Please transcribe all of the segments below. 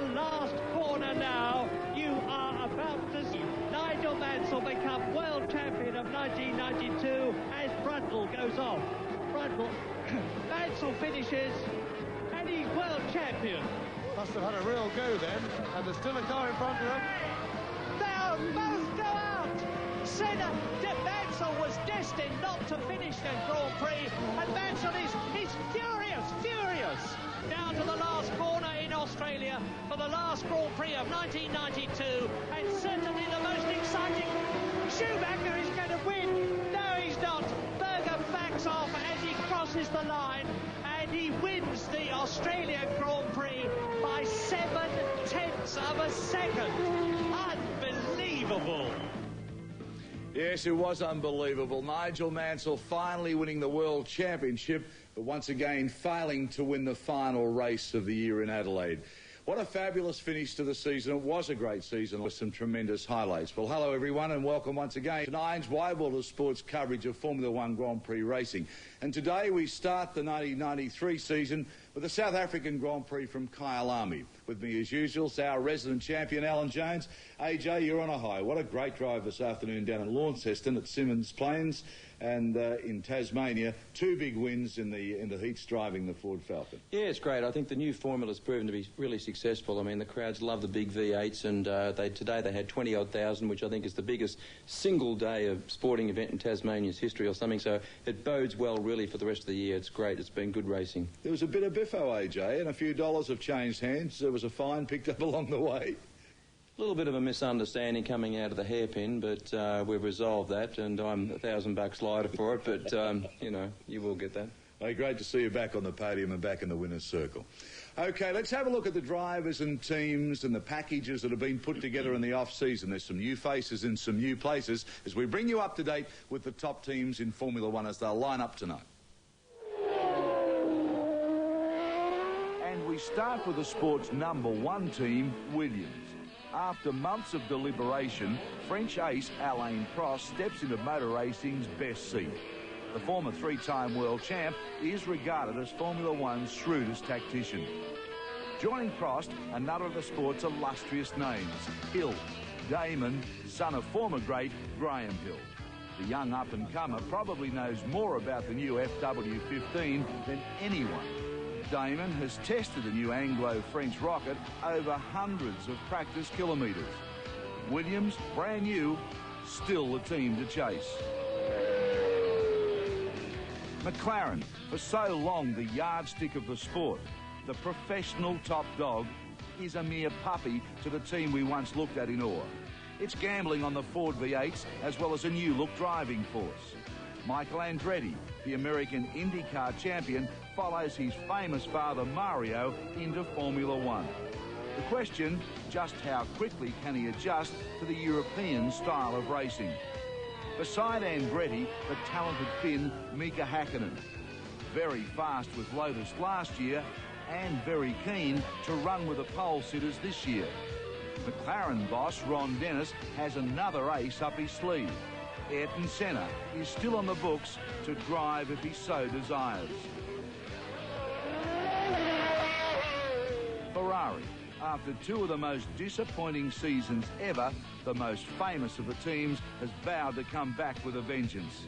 the last corner now. You are about to see Nigel Mansell become world champion of 1992 as Brundle goes off. Mansell finishes and he's world champion. Must have had a real go then, and there's still a car in front of them. They'll both go out. Senna, Mansell was destined not to finish the Grand Prix, and Mansell is furious. Down to the last corner in Australia for the last Grand Prix of 1992, and certainly the most exciting. Schumacher is going to win. No, he's not. Berger backs off as he crosses the line, and he wins the Australian Grand Prix by 0.7 of a second. Unbelievable. Yes, it was unbelievable. Nigel Mansell finally winning the World Championship, but once again failing to win the final race of the year in Adelaide. What a fabulous finish to the season. It was a great season with some tremendous highlights. Well, hello everyone and welcome once again to Nine's Wide World of Sports coverage of Formula One Grand Prix racing. And today we start the 1993 season with the South African Grand Prix from Kyalami. With me as usual, is our resident champion, Alan Jones. AJ, you're on a high. What a great drive this afternoon down in Launceston at Symonds Plains and in Tasmania. Two big wins in the heats driving the Ford Falcon. Yeah, it's great. I think the new formula's proven to be really successful. I mean, the crowds love the big V8s, and today they had 20-odd thousand, which I think is the biggest single day of sporting event in Tasmania's history or something. So it bodes well, really, for the rest of the year. It's great. It's been good racing. There was a bit of biffo, AJ, and a few dollars have changed hands. There was a fine picked up along the way. A little bit of a misunderstanding coming out of the hairpin, but we've resolved that, and I'm $1,000 lighter for it, but, you know, you will get that. Hey, great to see you back on the podium and back in the winner's circle. OK, let's have a look at the drivers and teams and the packages that have been put together in the off-season. There's some new faces in some new places as we bring you up to date with the top teams in Formula One as they'll line up tonight. And we start with the sport's #1 team, Williams. After months of deliberation, French ace Alain Prost steps into motor racing's best seat. The former three-time world champ is regarded as Formula One's shrewdest tactician. Joining Prost, another of the sport's illustrious names, Hill, Damon, son of former great Graham Hill. The young up-and-comer probably knows more about the new FW15 than anyone. Damon has tested the new Anglo-French rocket over hundreds of practice kilometres. Williams, brand new, still the team to chase. McLaren, for so long the yardstick of the sport, the professional top dog, is a mere puppy to the team we once looked at in awe. It's gambling on the Ford V8s as well as a new-look driving force. Michael Andretti, the American IndyCar champion, follows his famous father Mario into Formula One. The question, just how quickly can he adjust to the European style of racing? Beside Andretti, the talented Finn Mika Häkkinen. Very fast with Lotus last year and very keen to run with the pole sitters this year. McLaren boss Ron Dennis has another ace up his sleeve. Ayrton Senna is still on the books to drive if he so desires. Ferrari, after two of the most disappointing seasons ever, the most famous of the teams has vowed to come back with a vengeance.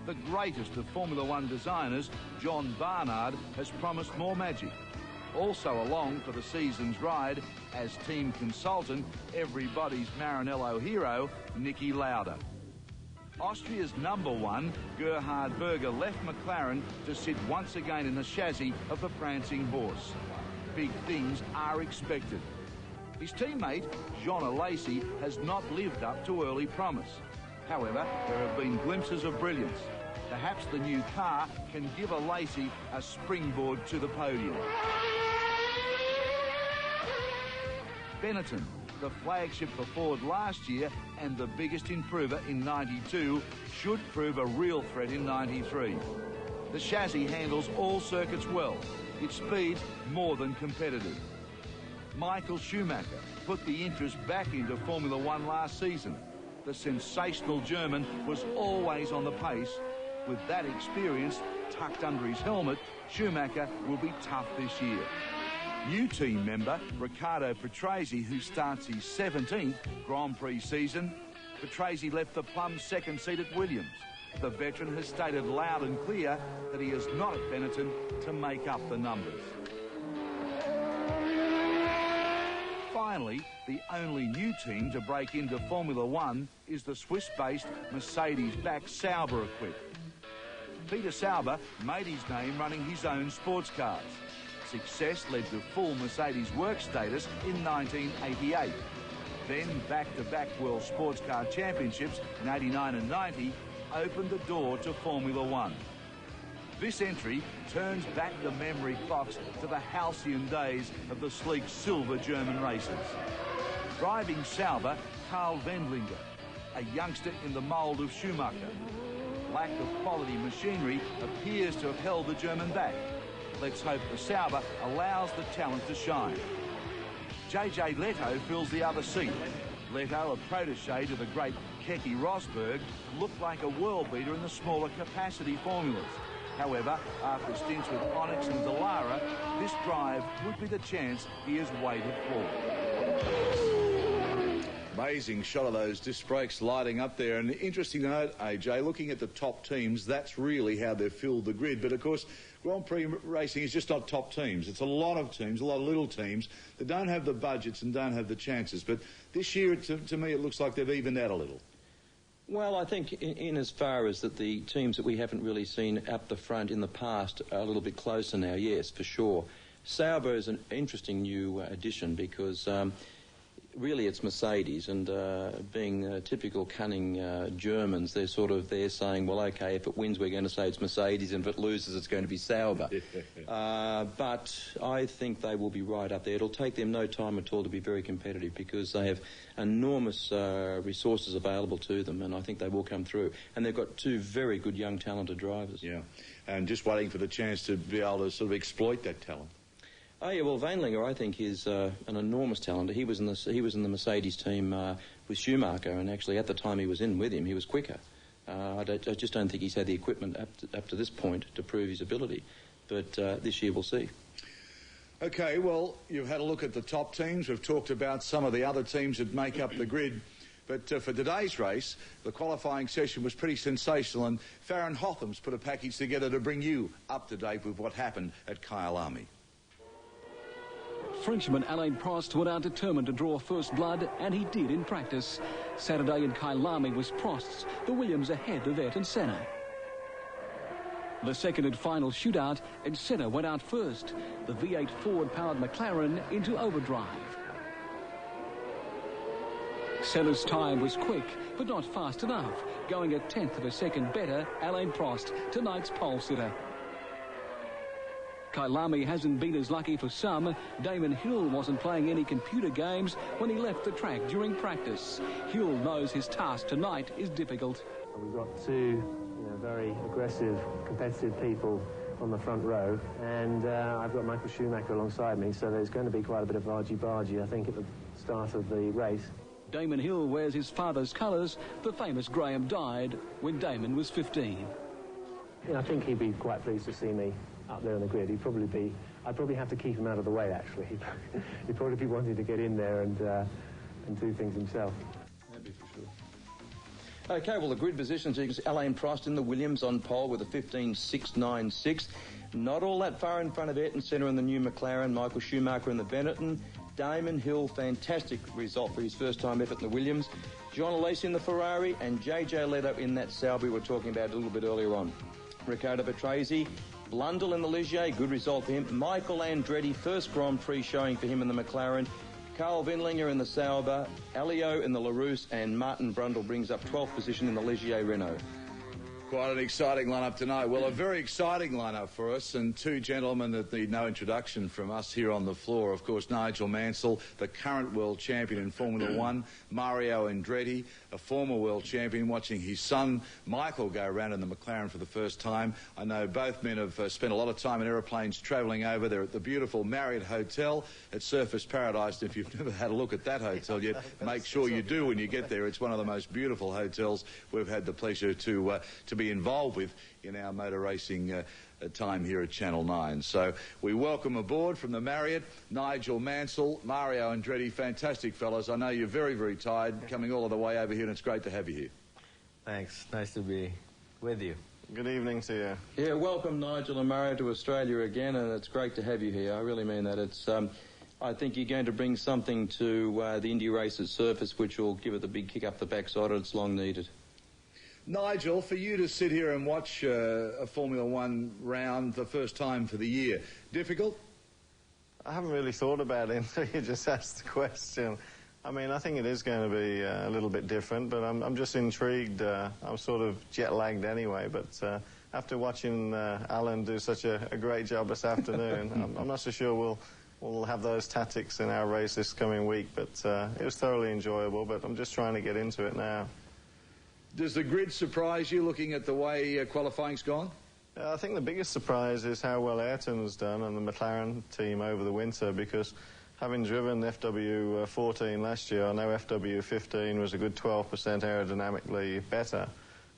The greatest of Formula One designers, John Barnard, has promised more magic. Also along for the season's ride, as team consultant, everybody's Maranello hero, Niki Lauda. Austria's #1, Gerhard Berger, left McLaren to sit once again in the chassis of the prancing horse. Big things are expected. His teammate, Jean Alesi, has not lived up to early promise. However, there have been glimpses of brilliance. Perhaps the new car can give Alesi a springboard to the podium. Benetton, the flagship for Ford last year and the biggest improver in '92, should prove a real threat in '93. The chassis handles all circuits well. Its speed's more than competitive. Michael Schumacher put the interest back into Formula One last season. The sensational German was always on the pace. With that experience tucked under his helmet, Schumacher will be tough this year. New team member Riccardo Patrese, who starts his 17th Grand Prix season. Patrese left the Plum second seat at Williams. The veteran has stated loud and clear that he is not at Benetton to make up the numbers. Finally, the only new team to break into Formula One is the Swiss-based Mercedes-backed Sauber equipped. Peter Sauber made his name running his own sports cars. Success led to full Mercedes work status in 1988. Then back-to-back World Sports Car Championships in 89 and 90 opened the door to Formula One. This entry turns back the memory clocks to the halcyon days of the sleek silver German races. Driving Sauber, Karl Wendlinger, a youngster in the mould of Schumacher. Lack of quality machinery appears to have held the German back. Let's hope the Sauber allows the talent to shine. JJ Leto fills the other seat. Leto, a protege to the great Keke Rosberg, looked like a world beater in the smaller capacity formulas. However, after stints with Onyx and Dallara, this drive would be the chance he has waited for. Amazing shot of those disc brakes lighting up there. And interesting to note, AJ, looking at the top teams, that's really how they've filled the grid. But of course, Grand Prix racing is just not top teams. It's a lot of teams, a lot of little teams that don't have the budgets and don't have the chances. But this year, to me, it looks like they've evened out a little. Well, I think in as far as that the teams that we haven't really seen up the front in the past are a little bit closer now, yes, for sure. Sauber is an interesting new addition because really it's Mercedes, and being typical cunning Germans, they're saying, well, okay, if it wins we're going to say it's Mercedes, and if it loses it's going to be Sauber. But I think they will be right up there. It'll take them no time at all to be very competitive because they have enormous resources available to them, and I think they will come through. And they've got two very good young talented drivers. Yeah, and just waiting for the chance to be able to sort of exploit that talent. Oh yeah, well Wendlinger I think is an enormous talent. He was in the Mercedes team with Schumacher, and actually at the time he was in with him, he was quicker. I just don't think he's had the equipment up to this point to prove his ability. But this year we'll see. Okay, well, you've had a look at the top teams. We've talked about some of the other teams that make up the grid. But for today's race, the qualifying session was pretty sensational, and Farron Hotham's put a package together to bring you up to date with what happened at Kyalami. Frenchman Alain Prost went out determined to draw first blood, and he did in practice. Saturday in Kyalami was Prost's, the Williams ahead of Ayrton Senna. The second and final shootout, and Senna went out first. The V8 Ford-powered McLaren into overdrive. Senna's time was quick, but not fast enough, going a tenth of a second better. Alain Prost, tonight's pole sitter. Kyalami hasn't been as lucky for some. Damon Hill wasn't playing any computer games when he left the track during practice. Hill knows his task tonight is difficult. We've got two very aggressive, competitive people on the front row, and I've got Michael Schumacher alongside me, so there's going to be quite a bit of argy-bargy, I think, at the start of the race. Damon Hill wears his father's colours. The famous Graham died when Damon was 15. I think he'd be quite pleased to see me up there on the grid. I'd probably have to keep him out of the way, actually. He'd probably be wanting to get in there and do things himself. That'd be for sure. Okay, well, the grid positions, you can see Alain Prost in the Williams on pole with a 15.696. Not all that far in front of Ayrton Senna in the new McLaren, Michael Schumacher in the Benetton. Damon Hill, fantastic result for his first-time effort in the Williams. John Alesi in the Ferrari, and JJ Leto in that Sauber we were talking about a little bit earlier on. Riccardo Patrese, Blundell in the Ligier, good result for him. Michael Andretti, first Grand Prix showing for him in the McLaren. Karl Wendlinger in the Sauber, Alio in the Larousse, and Martin Brundle brings up 12th position in the Ligier Renault. Quite an exciting lineup tonight. Well, a very exciting lineup for us, and two gentlemen that need no introduction from us here on the floor. Of course, Nigel Mansell, the current world champion in Formula One. Mario Andretti, a former world champion, watching his son Michael go around in the McLaren for the first time. I know both men have spent a lot of time in aeroplanes travelling over. They're at the beautiful Marriott Hotel at Surfers Paradise. And if you've never had a look at that hotel yet, make sure you do when you get there. It's one of the most beautiful hotels we've had the pleasure to be involved with in our motor racing time here at Channel 9. So we welcome aboard from the Marriott, Nigel Mansell, Mario Andretti. Fantastic fellas. I know you're very, very tired coming all of the way over here, and it's great to have you here. Thanks. Nice to be with you. Good evening to you. Yeah, welcome Nigel and Mario to Australia again, and it's great to have you here. I really mean that. It's, I think you're going to bring something to the Indy race at surface which will give it the big kick up the backside, and it's long needed. Nigel, for you to sit here and watch a Formula One round the first time for the year, difficult? I haven't really thought about it until you just asked the question. I mean, I think it is going to be a little bit different, but I'm just intrigued. I'm sort of jet-lagged anyway, but after watching Alan do such a great job this afternoon, I'm not so sure we'll have those tactics in our race this coming week, but it was thoroughly enjoyable, but I'm just trying to get into it now. Does the grid surprise you looking at the way qualifying's gone? I think the biggest surprise is how well Ayrton's done and the McLaren team over the winter, because having driven FW14 last year, I know FW15 was a good 12% aerodynamically better,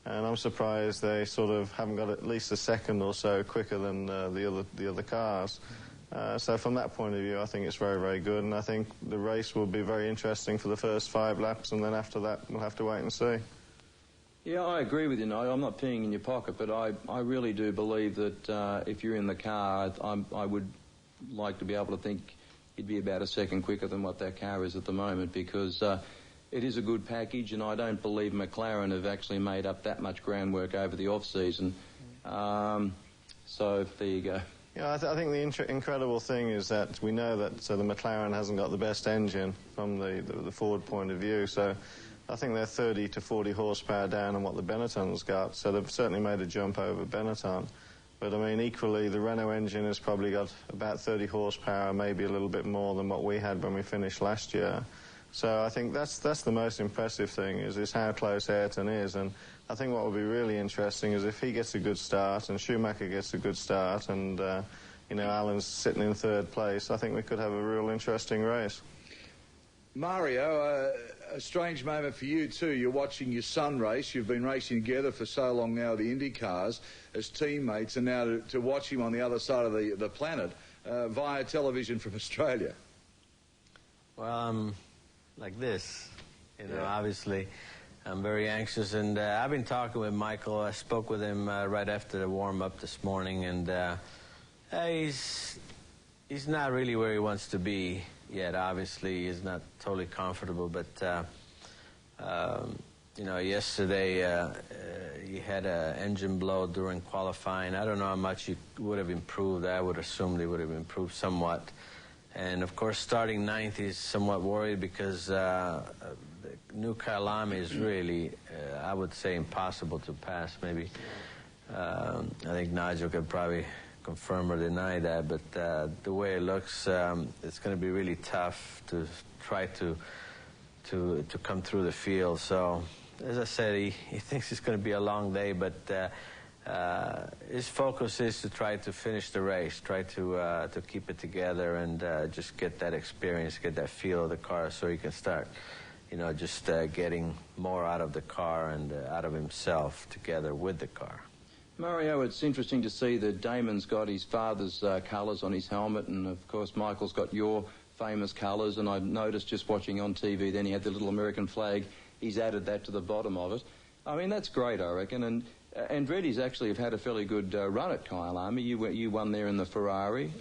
and I'm surprised they sort of haven't got at least a second or so quicker than the other cars. So from that point of view, I think it's very, very good, and I think the race will be very interesting for the first 5 laps, and then after that we'll have to wait and see. Yeah, I agree with you, Nigel. I'm not peeing in your pocket, but I really do believe that if you're in the car, I would like to be able to think you'd be about a second quicker than what that car is at the moment, because it is a good package, and I don't believe McLaren have actually made up that much groundwork over the off-season. So there you go. Yeah, I think the incredible thing is that we know that the McLaren hasn't got the best engine from the Ford point of view, so I think they're 30 to 40 horsepower down on what the Benetton's got, so they've certainly made a jump over Benetton. But, I mean, equally, the Renault engine has probably got about 30 horsepower, maybe a little bit more than what we had when we finished last year. So I think that's the most impressive thing, is how close Ayrton is. And I think what will be really interesting is if he gets a good start and Schumacher gets a good start and, you know, Alan's sitting in 3rd place, I think we could have a real interesting race. Mario, a strange moment for you too. You're watching your son race. You've been racing together for so long now, the Indy cars, as teammates, and now to watch him on the other side of the planet via television from Australia. Well, like this, you know, obviously I'm very anxious, and I've been talking with Michael. I spoke with him right after the warm-up this morning, and he's not really where he wants to be yet. Obviously, he's not totally comfortable, but you know, yesterday he had an engine blow during qualifying. I don't know how much he would have improved. I would assume he would have improved somewhat. And of course, starting 9th, he's somewhat worried because the new Kyalami is really, I would say, impossible to pass. Maybe I think Nigel could probably confirm or deny that, but the way it looks, it's going to be really tough to try to come through the field. So, as I said, he thinks it's going to be a long day, but his focus is to try to finish the race, try to keep it together, and just get that experience, get that feel of the car, so he can start, you know, just getting more out of the car and out of himself together with the car. Mario, it's interesting to see that Damon's got his father's colours on his helmet, and of course Michael's got your famous colours, and I've noticed just watching on TV, then he had the little American flag. He's added that to the bottom of it. I mean, that's great, I reckon, and Andretti's actually have had a fairly good run at Kyalami. You won there in the Ferrari.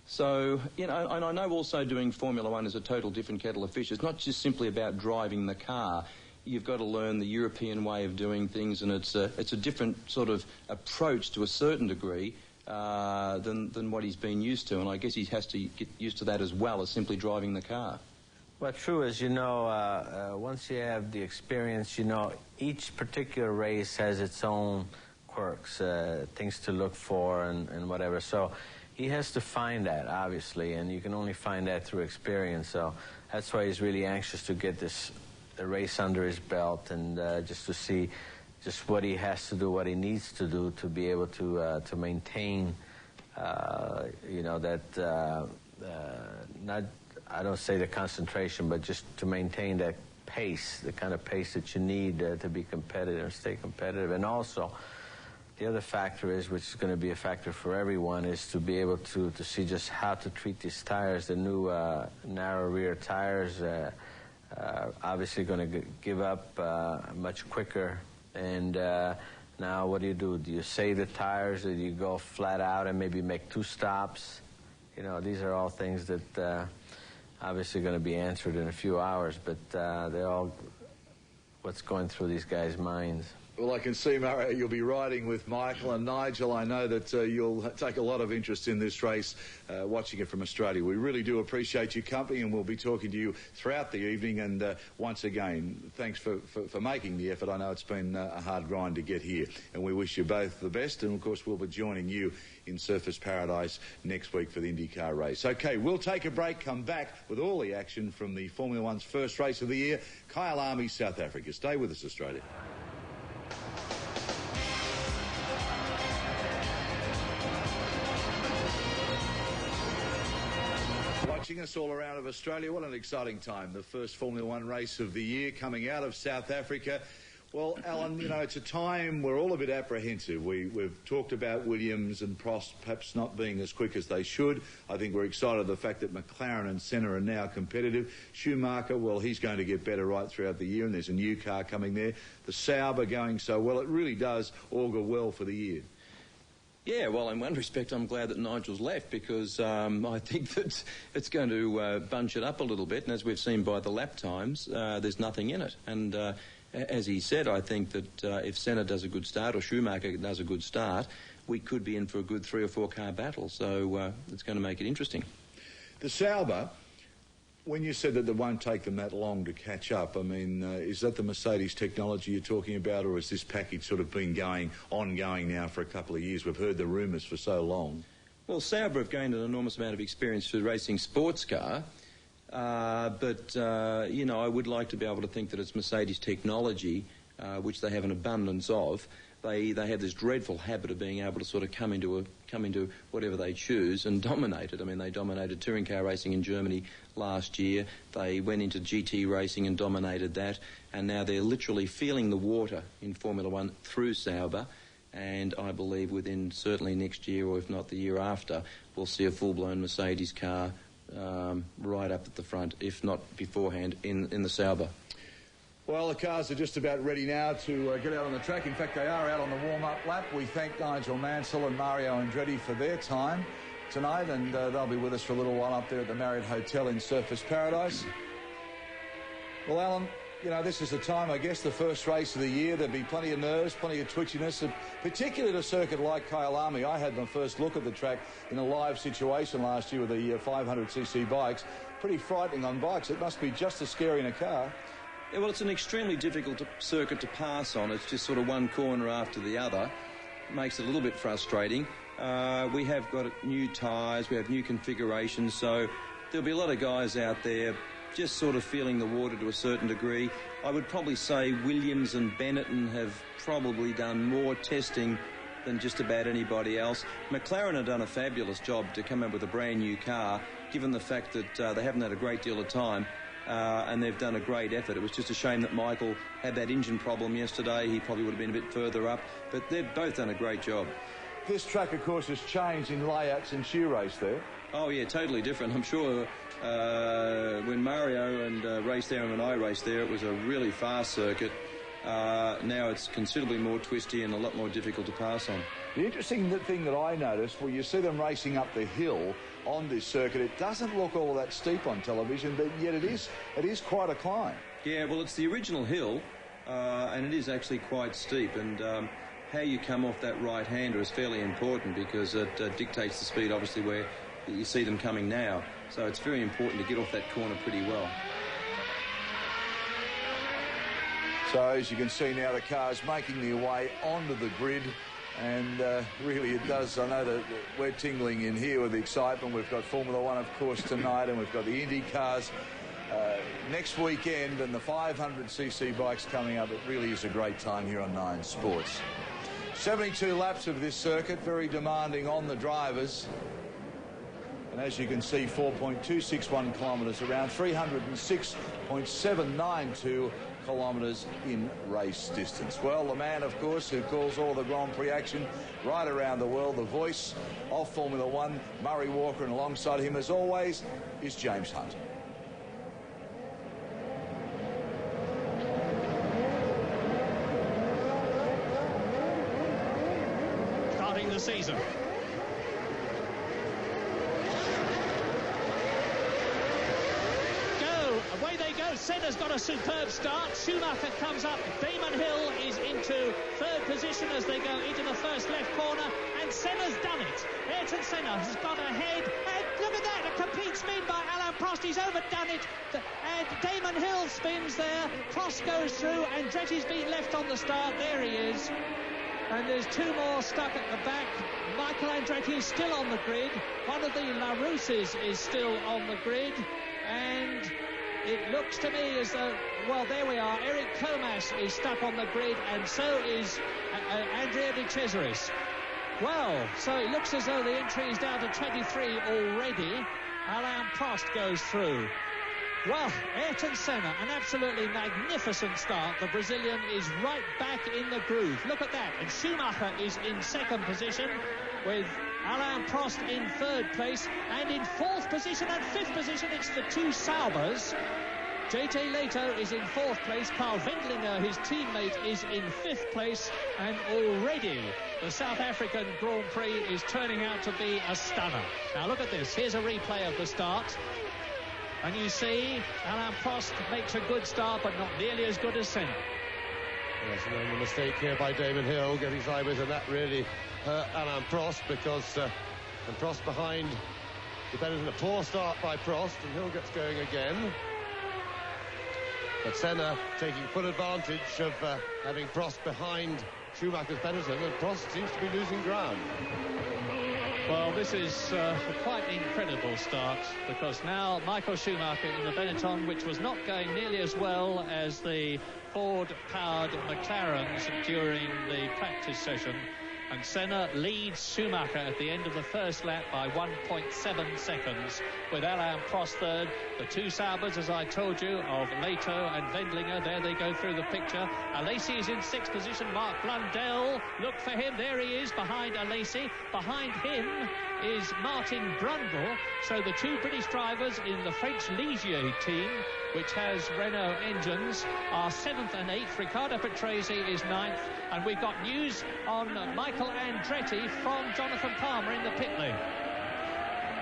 So, you know, and I know also doing Formula One is a total different kettle of fish. It's not just simply about driving the car. You've got to learn the European way of doing things, and it's a different sort of approach to a certain degree than what he's been used to, and I guess he has to get used to that as well as simply driving the car. Well, true is, you know, once you have the experience, you know, each particular race has its own quirks, things to look for and whatever. So he has to find that, obviously, and you can only find that through experience. So that's why he's really anxious to get the race under his belt, and just to see just what he has to do, what he needs to do to be able to maintain, you know, that not, I don't say the concentration, but just to maintain that pace, the kind of pace that you need to be competitive, stay competitive. And also, the other factor is, which is going to be a factor for everyone, is to be able to see just how to treat these tires. The new narrow rear tires obviously going to give up much quicker. And now what do? Do you save the tires, or do you go flat out and maybe make 2 stops? You know, these are all things that obviously going to be answered in a few hours, but they're all what's going through these guys' minds. Well, I can see, Mario, you'll be riding with Michael and Nigel. I know that you'll take a lot of interest in this race, watching it from Australia. We really do appreciate your company, and we'll be talking to you throughout the evening. And once again, thanks for making the effort. I know it's been a hard grind to get here, and we wish you both the best. And, of course, we'll be joining you in Surfers Paradise next week for the IndyCar race. OK, we'll take a break, come back with all the action from the Formula One's first race of the year, Kyalami, South Africa. Stay with us, Australia. Watching us all around of Australia, what an exciting time. The first Formula One race of the year coming out of South Africa. Well, Alan, you know, it's a time we're all a bit apprehensive. We've talked about Williams and Prost perhaps not being as quick as they should. I think we're excited at the fact that McLaren and Senna are now competitive. Schumacher, well, he's going to get better right throughout the year, and there's a new car coming there. The Sauber going so well. It really does augur well for the year. Yeah, well, in one respect, I'm glad that Nigel's left, because I think that it's going to bunch it up a little bit, and as we've seen by the lap times, there's nothing in it. And as he said, I think that if Senna does a good start or Schumacher does a good start, we could be in for a good 3 or 4 car battle, so it's going to make it interesting. The Sauber, when you said that it won't take them that long to catch up, I mean, is that the Mercedes technology you're talking about, or has this package sort of been ongoing now for a couple of years? We've heard the rumours for so long. Well, Sauber have gained an enormous amount of experience through racing sports car, but, you know, I would like to be able to think that it's Mercedes technology, which they have an abundance of. They have this dreadful habit of being able to sort of come into whatever they choose and dominate it. I mean, they dominated touring car racing in Germany last year. They went into GT racing and dominated that, and now they're literally feeling the water in Formula One through Sauber. And I believe within certainly next year, or if not the year after, we'll see a full-blown Mercedes car right up at the front, if not beforehand, in the Sauber. Well, the cars are just about ready now to get out on the track. In fact, they are out on the warm-up lap. We thank Nigel Mansell and Mario Andretti for their time tonight, and they'll be with us for a little while up there at the Marriott Hotel in Surfers Paradise. Well, Alan, you know, this is the time, I guess, the first race of the year. There'll be plenty of nerves, plenty of twitchiness, and particularly at a circuit like Kyalami. I had my first look at the track in a live situation last year with the 500cc bikes. Pretty frightening on bikes. It must be just as scary in a car. Yeah, well, it's an extremely difficult circuit to pass on. It's just sort of one corner after the other. It makes it a little bit frustrating. We have got new tyres, we have new configurations, so there'll be a lot of guys out there just sort of feeling the water to a certain degree. I would probably say Williams and Benetton have probably done more testing than just about anybody else. McLaren have done a fabulous job to come up with a brand new car, given the fact that they haven't had a great deal of time. And they've done a great effort. It was just a shame that Michael had that engine problem yesterday. He probably would have been a bit further up, but they've both done a great job. This track, of course, has changed in layout since you raced there. Oh, yeah, totally different. I'm sure when Mario and raced there and when I raced there, it was a really fast circuit. Now it's considerably more twisty and a lot more difficult to pass on. The interesting thing that I noticed, well, you see them racing up the hill on this circuit. It doesn't look all that steep on television, but yet it is quite a climb. Yeah, well, it's the original hill, and it is actually quite steep, and how you come off that right-hander is fairly important, because it dictates the speed, obviously, where you see them coming now. So it's very important to get off that corner pretty well. So as you can see now, the car's making their way onto the grid, and really it does. I know that we're tingling in here with the excitement. We've got Formula One, of course, tonight, and we've got the Indy cars next weekend, and the 500cc bikes coming up. It really is a great time here on Nine Sports. 72 laps of this circuit, very demanding on the drivers. And as you can see, 4.261 kilometres, around 306.792 kilometres in race distance. Well, the man, of course, who calls all the Grand Prix action right around the world, the voice of Formula One, Murray Walker, and alongside him, as always, is James Hunt. Starting the season. Away they go. Senna's got a superb start. Schumacher comes up. Damon Hill is into third position as they go into the first left corner. And Senna's done it. Ayrton Senna has got ahead. And look at that. A complete spin by Alain Prost. He's overdone it. And Damon Hill spins there. Prost goes through. Andretti's been left on the start. There he is. And there's two more stuck at the back. Michael Andretti is still on the grid. One of the Larousses is still on the grid. And it looks to me as though, well, there we are. Eric Comas is stuck on the grid, and so is Andrea De Cesaris. Well, so it looks as though the entry is down to 23 already. Alain Prost goes through. Well, Ayrton Senna, an absolutely magnificent start. The Brazilian is right back in the groove. Look at that. And Schumacher is in second position with Alain Prost in third place, and in fourth position and fifth position it's the two Saubers. JJ Leto is in fourth place. Carl Wendlinger, his teammate, is in fifth place, and already the South African Grand Prix is turning out to be a stunner. Now look at this. Here's a replay of the start, and you see Alain Prost makes a good start, but not nearly as good as Senna. Yes, and then the mistake here by Damon Hill getting sideways, and that really hurt Alain Prost, because and Prost behind the Benetton. A poor start by Prost, and Hill gets going again. But Senna taking full advantage of having Prost behind Schumacher's Benetton, and Prost seems to be losing ground. Well, this is a quite incredible start, because now Michael Schumacher in the Benetton, which was not going nearly as well as the Ford-powered McLarens during the practice session, and Senna leads Schumacher at the end of the first lap by 1.7 seconds, with Alain Prost third. The two Saubers, as I told you, of Leto and Wendlinger, there they go through the picture. Alesi is in sixth position. Mark Blundell, look for him, there he is behind Alesi. Behind him is Martin Brundle. So the two British drivers in the French Ligier team, which has Renault engines, are 7th and 8th. Riccardo Patrese is 9th. And we've got news on Michael Andretti from Jonathan Palmer in the pit lane.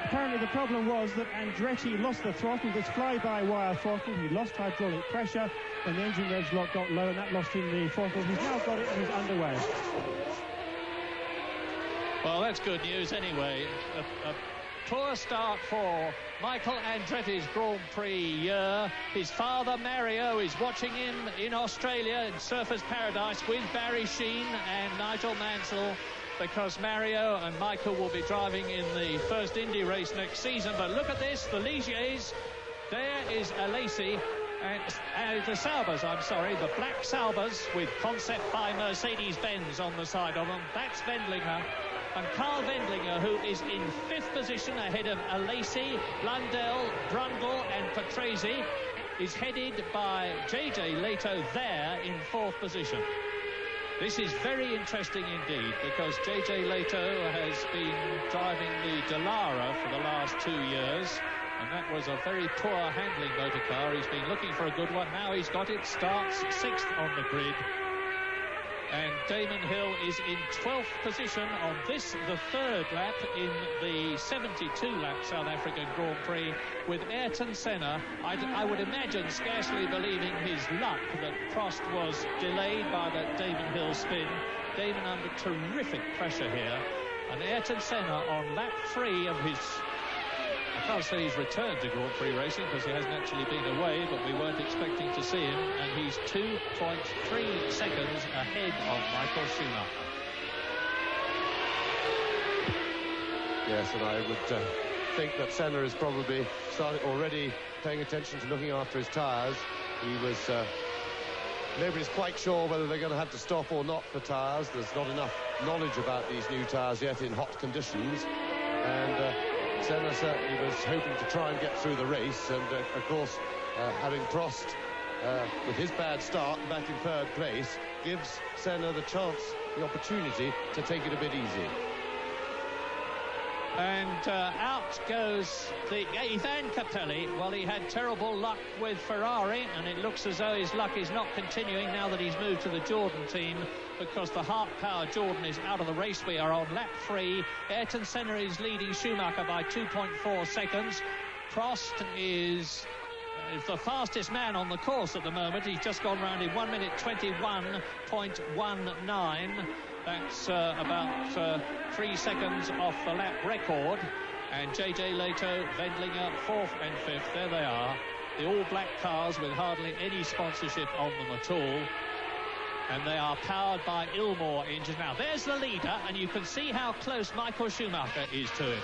Apparently the problem was that Andretti lost the throttle, this fly-by-wire throttle. He lost hydraulic pressure when the engine revs lock got low, and that lost him the throttle. He's now got it and he's underway. Well, that's good news anyway. A poor start for Michael Andretti's Grand Prix year. His father, Mario, is watching him in Australia in Surfers Paradise with Barry Sheen and Nigel Mansell, because Mario and Michael will be driving in the first Indy race next season. But look at this, the Ligiers. There is Alesi. And the Saubers, I'm sorry, the black Saubers with concept by Mercedes-Benz on the side of them. That's Wendlinger. And Carl Wendlinger, who is in fifth position ahead of Alesi, Blundell, Brundle and Patrese, is headed by JJ Leto there in fourth position. This is very interesting indeed, because JJ Leto has been driving the Dallara for the last 2 years, and that was a very poor handling motor car. He's been looking for a good one. Now he's got it, starts 6th on the grid. And Damon Hill is in 12th position on this, the third lap in the 72-lap South African Grand Prix, with Ayrton Senna, I would imagine, scarcely believing his luck that Prost was delayed by that Damon Hill spin. Damon under terrific pressure here. And Ayrton Senna on lap 3 of his... I can't say he's returned to Grand Prix racing because he hasn't actually been away, but we weren't expecting to see him, and he's 2.3 seconds ahead of Michael Schumacher. Yes, and I would think that Senna is probably already paying attention to looking after his tyres. He was... nobody's quite sure whether they're going to have to stop or not for tyres. There's not enough knowledge about these new tyres yet in hot conditions. And Senna certainly was hoping to try and get through the race, and of course having Prost with his bad start back in third place gives Senna the chance, the opportunity to take it a bit easy. And out goes the Ivan Capelli. Well, he had terrible luck with Ferrari, and it looks as though his luck is not continuing now that he's moved to the Jordan team, because the Hart Power Jordan is out of the race. We are on lap 3. Ayrton Senna is leading Schumacher by 2.4 seconds. Prost is the fastest man on the course at the moment. He's just gone round in 1 minute 21.19. That's about 3 seconds off the lap record. And JJ Leto, Wendlinger, 4th and 5th. There they are. The all-black cars with hardly any sponsorship on them at all. And they are powered by Ilmor engines. Now, there's the leader, and you can see how close Michael Schumacher is to him.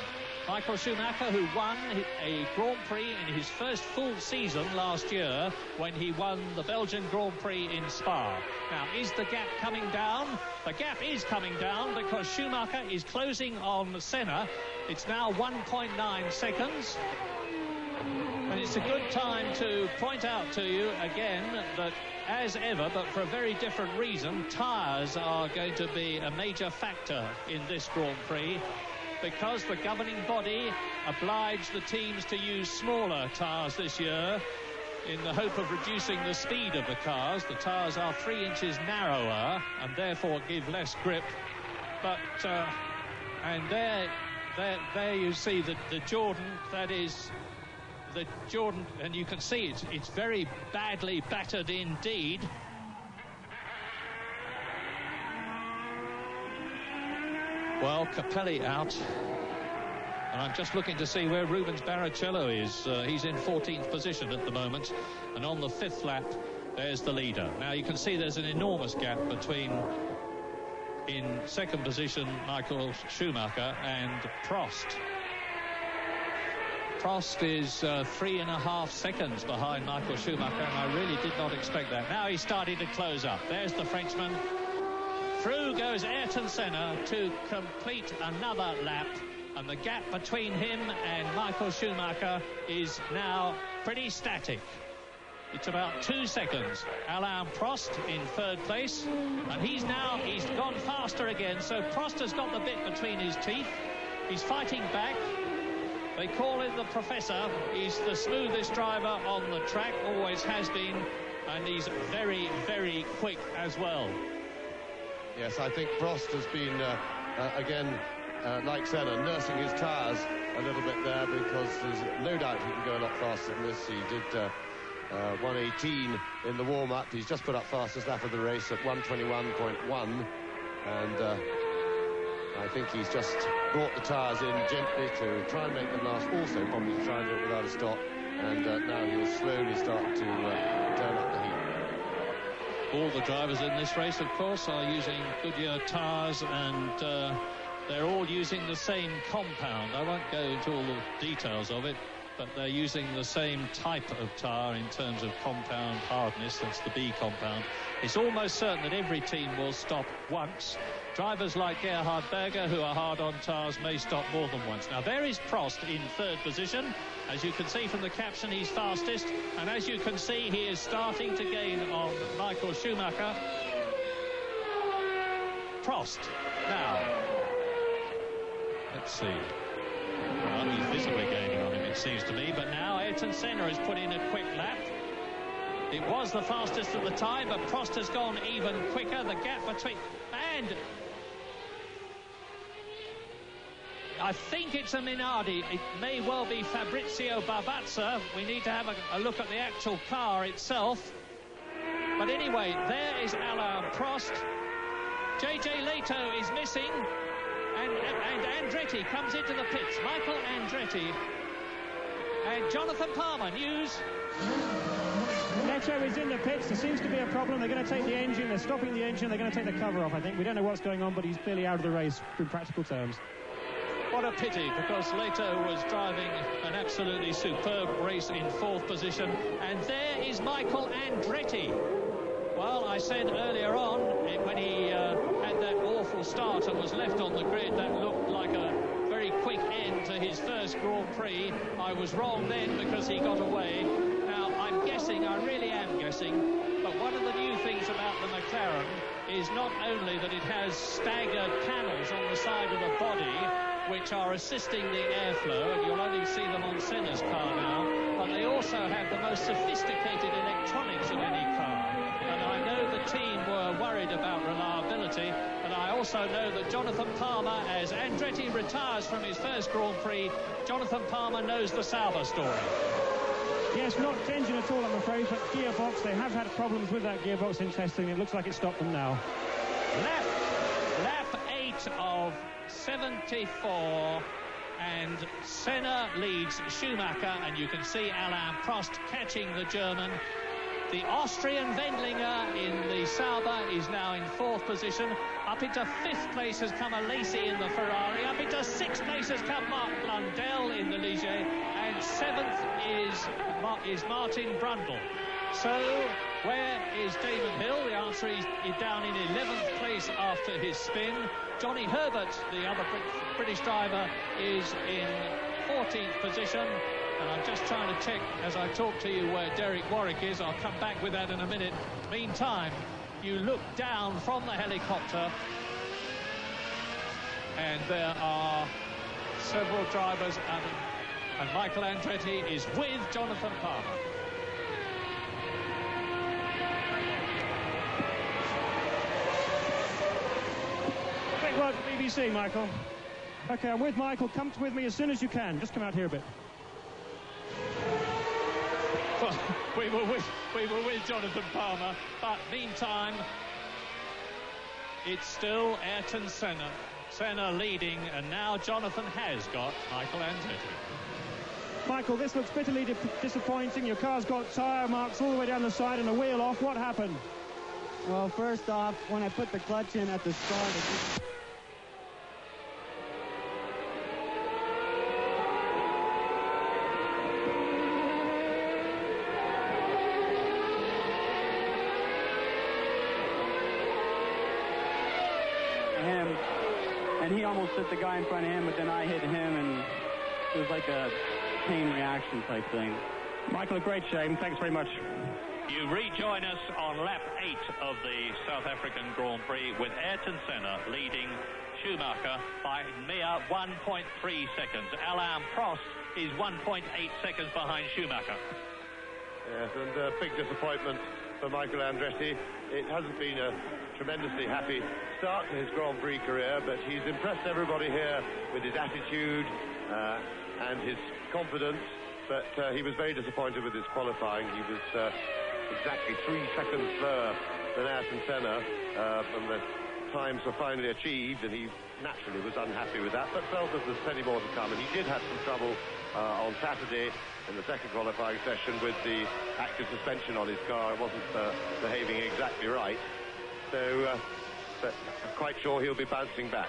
Michael Schumacher, who won a Grand Prix in his first full season last year when he won the Belgian Grand Prix in Spa. Now, is the gap coming down? The gap is coming down because Schumacher is closing on Senna. It's now 1.9 seconds. And it's a good time to point out to you again that, as ever, but for a very different reason, tyres are going to be a major factor in this Grand Prix, because the governing body obliged the teams to use smaller tyres this year in the hope of reducing the speed of the cars. The tyres are 3 inches narrower and therefore give less grip. But and there you see the Jordan. That is the Jordan, and you can see it's very badly battered indeed. Well, Capelli out, and I'm just looking to see where Rubens Barrichello is. He's in 14th position at the moment, and on the 5th lap there's the leader. Now you can see there's an enormous gap between, in 2nd position, Michael Schumacher and Prost. Prost is 3.5 seconds behind Michael Schumacher, and I really did not expect that. Now he's starting to close up. There's the Frenchman. Through goes Ayrton Senna to complete another lap, and the gap between him and Michael Schumacher is now pretty static. It's about 2 seconds. Alain Prost in 3rd place, and he's gone faster again, so Prost has got the bit between his teeth. He's fighting back. They call him the Professor. He's the smoothest driver on the track, always has been, and he's very, very quick as well. Yes, I think Prost has been, again, like Senna, nursing his tyres a little bit there, because there's no doubt he can go a lot faster than this. He did 1:18 in the warm-up. He's just put up fastest lap of the race at 1:21.1, and I think he's just brought the tyres in gently to try and make them last, also probably to try and do it without a stop, and now he'll slowly start to turn up the heat. All the drivers in this race, of course, are using Goodyear tyres, and they're all using the same compound. I won't go into all the details of it, but they're using the same type of tyre in terms of compound hardness. That's the B compound. It's almost certain that every team will stop once. Drivers like Gerhard Berger, who are hard on tyres, may stop more than once. Now, there is Prost in 3rd position. As you can see from the caption, he's fastest. And as you can see, he is starting to gain on Michael Schumacher. Prost. Now, let's see. Well, he's visibly gaining on him, it seems to me. But now Ayrton Senna has put in a quick lap. It was the fastest at the time, but Prost has gone even quicker. The gap between... And I think it's a Minardi. It may well be Fabrizio Barbazza. We need to have a look at the actual car itself. But anyway, there is Alain Prost. JJ Leto is missing. And Andretti comes into the pits. Michael Andretti. And Jonathan Palmer, news. Leto is in the pits. There seems to be a problem. They're going to take the engine. They're stopping the engine. They're going to take the cover off, I think. We don't know what's going on, but he's clearly out of the race in practical terms. What a pity, because Leto was driving an absolutely superb race in 4th position. And there is Michael Andretti. Well, I said earlier on, when he had that awful start and was left on the grid, that looked like a very quick end to his first Grand Prix. I was wrong then because he got away. Now, I'm guessing, I really am guessing, but one of the new things about the McLaren is not only that it has staggered panels on the side of the body, which are assisting the airflow, and you'll only see them on Senna's car now, but they also have the most sophisticated electronics of any car. And I know the team were worried about reliability, and I also know that Jonathan Palmer, as Andretti retires from his first Grand Prix, Jonathan Palmer knows the Sauber story. Yes, not engine at all, I'm afraid, but gearbox. They have had problems with that gearbox in testing. It looks like it stopped them now. Lap 8 of 74, and Senna leads Schumacher, and you can see Alain Prost catching the German. The Austrian Wendlinger in the Sauber is now in 4th position. Up into 5th place has come Alesi in the Ferrari. Up into 6th place has come Mark Blundell in the Ligier. And 7th is Martin Brundle. So, where is Damon Hill? The answer is down in 11th place after his spin. Johnny Herbert, the other British driver, is in 14th position. And I'm just trying to check as I talk to you where Derek Warwick is. I'll come back with that in a minute. Meantime, you look down from the helicopter, and there are several drivers, and Michael Andretti is with Jonathan Palmer. Great work, BBC, Michael. Okay, I'm with Michael. Come with me as soon as you can. Just come out here a bit. Well, we were with Jonathan Palmer, but meantime, it's still Ayrton Senna. Senna leading, and now Jonathan has got Michael Andretti. Michael, this looks bitterly disappointing. Your car's got tyre marks all the way down the side and a wheel off. What happened? Well, first off, when I put the clutch in at the start, and he almost hit the guy in front of him, but then I hit him, and it was like a chain reaction type thing. Michael, a great shame. Thanks very much. You rejoin us on lap 8 of the South African Grand Prix with Ayrton Senna leading Schumacher by mere 1.3 seconds. Alain Prost is 1.8 seconds behind Schumacher. Yes, and a big disappointment for Michael Andretti. It hasn't been a tremendously happy start to his Grand Prix career, but he's impressed everybody here with his attitude and his confidence, but he was very disappointed with his qualifying. He was exactly 3 seconds slower than Ayrton Senna, and the times were finally achieved, and he naturally was unhappy with that, but felt that there's plenty more to come. And he did have some trouble on Saturday in the second qualifying session with the active suspension on his car. It wasn't behaving exactly right. So, but I'm quite sure he'll be bouncing back.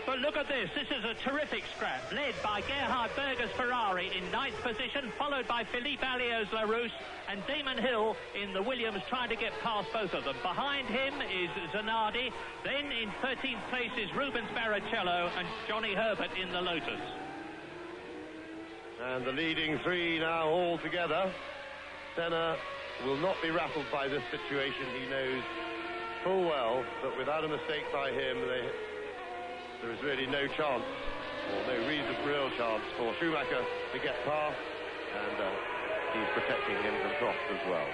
But look at this. This is a terrific scrap, led by Gerhard Berger's Ferrari in 9th position, followed by Philippe Alliot's Larousse, and Damon Hill in the Williams trying to get past both of them. Behind him is Zanardi. Then in 13th place is Rubens Barrichello and Johnny Herbert in the Lotus. And the leading 3 now all together. Senna will not be rattled by this situation. He knows full well that without a mistake by him, there is really no chance, or no real chance, for Schumacher to get past, and he's protecting him from Prost as well.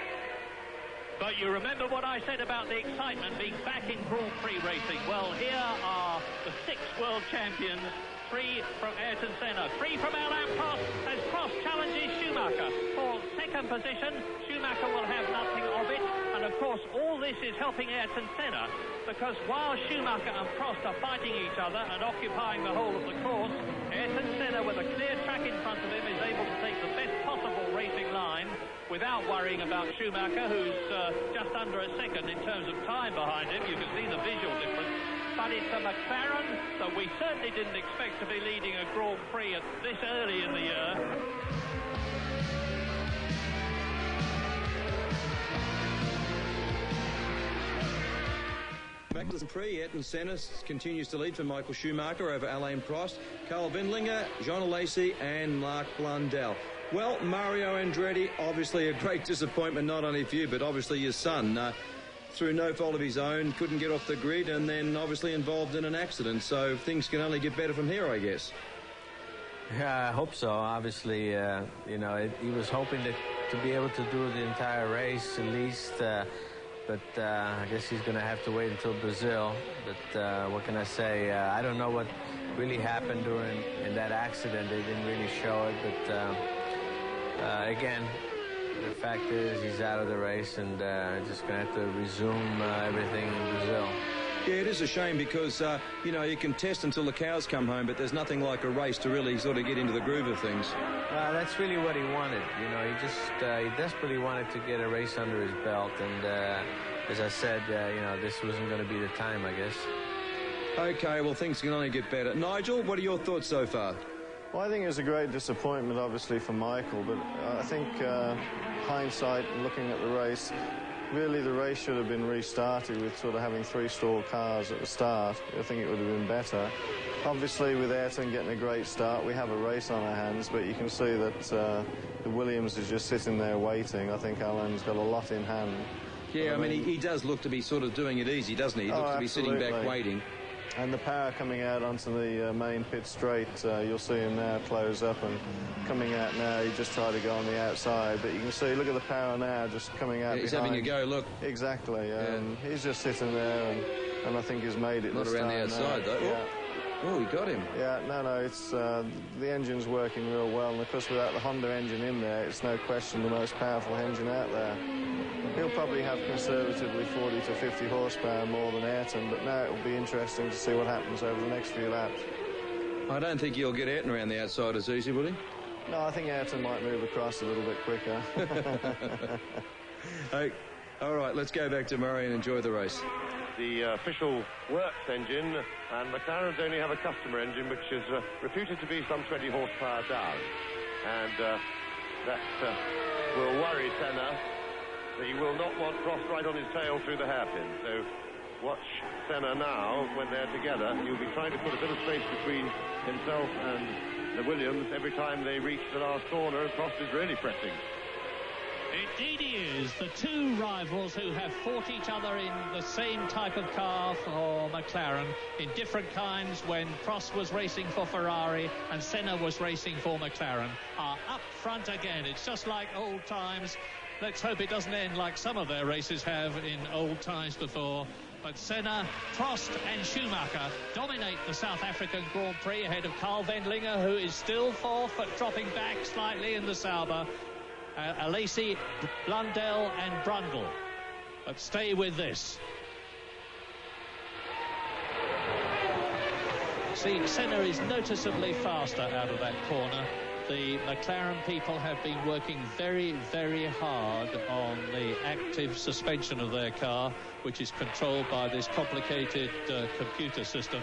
But you remember what I said about the excitement being back in Grand Prix racing? Well, here are the 6 world champions, 3 from Ayrton Senna, 3 from Alain Prost, as Prost challenges Schumacher for 2nd position. Schumacher will have nothing of it, and of course all this is helping Ayrton Senna, because while Schumacher and Prost are fighting each other and occupying the whole of the course, Ayrton Senna, with a clear track in front of him, is able to take the best possible racing line without worrying about Schumacher, who's just under a second in terms of time behind him. You can see the visual difference. But it's a McLaren that we certainly didn't expect to be leading a Grand Prix this early in the year. Grand Prix, Ayrton Senna continues to lead for Michael Schumacher over Alain Prost, Carl Wendlinger, Jean Alesi and Mark Blundell. Well, Mario Andretti, obviously a great disappointment, not only for you, but obviously your son. Through no fault of his own, couldn't get off the grid and then obviously involved in an accident. So things can only get better from here, I guess. Yeah, I hope so. Obviously, you know, he was hoping to be able to do the entire race at least. But I guess he's going to have to wait until Brazil. But what can I say? I don't know what really happened in that accident. They didn't really show it. But again, the fact is he's out of the race and just going to have to resume everything in Brazil. Yeah, it is a shame because, you know, you can test until the cows come home, but there's nothing like a race to really sort of get into the groove of things. Well, that's really what he wanted. You know, he desperately wanted to get a race under his belt. And as I said, you know, this wasn't going to be the time, I guess. Okay, well, things can only get better. Nigel, what are your thoughts so far? Well, I think it was a great disappointment, obviously, for Michael, but I think hindsight, looking at the race, really the race should have been restarted with sort of having 3 stalled cars at the start. I think it would have been better. Obviously, with Ayrton getting a great start, we have a race on our hands, but you can see that the Williams is just sitting there waiting. I think Alain's got a lot in hand. Yeah, I mean, he does look to be sort of doing it easy, doesn't he? He looks to be sitting back waiting. And the power coming out onto the main pit straight, you'll see him now close up and coming out now. He just tried to go on the outside, but you can see, look at the power now just coming out. Yeah, he's behind. having a go, look. Exactly, and he's just sitting there, and I think he's made it. Not this around time the outside, now. though. Yeah. Oh, he got him. Yeah, no, it's the engine's working real well, and of course without the Honda engine in there, it's no question the most powerful engine out there. He'll probably have conservatively 40 to 50 horsepower more than Ayrton, but now it'll be interesting to see what happens over the next few laps. I don't think he'll get Ayrton around the outside as easy, will he? No, I think Ayrton might move across a little bit quicker. Hey, all right, let's go back to Murray and enjoy the race. The official works engine, and McLaren's only have a customer engine, which is reputed to be some 20 horsepower down. And that will worry Senna. He will not want Prost right on his tail through the hairpin. So watch Senna now when they're together. He'll be trying to put a bit of space between himself and the Williams every time they reach the last corner. Prost is really pressing. Indeed he is. The two rivals who have fought each other in the same type of car for McLaren in different kinds when Prost was racing for Ferrari and Senna was racing for McLaren are up front again. It's just like old times. Let's hope it doesn't end like some of their races have in old times before. But Senna, Prost and Schumacher dominate the South African Grand Prix ahead of Carl Wendlinger, who is still fourth but dropping back slightly in the Sauber. Alesi, Blundell and Brundle. But stay with this. See, Senna is noticeably faster out of that corner. The McLaren people have been working very, very hard on the active suspension of their car, which is controlled by this complicated computer system.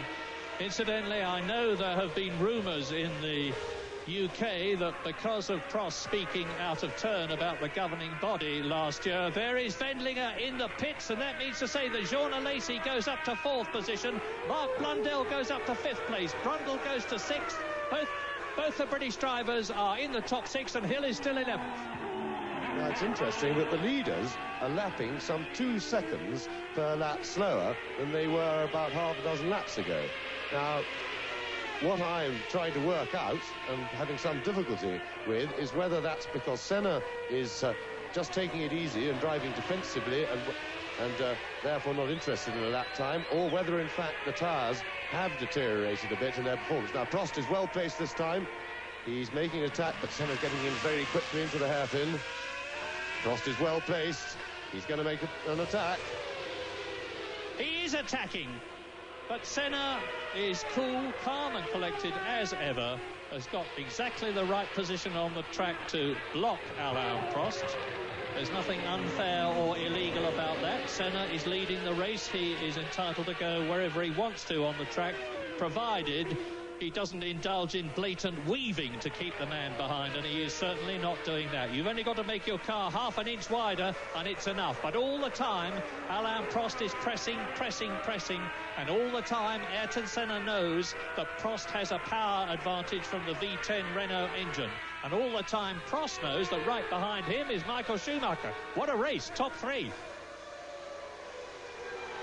Incidentally, I know there have been rumours in the UK that because of Prost speaking out of turn about the governing body last year, there is Wendlinger in the pits, and that means to say that Jean Alesi goes up to 4th position, Mark Blundell goes up to 5th place, Brundle goes to 6th. Both the British drivers are in the top 6, and Hill is still 11th. Now, it's interesting that the leaders are lapping some 2 seconds per lap slower than they were about half a dozen laps ago. Now, what I'm trying to work out and having some difficulty with is whether that's because Senna is just taking it easy and driving defensively and therefore not interested in a lap time, or whether in fact the tyres have deteriorated a bit in their performance. Now, Prost is well placed this time. He's making an attack, but Senna's getting in very quickly into the hairpin. Prost is well placed. He's going to make an attack. He is attacking, but Senna is cool, calm and collected as ever. Has got exactly the right position on the track to block Alain Prost. There's nothing unfair or illegal about that. Senna is leading the race. He is entitled to go wherever he wants to on the track, provided he doesn't indulge in blatant weaving to keep the man behind, and he is certainly not doing that. You've only got to make your car half an inch wider, and it's enough. But all the time, Alain Prost is pressing, and all the time, Ayrton Senna knows that Prost has a power advantage from the V10 Renault engine. And all the time, Prost knows that right behind him is Michael Schumacher. What a race, top three.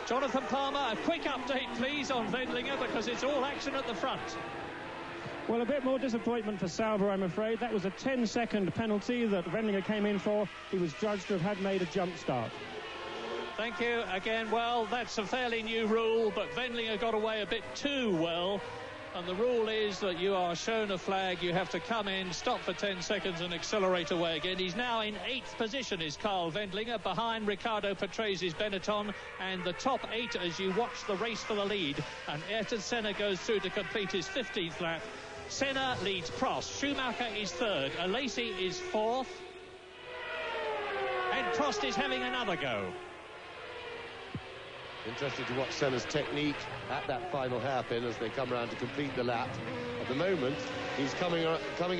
Jonathan Palmer, a quick update, please, on Wendlinger, because it's all action at the front. Well, a bit more disappointment for Sauber, I'm afraid. That was a 10-second penalty that Wendlinger came in for. He was judged to have had made a jump start. Thank you again. Well, that's a fairly new rule, but Wendlinger got away a bit too well. And the rule is that you are shown a flag, you have to come in, stop for 10 seconds and accelerate away again. He's now in 8th position, is Carl Wendlinger, behind Riccardo Patrese's Benetton, and the top 8 as you watch the race for the lead. And Ayrton Senna goes through to complete his 15th lap. Senna leads Prost. Schumacher is 3rd. Alesi is 4th. And Prost is having another go. Interested to watch Senna's technique at that final hairpin as they come around to complete the lap. At the moment, he's coming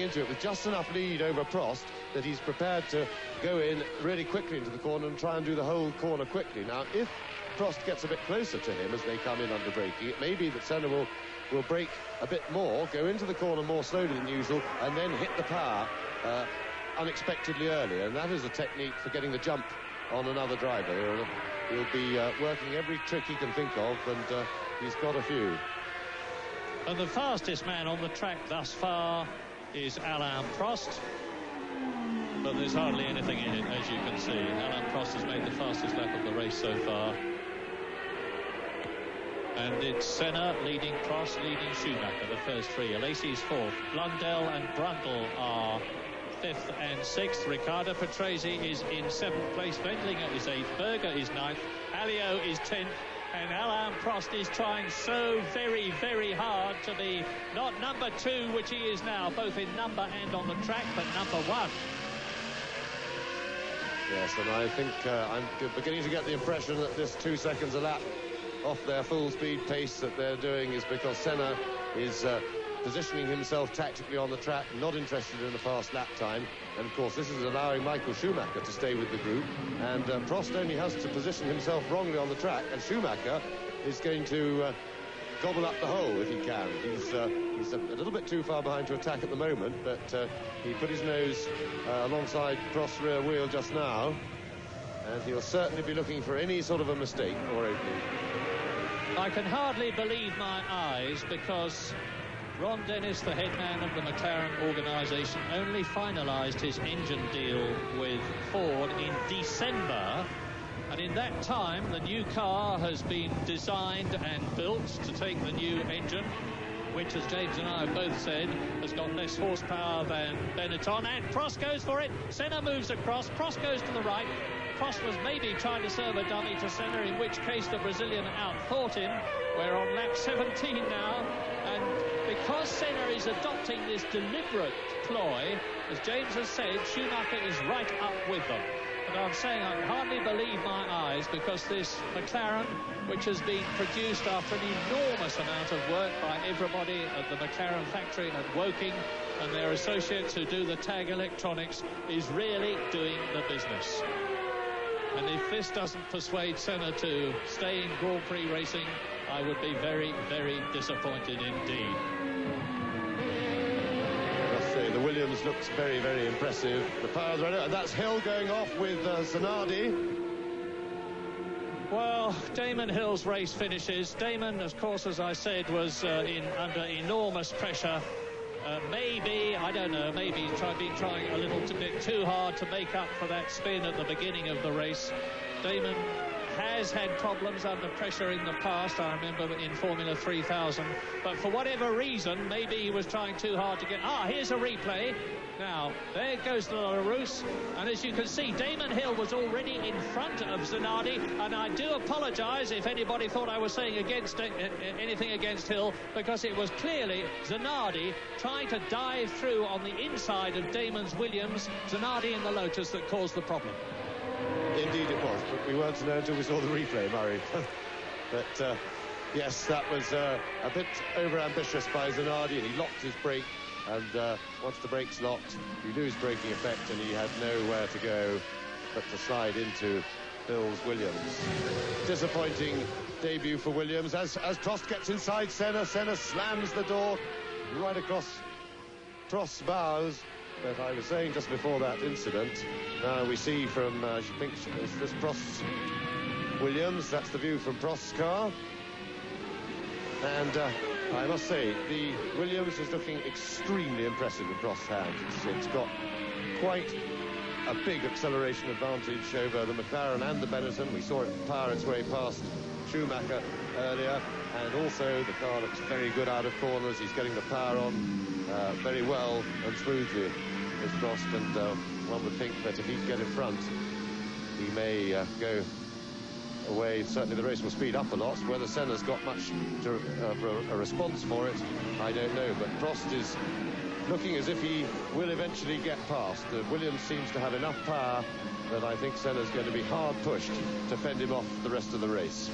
into it with just enough lead over Prost that he's prepared to go in really quickly into the corner and try and do the whole corner quickly. Now, if Prost gets a bit closer to him as they come in under braking, it may be that Senna will brake a bit more, go into the corner more slowly than usual, and then hit the power unexpectedly early. And that is a technique for getting the jump on another driver. He'll be working every trick he can think of, and he's got a few. And the fastest man on the track thus far is Alain Prost. But there's hardly anything in it, as you can see. Alain Prost has made the fastest lap of the race so far. And it's Senna leading Prost, leading Schumacher, the first three. Alesi's 4th. Blundell and Brundle are 5th and 6th. Riccardo Patrese is in 7th place. Wendlinger is 8th. Berger is 9th. Alliot is 10th. And Alain Prost is trying so very, very hard to be not number 2, which he is now, both in number and on the track, but number 1. Yes, and I think I'm beginning to get the impression that this 2 seconds a lap off their full speed pace that they're doing is because Senna is positioning himself tactically on the track, not interested in a fast lap time. And of course this is allowing Michael Schumacher to stay with the group, and Prost only has to position himself wrongly on the track, and Schumacher is going to gobble up the hole if he can. He's a little bit too far behind to attack at the moment, but he put his nose alongside Prost's rear wheel just now, and he'll certainly be looking for any sort of a mistake or opening. I can hardly believe my eyes, because Ron Dennis, the head man of the McLaren organisation, only finalised his engine deal with Ford in December. And in that time, the new car has been designed and built to take the new engine, which, as James and I have both said, has got less horsepower than Benetton. And Prost goes for it. Senna moves across. Prost goes to the right. Prost was maybe trying to serve a dummy to Senna, in which case the Brazilian outthought him. We're on lap 17 now, and because Senna is adopting this deliberate ploy, as James has said, Schumacher is right up with them. But I'm saying I can hardly believe my eyes, because this McLaren, which has been produced after an enormous amount of work by everybody at the McLaren factory at Woking and their associates who do the tag electronics, is really doing the business. And if this doesn't persuade Senna to stay in Grand Prix racing, I would be very, very disappointed indeed. I must say, the Williams looks very, very impressive. The power of the Renault, and that's Hill going off with Zanardi. Well, Damon Hill's race finishes. Damon, of course, as I said, was under enormous pressure. Maybe, I don't know, maybe been trying a little bit too hard to make up for that spin at the beginning of the race. Damon has had problems under pressure in the past, I remember in Formula 3000, but for whatever reason, maybe he was trying too hard to get... here's a replay. Now, there goes the Larousse, and as you can see, Damon Hill was already in front of Zanardi, and I do apologise if anybody thought I was saying anything against Hill, because it was clearly Zanardi trying to dive through on the inside of Damon's Williams, Zanardi in the Lotus, that caused the problem. Indeed it was, but we weren't to know until we saw the replay, Murray. But Yes, that was a bit over-ambitious by Zanardi, and he locked his brake, and once the brake's locked, you lose braking effect, and he had nowhere to go but to slide into Hills Williams. Disappointing debut for Williams. As Prost gets inside Senna slams the door right across Prost's bows. But I was saying just before that incident, now we see from, I think, is this Prost's Williams? That's the view from Prost's car. And I must say, the Williams is looking extremely impressive in Prost's hands. It's got quite a big acceleration advantage over the McLaren and the Benetton. We saw it power its way past Schumacher earlier, and also the car looks very good out of corners. He's getting the power on very well and smoothly with Prost, and one would think that if he can get in front, he may go away. Certainly the race will speed up a lot. Whether Senna's got much to, a response for it, I don't know, but Prost is looking as if he will eventually get past. Williams seems to have enough power that I think Senna's going to be hard pushed to fend him off the rest of the race.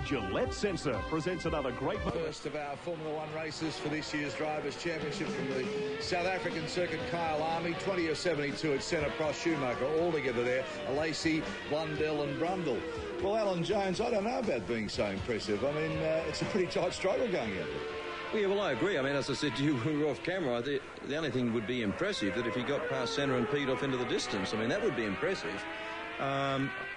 Gillette Sensor presents another great... First of our Formula One races for this year's Drivers' Championship from the South African circuit. Kyle Army, 20 of 72 at Senna, Prost, Schumacher, all together there. Lacey, Blundell and Brundle. Well, Alan Jones, I don't know about being so impressive. I mean, it's a pretty tight struggle going out there. Well, yeah, well, I agree. I mean, as I said to you when we were off camera, the only thing would be impressive that if he got past Senna and Pete off into the distance. I mean, that would be impressive.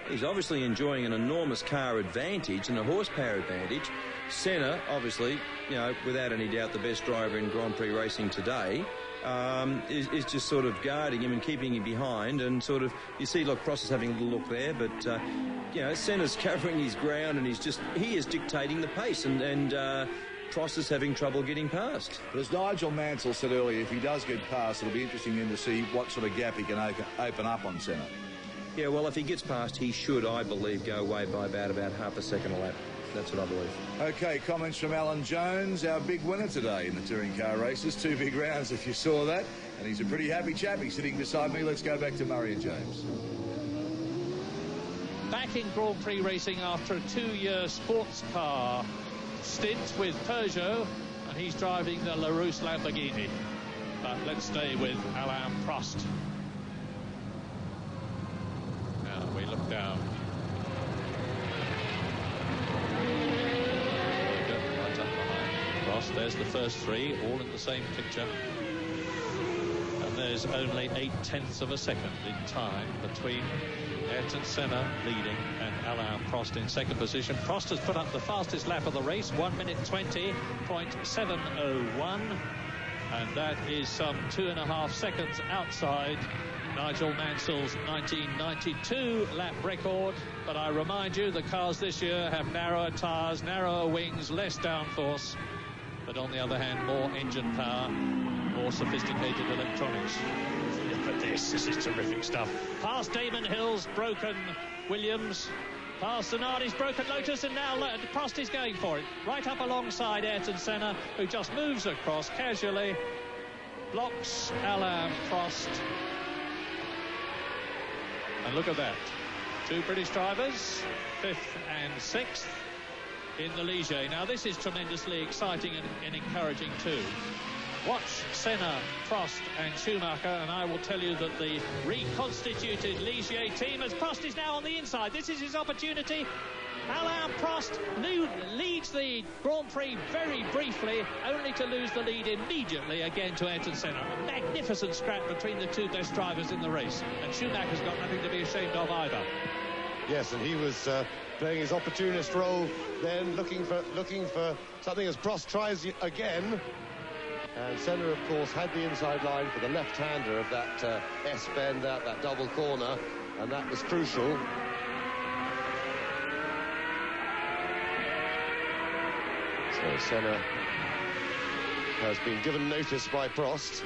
He's obviously enjoying an enormous car advantage and a horsepower advantage. Senna, obviously, you know, without any doubt the best driver in Grand Prix racing today, is just sort of guarding him and keeping him behind, and sort of, you see, look, Prost is having a little look there, but, you know, Senna's covering his ground, and he is dictating the pace, and Prost is having trouble getting past. But as Nigel Mansell said earlier, if he does get past, it'll be interesting then to see what sort of gap he can open up on Senna. Yeah, well, if he gets past, he should, I believe, go away by about half a second a lap. That's what I believe. OK, comments from Alan Jones, our big winner today in the touring car races. 2 big rounds, if you saw that. And he's a pretty happy chap. He's sitting beside me. Let's go back to Murray and James. Back in Grand Prix racing after a 2-year sports car stint with Peugeot, and he's driving the LaRousse Lamborghini. But let's stay with Alain Prost. Now we look down. Right up behind Prost. There's the first 3, all in the same picture. And there's only 8/10 of a second in time between Ayrton Senna leading and Alain Prost in second position. Prost has put up the fastest lap of the race, 1 minute 20.701, and that is some 2.5 seconds outside Nigel Mansell's 1992 lap record. But I remind you, the cars this year have narrower tyres, narrower wings, less downforce, but on the other hand, more engine power, more sophisticated electronics. Look at this is terrific stuff. Past Damon Hill's broken Williams, past Zanardi's broken Lotus, and now Prost is going for it. Right up alongside Ayrton Senna, who just moves across casually, blocks Alain Prost. And look at that. 2 British drivers, 5th and 6th in the Ligier. Now, this is tremendously exciting and encouraging too. Watch Senna, Prost and Schumacher, and I will tell you that the reconstituted Ligier team, as Prost is now on the inside, this is his opportunity. Alain Prost leads the Grand Prix very briefly, only to lose the lead immediately again to Ayrton Senna. A magnificent scrap between the 2 best drivers in the race, and Schumacher's got nothing to be ashamed of either. Yes, and he was playing his opportunist role then, looking for something as Prost tries again. And Senna, of course, had the inside line for the left-hander of that S-bend, that double corner, and that was crucial. So Senna has been given notice by Prost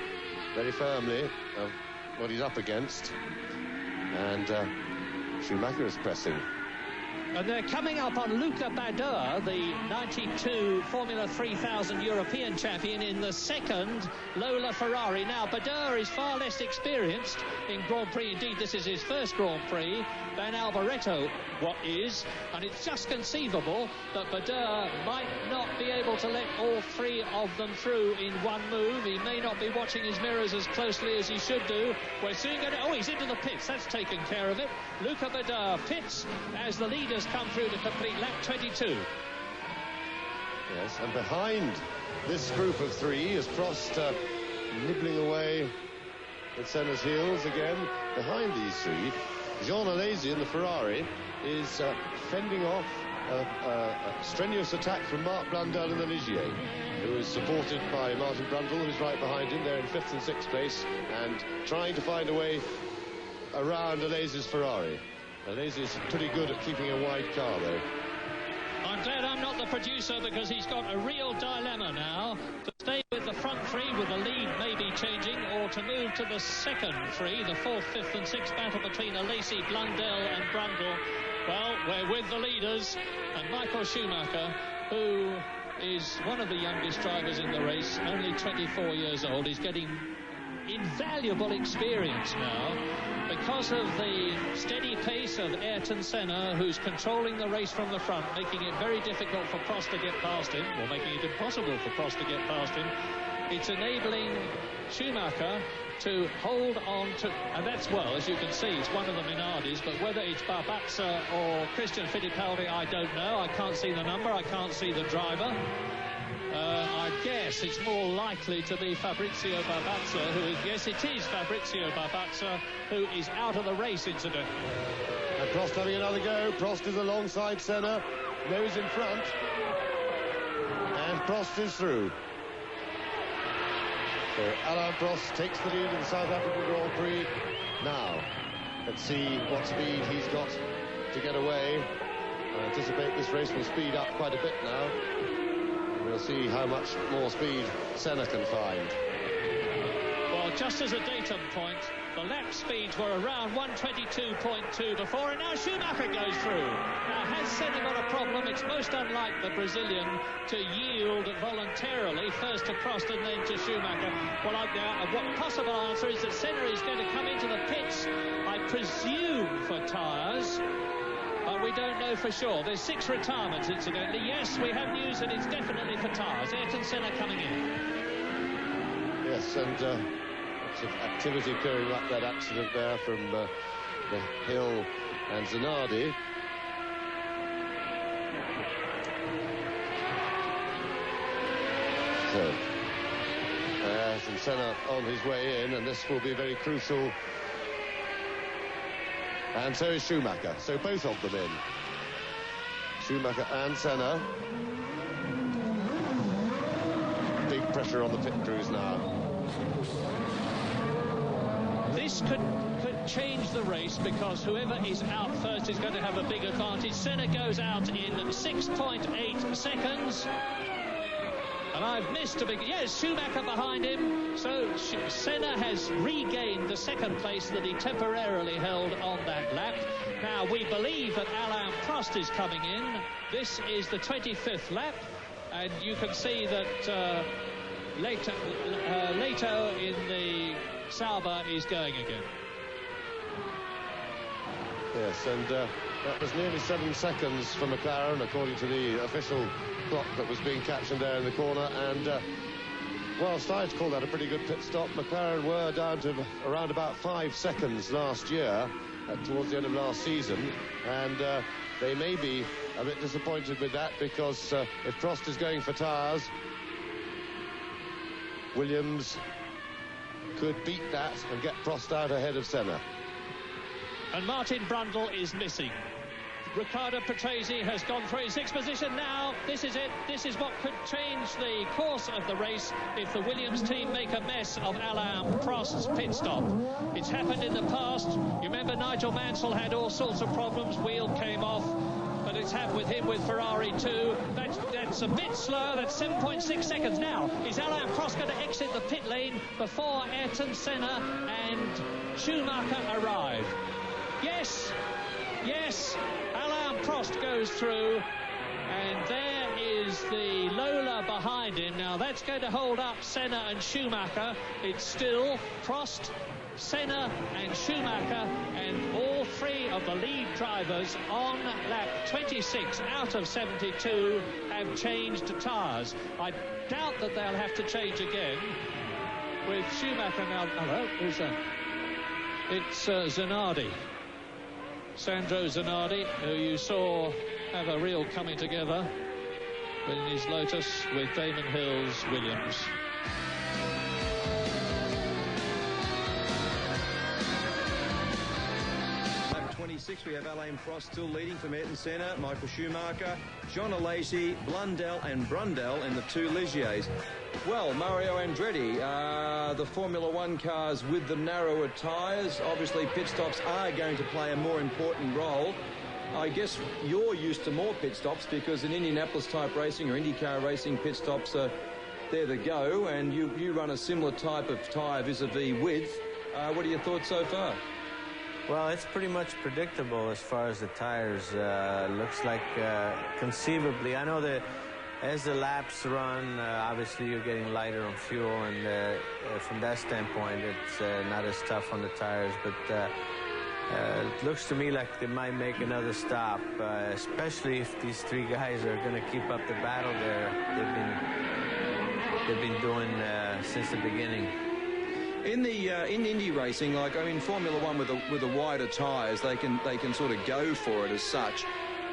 very firmly of what he's up against, and Schumacher is pressing And they're coming up on Luca Badoer, the 92 Formula 3000 European champion, in the second Lola Ferrari. Now, Badoer is far less experienced in Grand Prix. Indeed, this is his first Grand Prix than Alboreto is. And it's just conceivable that Badoer might not be able to let all three of them through in one move. He may not be watching his mirrors as closely as he should do. We're soon going to... Oh, he's into the pits. That's taken care of it. Luca Badoer pits as the leaders come through to complete lap 22. Yes, and behind this group of three is Prost nibbling away at Senna's heels again. Behind these three, Jean Alesi in the Ferrari is fending off a strenuous attack from Marc Blundell in the Ligier, who is supported by Martin Brundle, who's right behind him. They're in 5th and 6th place and trying to find a way around Alesi's Ferrari. Alesi's pretty good at keeping a wide car, though. I'm glad I'm not the producer, because he's got a real dilemma now to stay with the front three with the lead maybe changing, or to move to the second three, the 4th, 5th and 6th battle between Alesi, Blundell and Brundle. Well, we're with the leaders, and Michael Schumacher, who is one of the youngest drivers in the race, only 24 years old, is getting invaluable experience now because of the steady pace of Ayrton Senna, who's controlling the race from the front, making it very difficult for Prost to get past him, or making it impossible for Prost to get past him. It's enabling Schumacher to hold on to, and that's, well, as you can see, it's one of the Minardis, but whether it's Barbazza or Christian Fittipaldi, I don't know. I can't see the number, I can't see the driver. I guess it's more likely to be Fabrizio Barbazza, who is, yes, it is Fabrizio Barbazza, who is out of the race incident. And Prost having another go. Prost is alongside Senna, nose in front, and Prost is through. So Alain Prost takes the lead in the South African Grand Prix. Now, let's see what speed he's got to get away. I anticipate this race will speed up quite a bit now. We'll see how much more speed Senna can find. Well, just as a datum point, the lap speeds were around 122.2 before, and now Schumacher goes through. Now, has Senna got a problem? It's most unlike the Brazilian to yield voluntarily, first to Prost and then to Schumacher. Well, what possible answer is that Senna is going to come into the pits, I presume, for tyres. But we don't know for sure. There's 6 retirements, incidentally. Yes, we have news that it's definitely for tyres. Ayrton Senna coming in. Yes, and lots of activity clearing up that accident there from the Hill and Zanardi. So, Ayrton Senna on his way in, and this will be very crucial. And so is Schumacher. So both of them in. Schumacher and Senna. Big pressure on the pit crews now. This could change the race, because whoever is out first is going to have a big advantage. Senna goes out in 6.8 seconds. And I've missed a big... Yes, Schumacher behind him. So Senna has regained the second place that he temporarily held on that lap. Now, we believe that Alain Prost is coming in. This is the 25th lap. And you can see that Leto in the Sauber is going again. Yes, and that was nearly 7 seconds for McLaren, according to the official clock that was being captioned there in the corner. And whilst I'd call that a pretty good pit stop, McLaren were down to around about 5 seconds last year, towards the end of last season, and they may be a bit disappointed with that, because if Prost is going for tyres, Williams could beat that and get Prost out ahead of Senna. And Martin Brundle is missing. Riccardo Patrese has gone through his 6th position now. This is it. This is what could change the course of the race if the Williams team make a mess of Alain Prost's pit stop. It's happened in the past. You remember Nigel Mansell had all sorts of problems. Wheel came off. But it's happened with him with Ferrari too. That's a bit slow. That's 7.6 seconds now. Is Alain Prost going to exit the pit lane before Ayrton Senna and Schumacher arrive? Yes. Yes. Alain Prost Prost goes through, and there is the Lola behind him. Now that's going to hold up Senna and Schumacher. It's still Prost, Senna and Schumacher, and all three of the lead drivers on lap 26 out of 72 have changed tyres. I doubt that they'll have to change again with Schumacher now. Hello, who's that? It's Zanardi. Sandro Zanardi, who you saw have a real coming together in his Lotus with Damon Hill's Williams. Lap 26, we have Alain Prost still leading from Ayrton Senna, Michael Schumacher, John Alesi, Blundell and Brundle, and the two Ligiers. Well, Mario Andretti, the Formula One cars with the narrower tyres, obviously pit stops are going to play a more important role. I guess you're used to more pit stops because in Indianapolis type racing or IndyCar racing, pit stops are there to go, and you run a similar type of tyre vis-a-vis width. What are your thoughts so far? Well, it's pretty much predictable as far as the tires. Looks like conceivably, I know that as the laps run, obviously you're getting lighter on fuel, and from that standpoint, it's not as tough on the tires, but it looks to me like they might make another stop, especially if these three guys are going to keep up the battle they've been doing since the beginning. In Indy racing, like Formula One with the wider tyres, they can sort of go for it as such.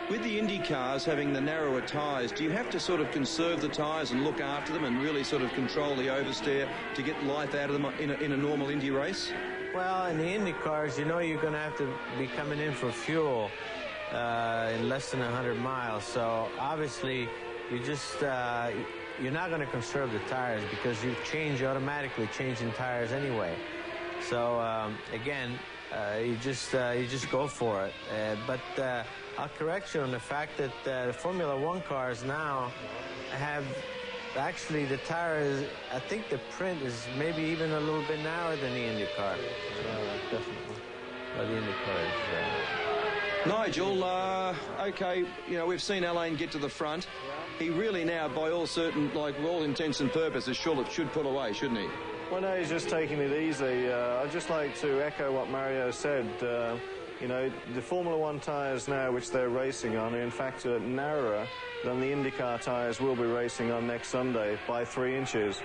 With the Indy cars having the narrower tyres, do you have to sort of conserve the tyres and look after them and really sort of control the oversteer to get life out of them in a normal Indy race? Well, in the Indy cars, you know you're going to have to be coming in for fuel in less than 100 miles. So obviously, you're not going to conserve the tires because you automatically changing tires anyway. So again, you just go for it. But I'll correct you on the fact that the Formula One cars now have actually the tires. I think the print is maybe even a little bit narrower than the Indy car. Definitely. Well, the Indy car is. Nigel, okay, we've seen Alain get to the front. He really now, by all intents and purposes, should pull away, shouldn't he? Well, no, he's just taking it easy. I'd just like to echo what Mario said. The Formula One tyres now, which they're racing on, are in fact narrower than the IndyCar tyres will be racing on next Sunday by 3 inches.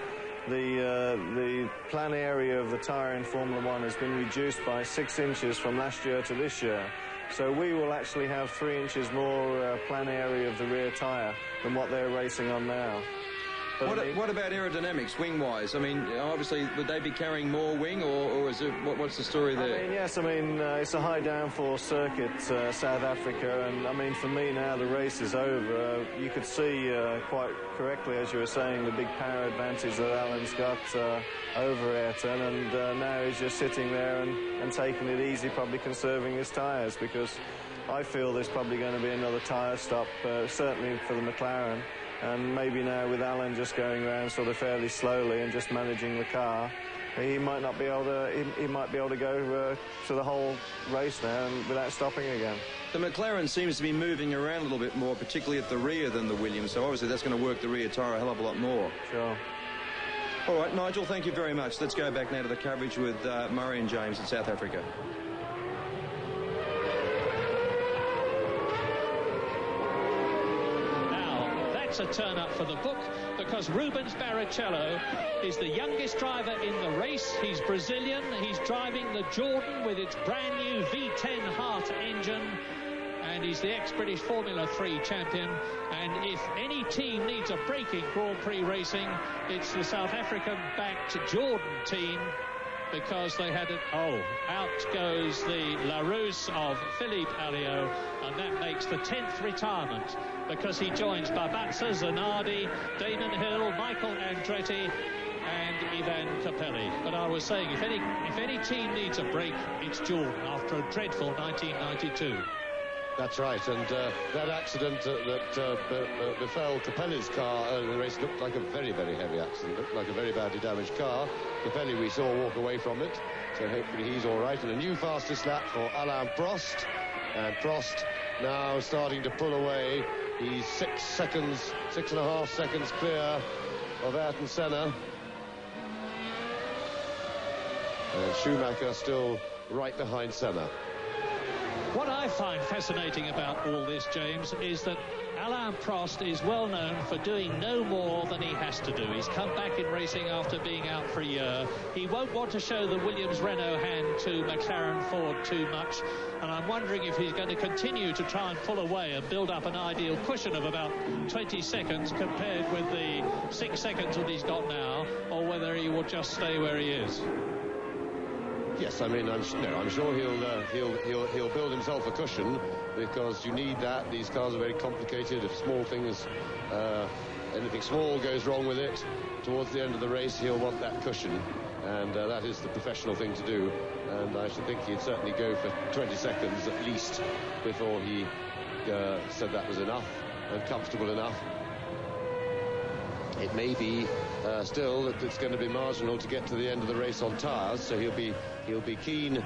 The plan area of the tyre in Formula One has been reduced by 6 inches from last year to this year. So we will actually have 3 inches more plan area of the rear tyre than what they're racing on now. What about aerodynamics, wing-wise? Obviously, would they be carrying more wing, or is it what's the story there? Yes, it's a high downforce circuit, South Africa, and for me now the race is over. You could see quite correctly, as you were saying, the big power advantage that Alan's got over Ayrton, and now he's just sitting there and taking it easy, probably conserving his tyres, because I feel there's probably going to be another tyre stop, certainly for the McLaren. And maybe now with Alan just going around sort of fairly slowly and just managing the car, he might not be able to. He might be able to go to the whole race now and without stopping again. The McLaren seems to be moving around a little bit more, particularly at the rear than the Williams. So obviously that's going to work the rear tyre a hell of a lot more. Sure. All right, Nigel, thank you very much. Let's go back now to the coverage with Murray and James in South Africa. It's a turn up for the book because Rubens Barrichello is the youngest driver in the race. He's Brazilian. He's driving the Jordan with its brand new V10 Hart engine, and he's the ex-British Formula 3 champion. And if any team needs a break in Grand Prix racing, it's the South African-backed Jordan team, because they had it. Out goes the LaRousse of Philippe Alliot, and that makes the 10th retirement, because he joins Babazza, Zanardi, Damon Hill, Michael Andretti and Ivan Capelli. But I was saying, if any team needs a break, it's Jordan after a dreadful 1992. That's right, and that accident that befell Capelli's car earlier in the race looked like a very, very heavy accident, looked like a very badly damaged car. Capelli we saw walk away from it, so hopefully he's all right. And a new fastest lap for Alain Prost, And Prost now starting to pull away. He's 6.5 seconds clear of Ayrton Senna. And Schumacher still right behind Senna. What I find fascinating about all this, James, is that Alain Prost is well known for doing no more than he has to do. He's come back in racing after being out for a year. He won't want to show the Williams-Renault hand to McLaren Ford too much, and I'm wondering if he's going to continue to try and pull away and build up an ideal cushion of about 20 seconds compared with the 6 seconds that he's got now, or whether he will just stay where he is. Yes, I mean, I'm sure he'll build himself a cushion, because you need that. These cars are very complicated. If small things, anything small goes wrong with it, towards the end of the race, he'll want that cushion, and that is the professional thing to do. And I should think he'd certainly go for 20 seconds at least before he said that was enough and comfortable enough. It may be still that it's going to be marginal to get to the end of the race on tyres, so he'll be keen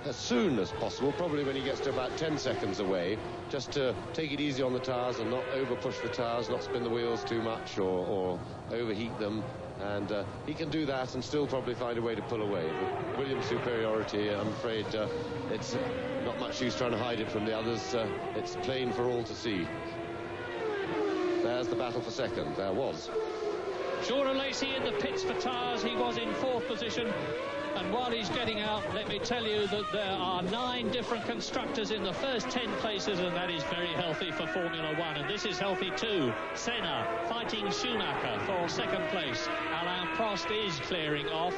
as soon as possible, probably when he gets to about 10 seconds away, just to take it easy on the tyres and not over push the tyres, not spin the wheels too much or overheat them. And he can do that and still probably find a way to pull away. The Williams superiority, I'm afraid it's not much use trying to hide it from the others. It's plain for all to see. There's the battle for second. There was. Sean Lacey in the pits for tyres. He was in 4th position. And while he's getting out, let me tell you that there are 9 different constructors in the first 10 places, and that is very healthy for Formula 1. And this is healthy too. Senna fighting Schumacher for 2nd place. Alain Prost is clearing off.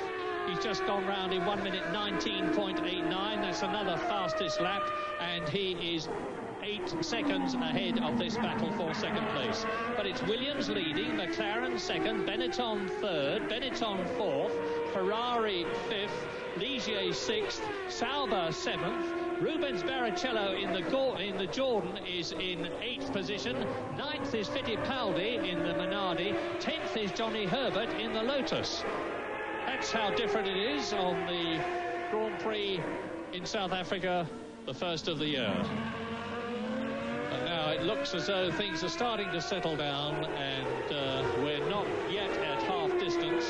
He's just gone round in 1 minute 19.89. That's another fastest lap, and he is 8 seconds ahead of this battle for 2nd place. But it's Williams leading, McLaren 2nd, Benetton 3rd, Benetton 4th, Ferrari 5th, Ligier 6th, Sauber 7th, Rubens Barrichello in the Jordan is in 8th position, 9th is Fittipaldi in the Minardi, 10th is Johnny Herbert in the Lotus. That's how different it is on the Grand Prix in South Africa, the first of the year. And now it looks as though things are starting to settle down, and we're not yet at half distance.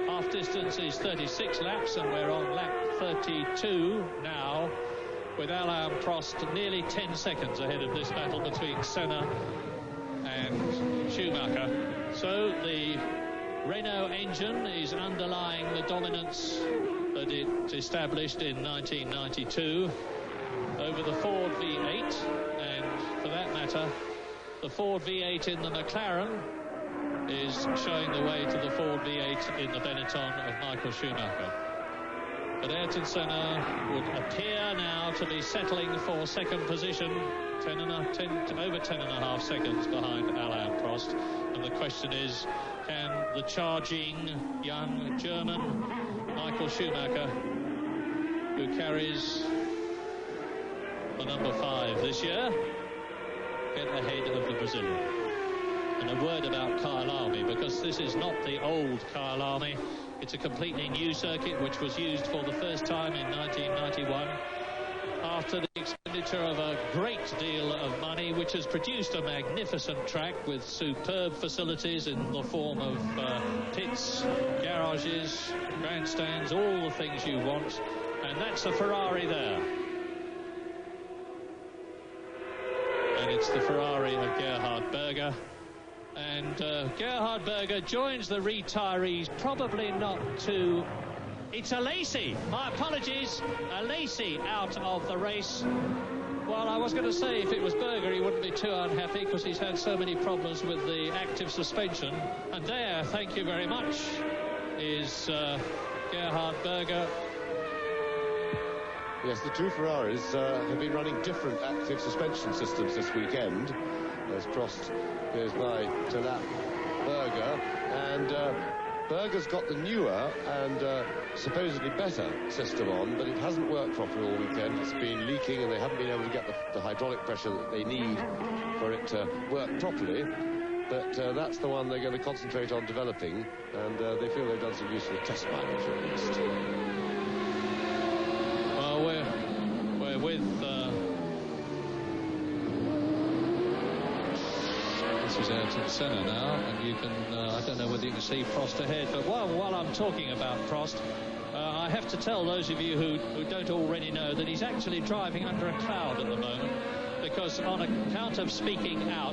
Half distance is 36 laps, and we're on lap 32 now, with Alain Prost nearly 10 seconds ahead of this battle between Senna and Schumacher. So the Renault engine is underlying the dominance that it established in 1992 over the Ford V8, and for that matter, the Ford V8 in the McLaren is showing the way to the Ford V8 in the Benetton of Michael Schumacher. But Ayrton Senna would appear now to be settling for 2nd position, over 10.5 seconds behind Alain Prost. And the question is, can the charging young German Michael Schumacher, who carries the number 5 this year, get ahead of the Brazilian? And a word about Kyle Army, because this is not the old Kyle Army. It's a completely new circuit which was used for the first time in 1991 after the expenditure of a great deal of money, which has produced a magnificent track with superb facilities in the form of pits, garages, grandstands, all the things you want. And that's a Ferrari there. And it's the Ferrari of Gerhard Berger. And Gerhard Berger joins the retirees, probably not to... It's Alesi. My apologies. Alesi out of the race. Well, I was going to say if it was Berger, he wouldn't be too unhappy because he's had so many problems with the active suspension. And there, thank you very much, is Gerhard Berger. Yes, the two Ferraris have been running different active suspension systems this weekend, as Prost goes by to lap Berger, and Berger's got the newer and supposedly better system on, but it hasn't worked properly all weekend. It's been leaking, and they haven't been able to get the hydraulic pressure that they need for it to work properly. But that's the one they're going to concentrate on developing, and they feel they've done some useful test mileage at least. Well, we're with This is Ayrton Senna now, and you can, I don't know whether you can see Prost ahead, but while I'm talking about Prost, I have to tell those of you who don't already know that he's actually driving under a cloud at the moment, because on account of speaking out,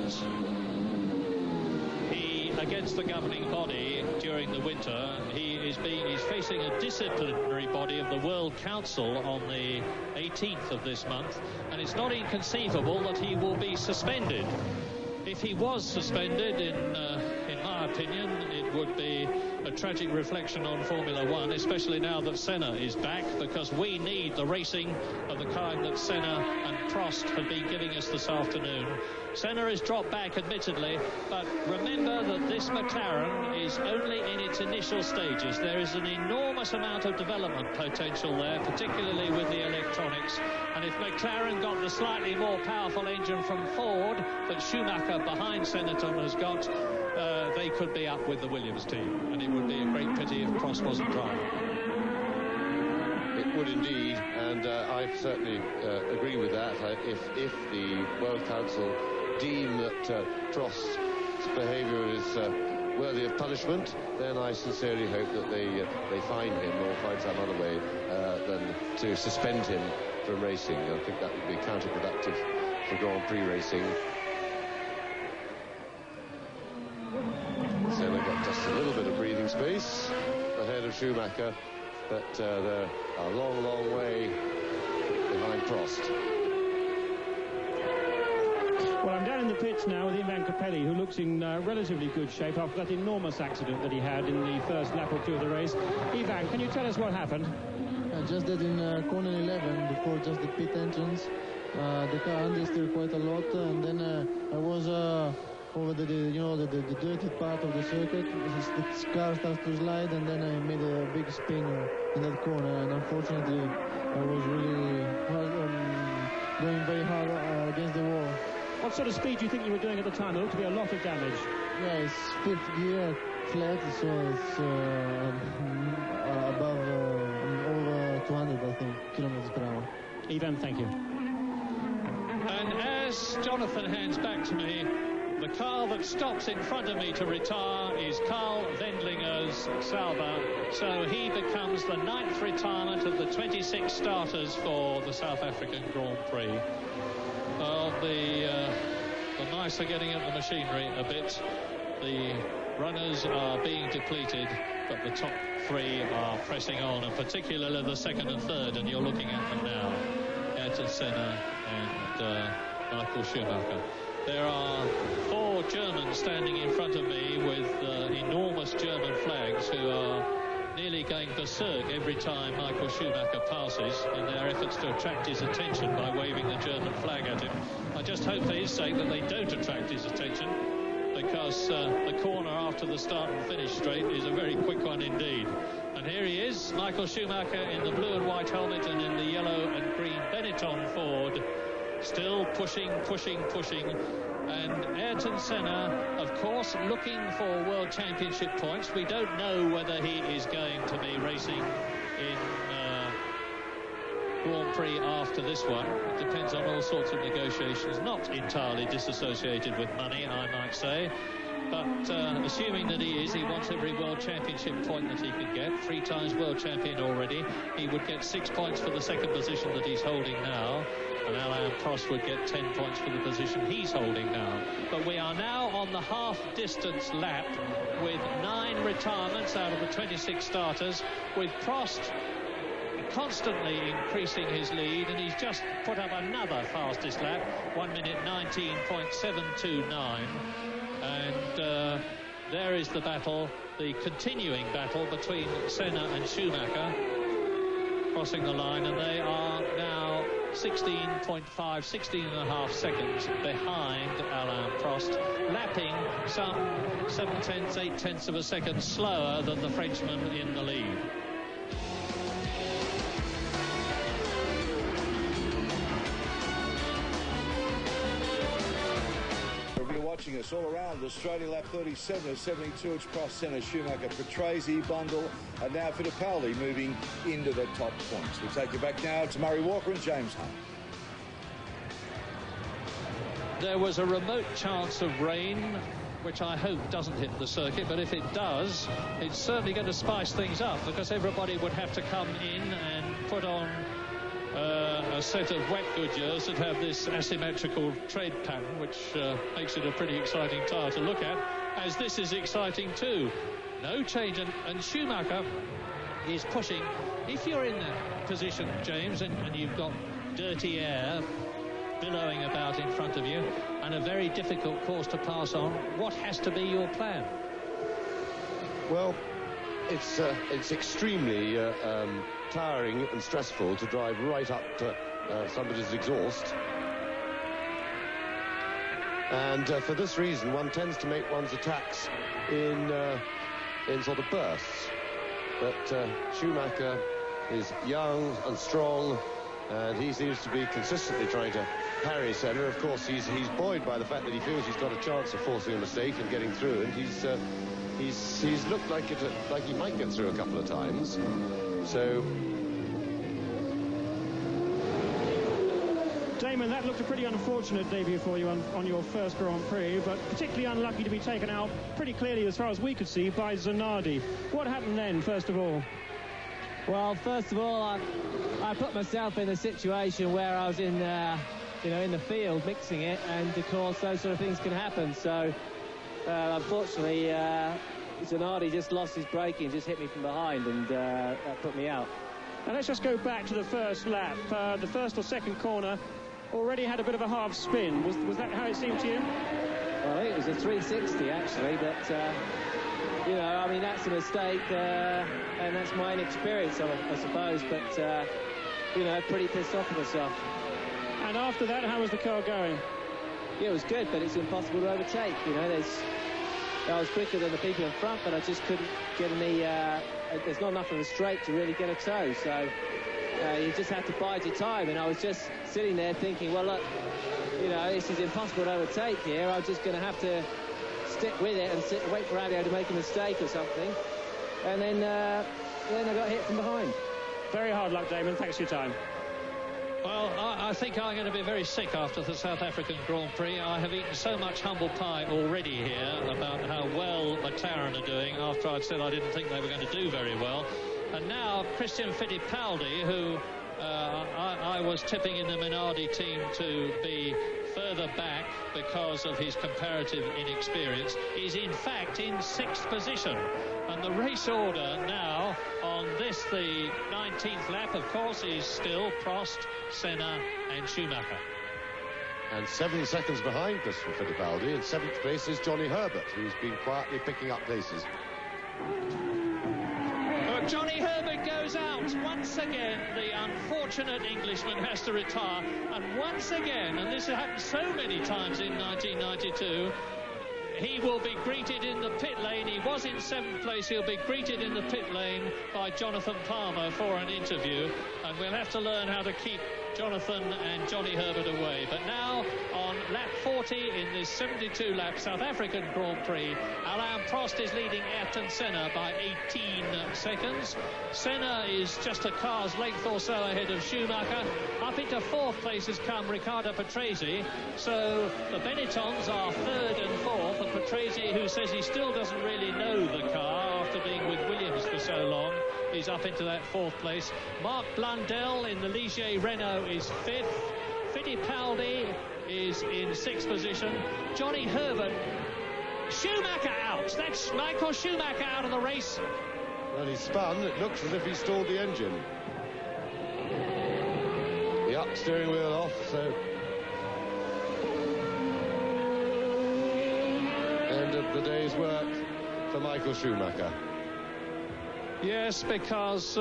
against the governing body during the winter, he's facing a disciplinary body of the World Council on the 18th of this month, and it's not inconceivable that he will be suspended. If he was suspended, in my opinion, it would be a tragic reflection on Formula One, especially now that Senna is back, because we need the racing of the kind that Senna and Prost have been giving us this afternoon. Senna has dropped back, admittedly, but remember that this McLaren is only in its initial stages. There is an enormous amount of development potential there, particularly with the electronics. And if McLaren got the slightly more powerful engine from Ford that Schumacher behind Senetton has got, they could be up with the Williams team. And it would be a great pity if Prost wasn't driving. It would indeed, and I certainly agree with that. If the World Council deem that Prost's behaviour is worthy of punishment, then I sincerely hope that they fine him or find some other way than to suspend him from racing. I think that would be counterproductive for Grand Prix racing. Senna got just a little bit of breathing space ahead of Schumacher, but they're a long, long way behind Prost. Well, I'm down in the pits now with Ivan Capelli, who looks in relatively good shape after that enormous accident that he had in the first lap or two of the race. Ivan, can you tell us what happened? Just that in corner 11, before just the pit entrance, the car understeered quite a lot, and then I was over the dirty part of the circuit. The car starts to slide, and then I made a big spin in that corner, and unfortunately I was really going very hard against the wall. What sort of speed do you think you were doing at the time? There looked to be a lot of damage. Yeah, it's fifth gear flat, so it's above over 200, I think, kilometers per hour. Ivan, thank you. And as Jonathan hands back to me, the car that stops in front of me to retire is Carl Wendlinger's Sauber, so he becomes the 9th retirement of the 26 starters for the South African Grand Prix. The mice are getting at the machinery a bit. The runners are being depleted, but the top three are pressing on, and particularly the second and third, and you're looking at them now. Ayrton Senna and Michael Schumacher. There are 4 Germans standing in front of me with enormous German flags who are nearly going berserk every time Michael Schumacher passes in their efforts to attract his attention by waving the German flag at him. I just hope for his sake that they don't attract his attention, because the corner after the start and finish straight is a very quick one indeed. And here he is, Michael Schumacher in the blue and white helmet and in the yellow and green Benetton Ford, still pushing. And Ayrton Senna, of course, looking for World Championship points. We don't know whether he is going to be racing in Grand Prix after this one. It depends on all sorts of negotiations, not entirely disassociated with money, I might say. But assuming that he is, he wants every World Championship point that he could get. 3 times World Champion already. He would get 6 points for the second position that he's holding now. And Alain Prost would get 10 points for the position he's holding now. But we are now on the half-distance lap with 9 retirements out of the 26 starters, with Prost constantly increasing his lead, and he's just put up another fastest lap, 1 minute 19.729. And there is the battle, the continuing battle between Senna and Schumacher, crossing the line, and they are now 16 and a half seconds behind Alain Prost, lapping some 7/10, 8/10 of a second slower than the Frenchman in the lead. Watching us all around Australia, lap 37 of 72, it's Prost, Senna, Schumacher, Patrese, Bundle, and now Fittipaldi moving into the top points. We take you back now to Murray Walker and James Hunt. There was a remote chance of rain, which I hope doesn't hit the circuit, but if it does, it's certainly going to spice things up, because everybody would have to come in and put on a set of wet Goodyears that have this asymmetrical tread pattern, which makes it a pretty exciting tyre to look at, as this is exciting too. No change, and Schumacher is pushing. If you're in that position, James, and you've got dirty air billowing about in front of you and a very difficult course to pass on, what has to be your plan? Well, it's extremely tiring and stressful to drive right up to somebody's exhaust. And for this reason, one tends to make one's attacks in sort of bursts. But Schumacher is young and strong, and he seems to be consistently trying to parry Senna. Of course, he's buoyed by the fact that he feels he's got a chance of forcing a mistake and getting through, and he's looked like he might get through a couple of times. So, Damon, that looked a pretty unfortunate debut for you on your first Grand Prix, but particularly unlucky to be taken out pretty clearly, as far as we could see, by Zanardi. What happened then, first of all? Well, first of all, I put myself in a situation where I was in the field mixing it, and of course those sort of things can happen. So unfortunately, Zanardi just lost his braking and just hit me from behind, and that put me out. Now let's just go back to the first lap. The first or second corner already had a bit of a half spin. Was that how it seemed to you? Well, I think it was a 360 actually, but you know, I mean, that's a mistake, and that's my inexperience, I suppose, but you know, pretty pissed off with myself. And after that, how was the car going? Yeah, it was good, but it's impossible to overtake. You know, I was quicker than the people in front, but I just couldn't get any. There's not enough of a straight to really get a toe, so you just have to bide your time. And I was just sitting there thinking, well, look, you know, this is impossible to overtake here. I'm just going to have to stick with it and wait for Ajude to make a mistake or something. And then I got hit from behind. Very hard luck, Damon. Thanks for your time. Well, I think I'm going to be very sick after the South African Grand Prix. I have eaten so much humble pie already here about how well McLaren are doing after I'd said I didn't think they were going to do very well. And now Christian Fittipaldi, who I was tipping in the Minardi team to be further back because of his comparative inexperience, is in fact in 6th position. And the race order now on this, the 19th lap, of course, is still Prost, Senna and Schumacher. And 7 seconds behind Christopher Fittipaldi. In 7th place is Johnny Herbert, who's been quietly picking up places. Johnny Herbert goes out. Once again, the unfortunate Englishman has to retire. And once again, and this has happened so many times in 1992, he will be greeted in the pit lane. He was in 7th place. He'll be greeted in the pit lane by Jonathan Palmer for an interview. And we'll have to learn how to keep Jonathan and Johnny Herbert away. But now, on lap 40 in this 72-lap South African Grand Prix, Alain Prost is leading Ayrton Senna by 18 seconds. Senna is just a car's length or so ahead of Schumacher. Up into 4th place has come Riccardo Patrese. So the Benettons are 3rd and 4th, and Patrese, who says he still doesn't really know the car after being with Williams for so long, is up into that 4th place. Marc Blundell in the Ligier Renault is 5th. Fittipaldi is in 6th position. Johnny Herbert. Schumacher out. That's Michael Schumacher out of the race. Well, he spun. It looks as if he stalled the engine. The up steering wheel off, so end of the day's work for Michael Schumacher. Yes, because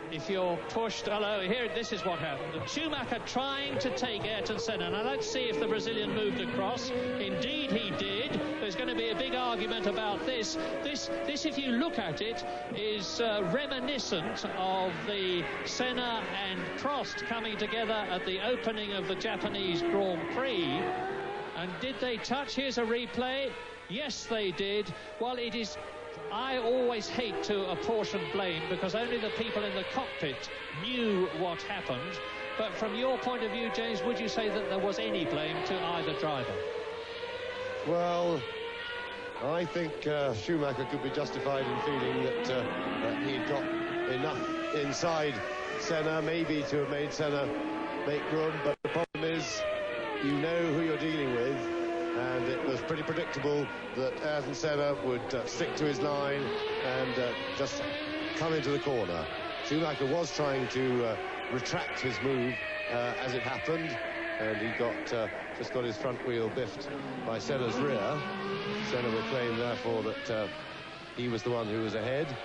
if you're pushed... Hello, here, this is what happened. Schumacher trying to take Ayrton Senna. Now, let's see if the Brazilian moved across. Indeed, he did. There's going to be a big argument about this. This, if you look at it, is reminiscent of the Senna and Prost coming together at the opening of the Japanese Grand Prix. And did they touch? Here's a replay. Yes, they did. Well, it is... I always hate to apportion blame because only the people in the cockpit knew what happened. But from your point of view, James, would you say that there was any blame to either driver? Well, I think Schumacher could be justified in feeling that he'd got enough inside Senna, maybe to have made Senna make room. But the problem is, you know who you're dealing with, and it was pretty predictable that Ayrton Senna would stick to his line and just come into the corner. Schumacher was trying to retract his move as it happened, and he just got his front wheel biffed by Senna's rear. Senna would claim, therefore, that he was the one who was ahead,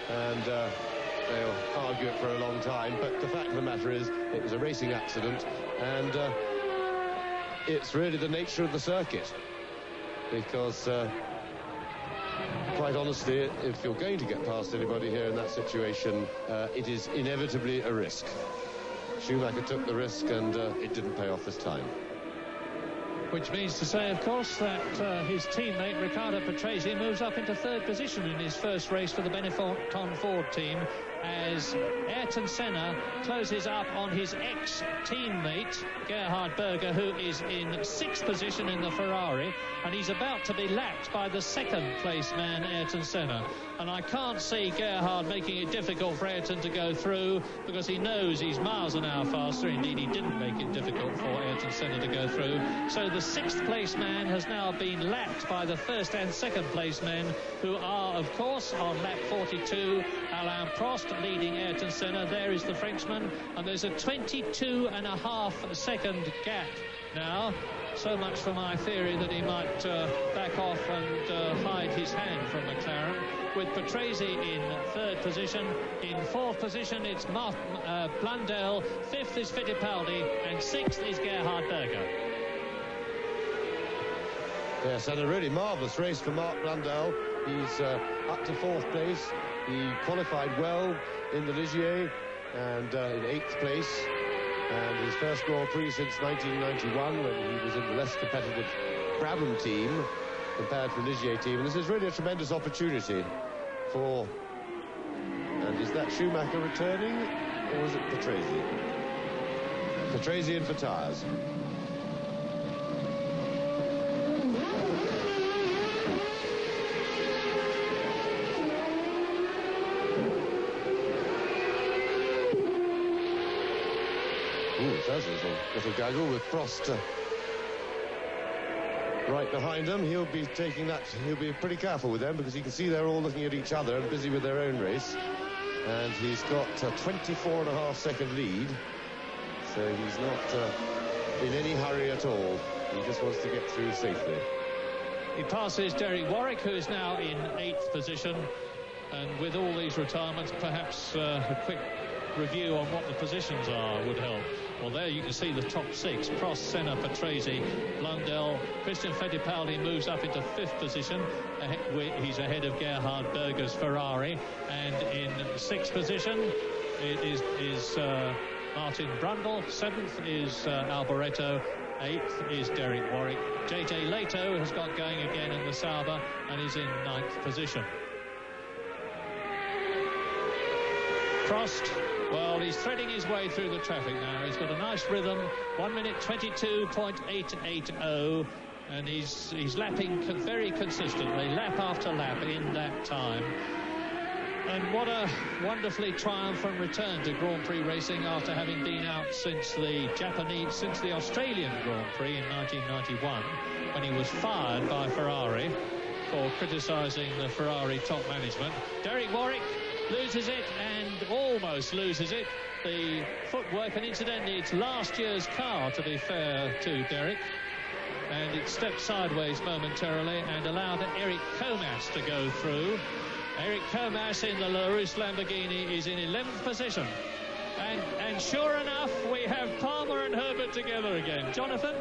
and they'll argue it for a long time. But the fact of the matter is, it was a racing accident, and it's really the nature of the circuit, because quite honestly, if you're going to get past anybody here in that situation, it is inevitably a risk. Schumacher took the risk, and it didn't pay off this time. Which means to say, of course, that his teammate Riccardo Patrese moves up into third position in his first race for the Benetton Ford team, as Ayrton Senna closes up on his ex-teammate Gerhard Berger, who is in sixth position in the Ferrari, and he's about to be lapped by the second place man Ayrton Senna. And I can't see Gerhard making it difficult for Ayrton to go through, because he knows he's miles an hour faster. Indeed, he didn't make it difficult for Ayrton Senna to go through. So the sixth place man has now been lapped by the first and second place men, who are, of course, on lap 42, Alain Prost leading Ayrton Senna. There is the Frenchman, and there's a 22.5 second gap now. So much for my theory that he might back off and hide his hand from McLaren. With Patrese in third position. In fourth position, it's Blundell. Fifth is Fittipaldi, and sixth is Gerhard Berger. Yes, and a really marvellous race for Mark Blundell. He's up to fourth place. He qualified well in the Ligier, and in eighth place. And his first Grand Prix since 1991, when he was in the less competitive Brabham team compared to the Ligier team. And this is really a tremendous opportunity for... And is that Schumacher returning, or is it Patrese? Patrese in for tyres. There's a little gaggle with Prost right behind him. He'll be taking that. He'll be pretty careful with them, because you can see they're all looking at each other and busy with their own race. And he's got a 24.5 second lead, so he's not in any hurry at all. He just wants to get through safely. He passes Derek Warwick, who is now in eighth position. And with all these retirements, perhaps a quick review on what the positions are would help. Well, there you can see the top six: Prost, Senna, Patrese, Blundell. Christian Fittipaldi moves up into fifth position. He's ahead of Gerhard Berger's Ferrari. And in sixth position it is Martin Brundle. Seventh is Alboreto. Eighth is Derek Warwick. JJ Leto has got going again in the Sauber and is in ninth position. Prost, well, he's threading his way through the traffic now. He's got a nice rhythm, 1 minute 22.880, and he's lapping very consistently, lap after lap in that time. And what a wonderfully triumphant return to Grand Prix racing after having been out since the Australian Grand Prix in 1991, when he was fired by Ferrari for criticising the Ferrari top management. Derek Warwick loses it, and almost loses it. The footwork, and incidentally, it's last year's car, to be fair to Derek, and it stepped sideways momentarily and allowed Eric Comas to go through. Eric Comas in the Larousse Lamborghini is in 11th position. And sure enough, we have Palmer and Herbert together again. Jonathan?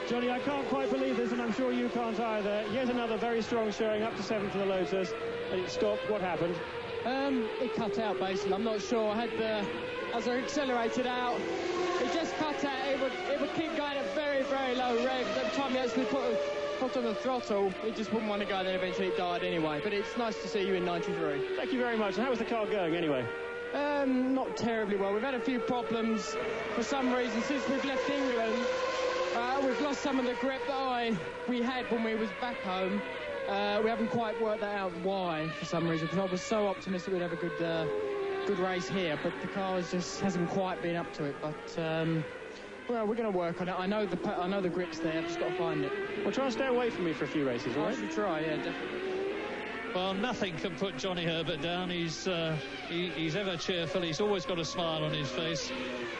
Johnny, I can't quite believe this, and I'm sure you can't either. Yet another very strong showing, up to 7th for the Lotus, and it stopped. What happened? It cut out, basically. I'm not sure. As I accelerated out, it just cut out. It would keep going at very, very low rev. Every time you actually put on the throttle, it just wouldn't want to go, then eventually it died anyway. But it's nice to see you in 93. Thank you very much. And how was the car going anyway? Not terribly well. We've had a few problems for some reason since we've left England. We've lost some of the grip that we had when we was back home. We haven't quite worked that out why for some reason, because I was so optimistic we'd have a good race here, but the car just hasn't quite been up to it. But well, we're going to work on it. I know the grip's there. I've just got to find it. Well, try and stay away from me for a few races, all right? I should try, yeah, definitely. Well, nothing can put Johnny Herbert down. He's ever cheerful. He's always got a smile on his face.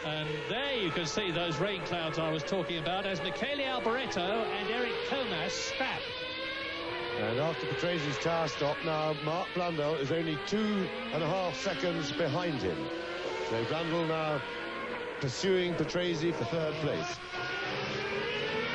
And there you can see those rain clouds I was talking about as Michele Alboreto and Eric Comas scrap. And after Patrese car stop now, Mark Blundell is only 2.5 seconds behind him. So Blundell now pursuing Patrese for third place.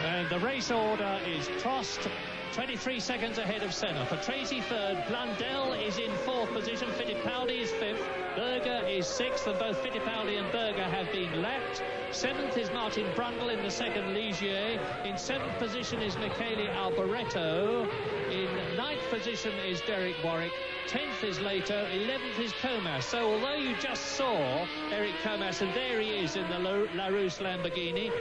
And the race order is Prost 23 seconds ahead of Senna. Patrese third, Blundell is in fourth position, Fittipaldi is fifth, Berger is sixth, and both Fittipaldi and Berger have been lapped. Seventh is Martin Brundle in the second Ligier. In seventh position is Michele Alboreto. In ninth position is Derek Warwick. 10th is Leto, 11th is Comas. So although you just saw Eric Comas, and there he is in the Larousse Lamborghini,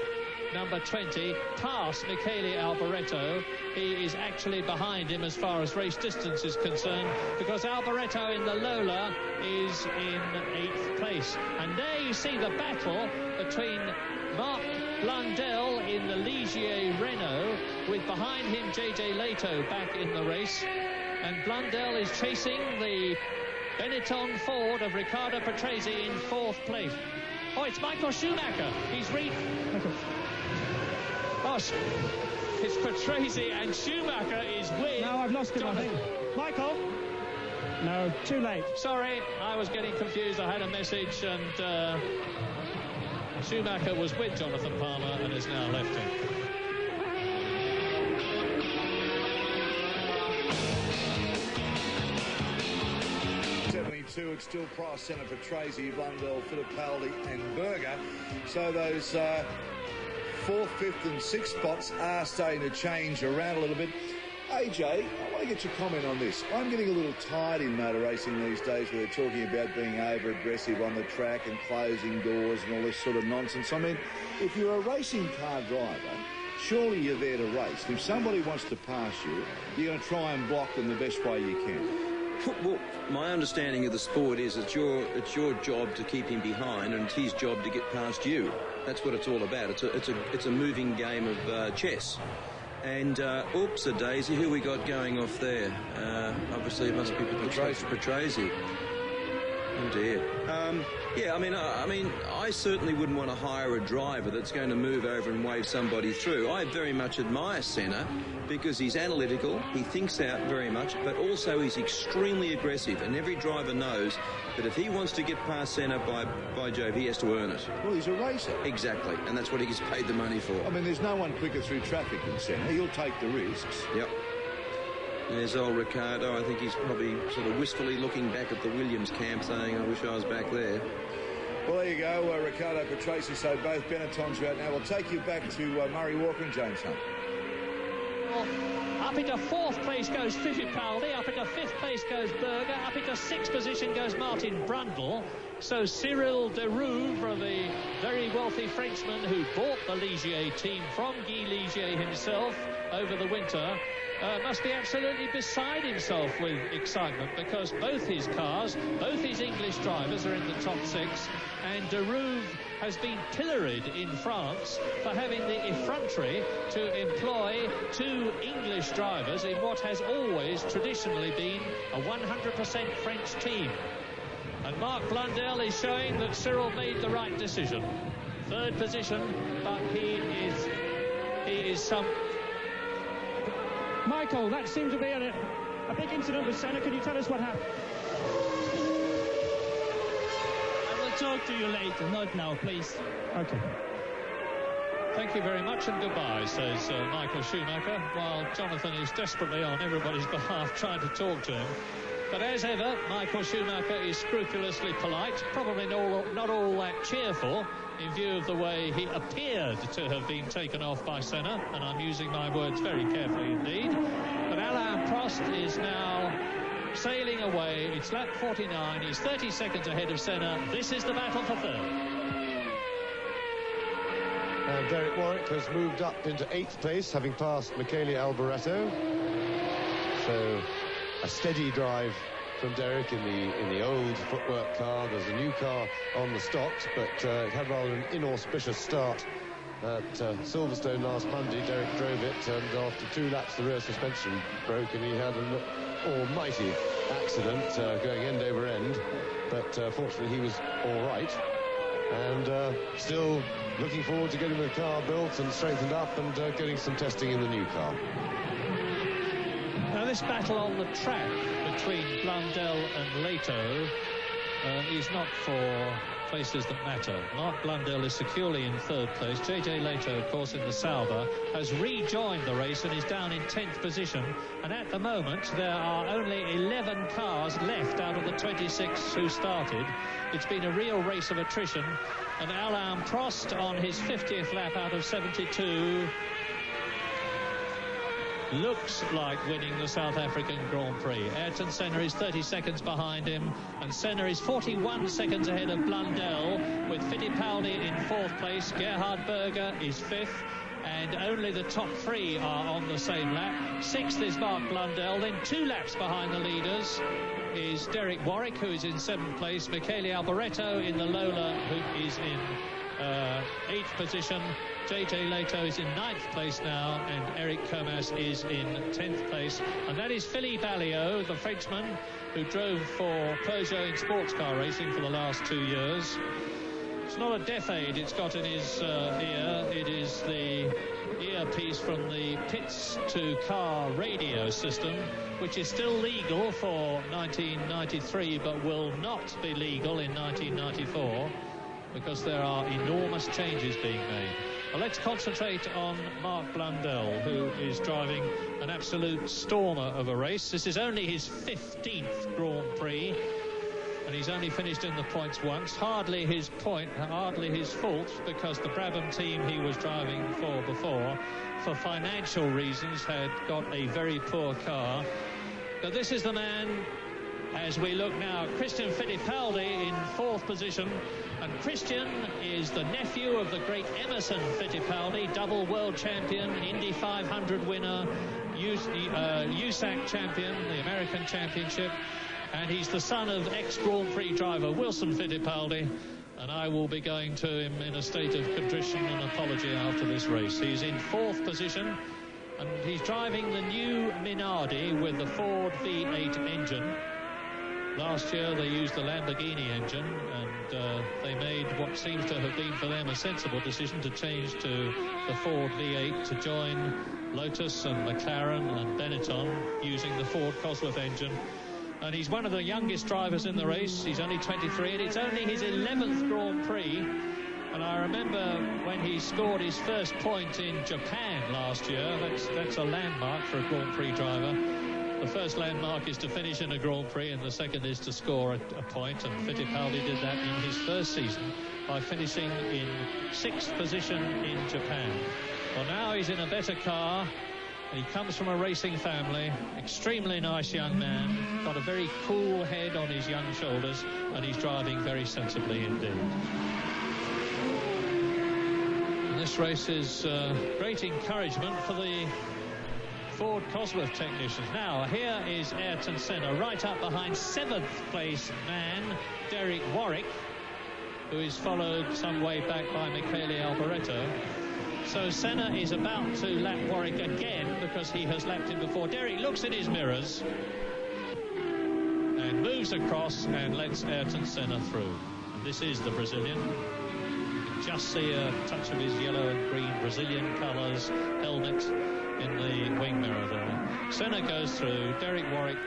number 20, past Michele Alboreto, he is actually behind him as far as race distance is concerned, because Alboreto in the Lola is in 8th place. And there you see the battle between Mark Blundell in the Ligier Renault, with behind him JJ Leto back in the race. And Blundell is chasing the Benetton Ford of Riccardo Patrese in 4th place. Oh, it's Michael Schumacher. He's Oh, it's Patrese and Schumacher is with... No, I've lost him, I think. Michael? No, too late. Sorry, I was getting confused. I had a message, and Schumacher was with Jonathan Palmer and has now left him. It's still Prost, Senna, Patrese, Blundell, Fittipaldi and Berger. So those 4th, 5th and 6th spots are starting to change around a little bit. AJ, I want to get your comment on this. I'm getting a little tired in motor racing these days where they're talking about being over-aggressive on the track and closing doors and all this sort of nonsense. I mean, if you're a racing car driver, surely you're there to race. If somebody wants to pass you, you're going to try and block them the best way you can. Well, my understanding of the sport is it's your job to keep him behind, and it's his job to get past you. That's what it's all about. It's a moving game of chess. And oops, a daisy. Who we got going off there? Obviously, it must be Patrese. Oh dear. Yeah, I mean, I certainly wouldn't want to hire a driver that's going to move over and wave somebody through. I very much admire Senna because he's analytical, he thinks out very much, but also he's extremely aggressive. And every driver knows that if he wants to get past Senna, by Jove, he has to earn it. Well, he's a racer. Exactly, and that's what he gets paid the money for. I mean, there's no one quicker through traffic than Senna. He'll take the risks. Yep. There's old Riccardo. I think he's probably sort of wistfully looking back at the Williams camp saying, I wish I was back there. Well, there you go, Riccardo Patrese. So both Benettons are out now. We'll take you back to Murray Walker and James Hunt. Up into 4th place goes Fittipaldi, up into 5th place goes Berger, up into 6th position goes Martin Brundle. So Cyril Derouvre, the very wealthy Frenchman who bought the Ligier team from Guy Ligier himself over the winter, must be absolutely beside himself with excitement, because both his cars, both his English drivers are in the top 6, and Derouvre has been pilloried in France for having the effrontery to employ 2 English drivers in what has always traditionally been a 100% French team. And Mark Blundell is showing that Cyril made the right decision. 3rd position, but he is some... Michael, that seemed to be a big incident with Senna. Can you tell us what happened? I will talk to you later, not now, please. Okay. Thank you very much and goodbye, says Michael Schumacher, while Jonathan is desperately on everybody's behalf trying to talk to him. But as ever, Michael Schumacher is scrupulously polite, probably not all that cheerful, in view of the way he appeared to have been taken off by Senna, and I'm using my words very carefully indeed. But Alain Prost is now sailing away. It's lap 49. He's 30 seconds ahead of Senna. This is the battle for third. And Derek Warwick has moved up into 8th place, having passed Michele Alboreto. So a steady drive from Derek in the old footwork car. There's a new car on the stocks, but it had rather an inauspicious start at Silverstone last Monday. Derek drove it, and after 2 laps the rear suspension broke, and he had an almighty accident going end over end, but fortunately he was all right, and still looking forward to getting the car built and strengthened up and getting some testing in the new car. Now, this battle on the track between Blundell and Leto is not for places that matter. Mark Blundell is securely in 3rd place. JJ Leto, of course, in the Sauber, has rejoined the race and is down in 10th position. And at the moment, there are only 11 cars left out of the 26 who started. It's been a real race of attrition. And Alain Prost, on his 50th lap out of 72, looks like winning the South African Grand Prix. Ayrton Senna is 30 seconds behind him, and Senna is 41 seconds ahead of Blundell, with Fittipaldi in 4th place. Gerhard Berger is 5th, and only the top 3 are on the same lap. 6th is Mark Blundell. Then 2 laps behind the leaders is Derek Warwick, who is in 7th place. Michele Alboreto in the Lola, who is in 8th position. JJ Leto is in 9th place now, and Eric Comas is in 10th place. And that is Philippe Alliot, the Frenchman, who drove for Peugeot in sports car racing for the last 2 years. It's not a deaf aid it's got in his ear. It is the earpiece from the pits to car radio system, which is still legal for 1993, but will not be legal in 1994, because there are enormous changes being made. Well, let's concentrate on Mark Blundell, who is driving an absolute stormer of a race. This is only his 15th Grand Prix, and he's only finished in the points once. Hardly his fault, because the Brabham team he was driving for before, for financial reasons, had got a very poor car. But this is the man, as we look now, Christian Fittipaldi in 4th position. And Christian is the nephew of the great Emerson Fittipaldi, double world champion, Indy 500 winner, USAC champion, the American Championship. And he's the son of ex-Grand Prix driver Wilson Fittipaldi. And I will be going to him in a state of contrition and apology after this race. He's in 4th position, and he's driving the new Minardi with the Ford V8 engine. Last year they used the Lamborghini engine, and they made what seems to have been for them a sensible decision to change to the Ford V8 to join Lotus and McLaren and Benetton using the Ford Cosworth engine. And he's one of the youngest drivers in the race. He's only 23, and it's only his 11th Grand Prix. And I remember when he scored his first point in Japan last year. That's a landmark for a Grand Prix driver. The first landmark is to finish in a Grand Prix, and the second is to score a point, and Fittipaldi did that in his first season by finishing in 6th position in Japan. Well, now he's in a better car, and he comes from a racing family. Extremely nice young man, got a very cool head on his young shoulders, and he's driving very sensibly indeed. And this race is great encouragement for the Ford Cosworth technicians. Now, here is Ayrton Senna, right up behind 7th place man, Derek Warwick, who is followed some way back by Michele Alboreto. So Senna is about to lap Warwick again, because he has lapped him before. Derek looks in his mirrors and moves across and lets Ayrton Senna through. And this is the Brazilian. You can just see a touch of his yellow and green Brazilian colours helmet in the wing mirror there. Senna goes through. Derek Warwick,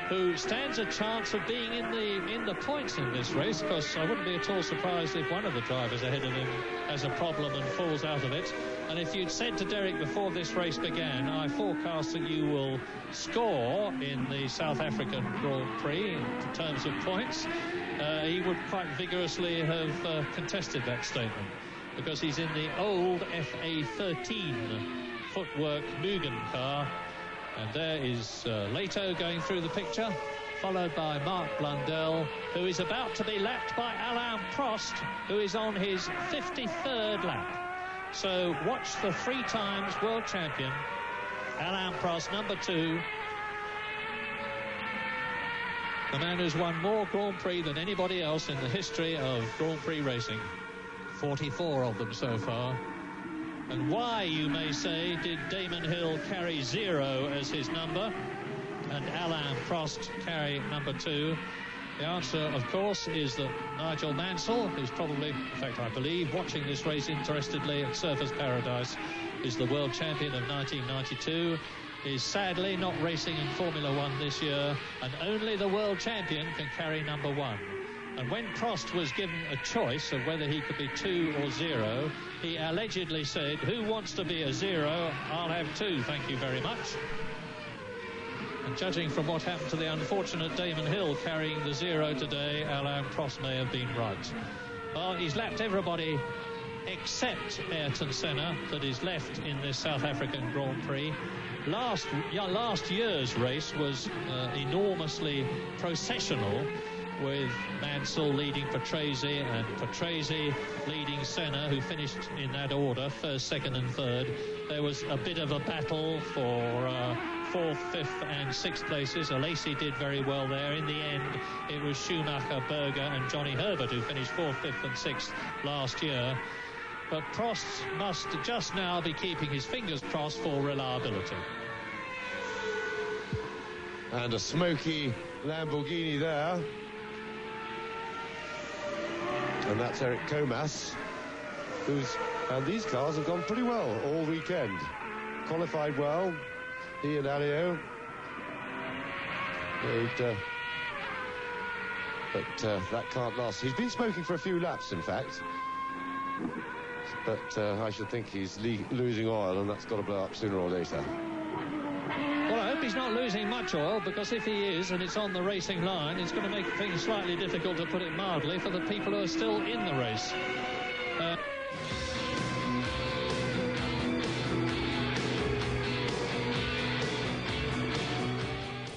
who stands a chance of being in the points in this race, because I wouldn't be at all surprised if one of the drivers ahead of him has a problem and falls out of it. And if you'd said to Derek before this race began, I forecast that you will score in the South African Grand Prix in terms of points, he would quite vigorously have contested that statement, because he's in the old FA13 footwork Mugen car, And there is Leto going through the picture, followed by Mark Blundell, who is about to be lapped by Alain Prost, who is on his 53rd lap. So watch the 3 times world champion, Alain Prost, number 2. The man who's won more Grand Prix than anybody else in the history of Grand Prix racing. 44 of them so far. And why, you may say, did Damon Hill carry 0 as his number and Alain Prost carry number 2? The answer, of course, is that Nigel Mansell, who's probably, in fact, I believe, watching this race interestedly at Surfers Paradise, is the world champion of 1992, is sadly not racing in Formula 1 this year, and only the world champion can carry number 1. And when Prost was given a choice of whether he could be 2 or 0, he allegedly said, "Who wants to be a 0? I'll have 2, thank you very much." And judging from what happened to the unfortunate Damon Hill carrying the 0 today, Alain Prost may have been right. Well, he's lapped everybody except Ayrton Senna that is left in this South African Grand Prix. Last year's race was enormously processional, with Mansell leading Patrese and Patrese leading Senna, who finished in that order, 1st, 2nd and 3rd. There was a bit of a battle for 4th, 5th and 6th places. Alesi did very well there. In the end, it was Schumacher, Berger and Johnny Herbert who finished 4th, 5th and 6th last year. But Prost must just now be keeping his fingers crossed for reliability. And a smoky Lamborghini there. And that's Eric Comas, and these cars have gone pretty well all weekend. Qualified well, he and Alio. But that can't last. He's been smoking for a few laps, in fact. But I should think he's losing oil, and that's got to blow up sooner or later. Well, I hope he's not losing much oil, because if he is, and it's on the racing line, it's going to make things slightly difficult, to put it mildly, for the people who are still in the race.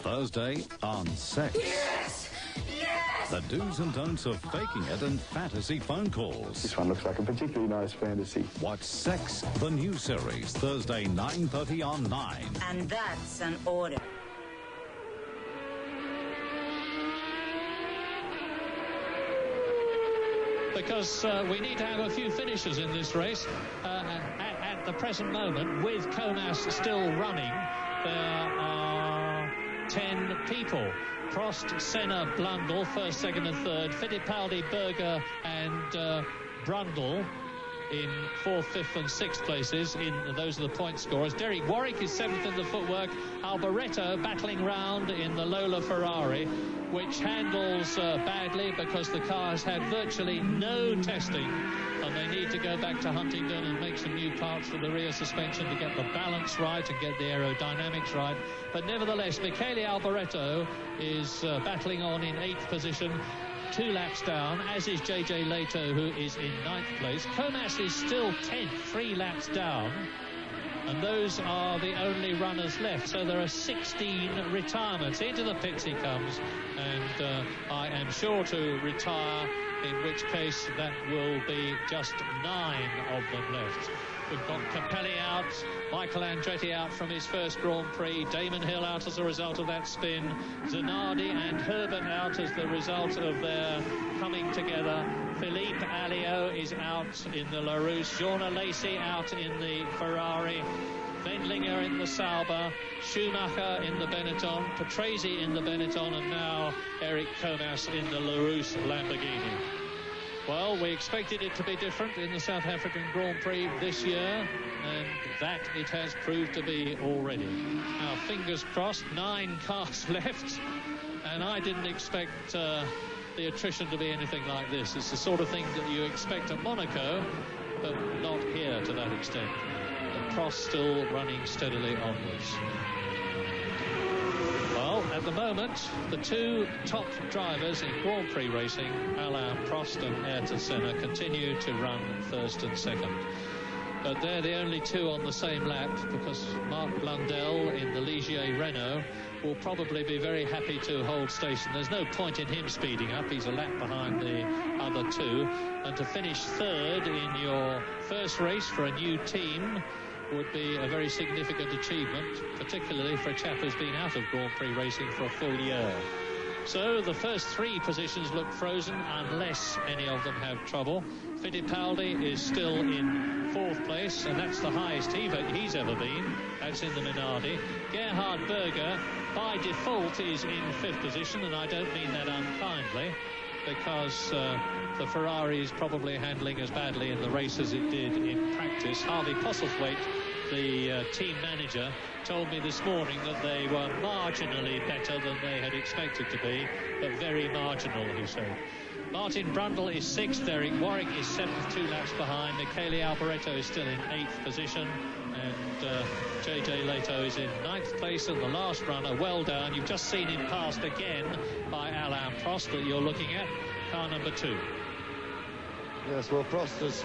Thursday on Sex. Yes! Yes! The do's and don'ts of faking it and fantasy phone calls. This one looks like a particularly nice fantasy. Watch Sex, the new series, Thursday 9:30 on 9. And that's an order. Because we need to have a few finishers in this race. At the present moment, with Comas still running, there are 10 people. Prost, Senna, Blundell, 1st, 2nd and 3rd. Fittipaldi, Berger and Brundle in 4th, 5th and 6th places. Those are the point scorers. Derek Warwick is 7th in the footwork. Alboreto battling round in the Lola Ferrari, which handles badly because the car has had virtually no testing, and they need to go back to Huntingdon and make some new parts for the rear suspension to get the balance right and get the aerodynamics right. But nevertheless, Michele Alboreto is battling on in 8th position, 2 laps down, as is JJ Leto, who is in 9th place. Comas is still 10th, 3 laps down, and those are the only runners left. So there are 16 retirements. Into the pits he comes, and I am sure to retire, in which case that will be just 9 of them left. We've got Capelli out, Michael Andretti out from his first Grand Prix, Damon Hill out as a result of that spin, Zanardi and Herbert out as the result of their coming together. Philippe Alliot is out in the Larousse, Jean Alesi out in the Ferrari, Wendlinger in the Sauber, Schumacher in the Benetton, Patrese in the Benetton, and now Eric Comas in the Larousse Lamborghini. Well, we expected it to be different in the South African Grand Prix this year, and that it has proved to be already. Now, fingers crossed, 9 cars left, and I didn't expect the attrition to be anything like this. It's the sort of thing that you expect at Monaco, but not here to that extent. The Prost still running steadily onwards. Well, at the moment, the 2 top drivers in Grand Prix racing, Alain Prost and Ayrton Senna, continue to run 1st and 2nd. but they're the only two on the same lap, because Mark Blundell in the Ligier Renault will probably be very happy to hold station. There's no point in him speeding up. He's a lap behind the other two. And to finish third in your first race for a new team would be a very significant achievement, particularly for a chap who's been out of Grand Prix racing for a full year. So the first three positions look frozen unless any of them have trouble. Fittipaldi is still in fourth place, and that's the highest he's ever been. That's in the Minardi. Gerhard Berger, by default, is in fifth position, and I don't mean that unkindly, because the Ferrari is probably handling as badly in the race as it did in practice. Harvey Postlethwaite, the team manager, told me this morning that they were marginally better than they had expected to be, but very marginal, he said. Martin Brundle is sixth, Eric Warwick is seventh, 2 laps behind. Michele Alboreto is still in eighth position, and JJ Leto is in ninth place, and the last runner, well done. You've just seen him passed again by Alain Prost that you're looking at, car number 2. Yes, well, Prost has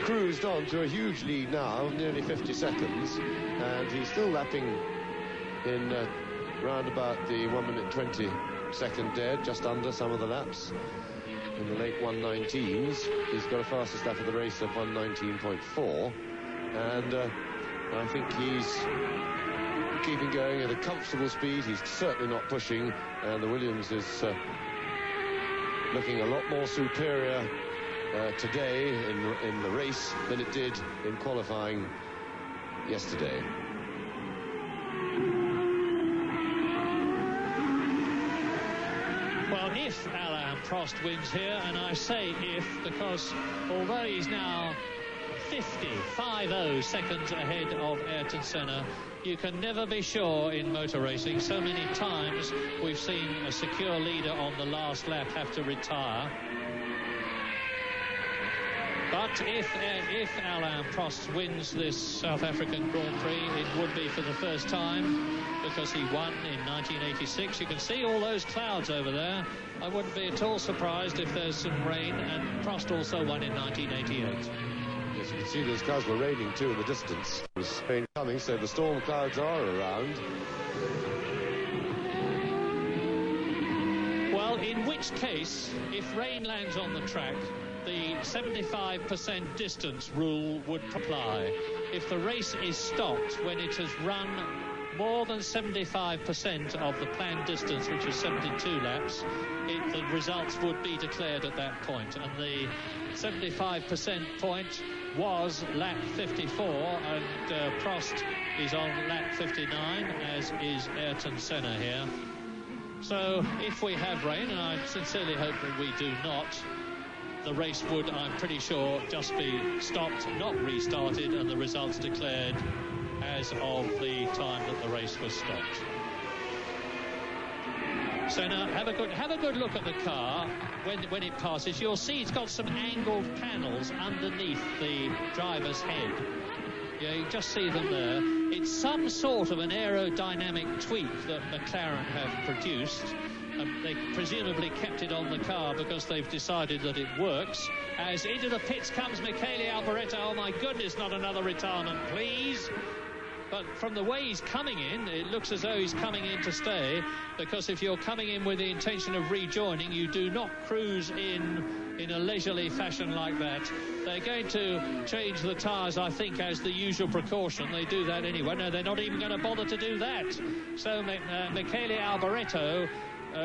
cruised on to a huge lead now, nearly 50 seconds, and he's still lapping in round about the 1 minute 20 second dead, just under some of the laps. In the late 119s, he's got a fastest lap of the race of 119.4, and I think he's keeping going at a comfortable speed. He's certainly not pushing, and the Williams is looking a lot more superior today in the race than it did in qualifying yesterday. Well, if Alain Prost wins here, and I say if, because although he's now 50 seconds ahead of Ayrton Senna, you can never be sure in motor racing. So many times we've seen a secure leader on the last lap have to retire. But if Alain Prost wins this South African Grand Prix, it would be for the first time, because he won in 1986. You can see all those clouds over there. I wouldn't be at all surprised if there's some rain, and Prost also won in 1988. Yes, you can see those clouds were raining too in the distance. There's rain coming, so the storm clouds are around. Well, in which case, if rain lands on the track, the 75% distance rule would apply. If the race is stopped when it has run more than 75% of the planned distance, which is 72 laps, the results would be declared at that point. And the 75% point was lap 54, and Prost is on lap 59, as is Ayrton Senna here. So if we have rain, and I sincerely hope that we do not, the race would, I'm pretty sure, just be stopped, not restarted, and the results declared as of the time that the race was stopped. Senna, have a good look at the car when it passes. You'll see it's got some angled panels underneath the driver's head. Yeah, you just see them there. It's some sort of an aerodynamic tweak that McLaren have produced. They presumably kept it on the car because they've decided that it works. As into the pits comes Michele Alboreto. Oh my goodness, not another retirement, please. But from the way he's coming in, it looks as though he's coming in to stay, because if you're coming in with the intention of rejoining, you do not cruise in a leisurely fashion like that. They're going to change the tyres, I think, as the usual precaution. They do that anyway. No, they're not even going to bother to do that. So Michele Alboreto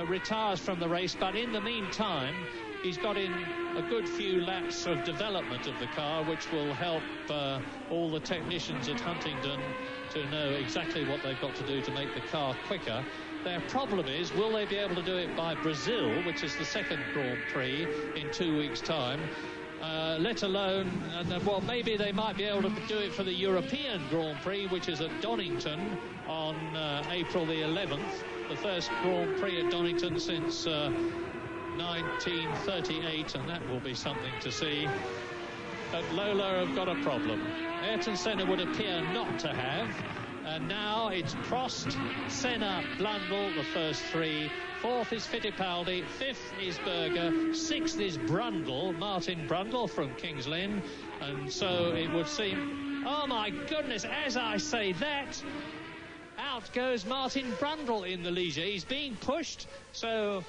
retires from the race, but in the meantime, he's got in a good few laps of development of the car, which will help all the technicians at Huntingdon to know exactly what they've got to do to make the car quicker. Their problem is, will they be able to do it by Brazil, which is the second Grand Prix in 2 weeks' time, let alone, well, maybe they might be able to do it for the European Grand Prix, which is at Donington on April the 11th, the first Grand Prix at Donington since 1938, and that will be something to see. But Lola have got a problem. Ayrton Senna would appear not to have, And now it's Prost, Senna, Blundell, the first three. Fourth is Fittipaldi. Fifth is Berger. Sixth is Brundle, Martin Brundle from King's Lynn. And so it would seem, oh my goodness, as I say that, out goes Martin Brundle in the Ligier. He's being pushed, so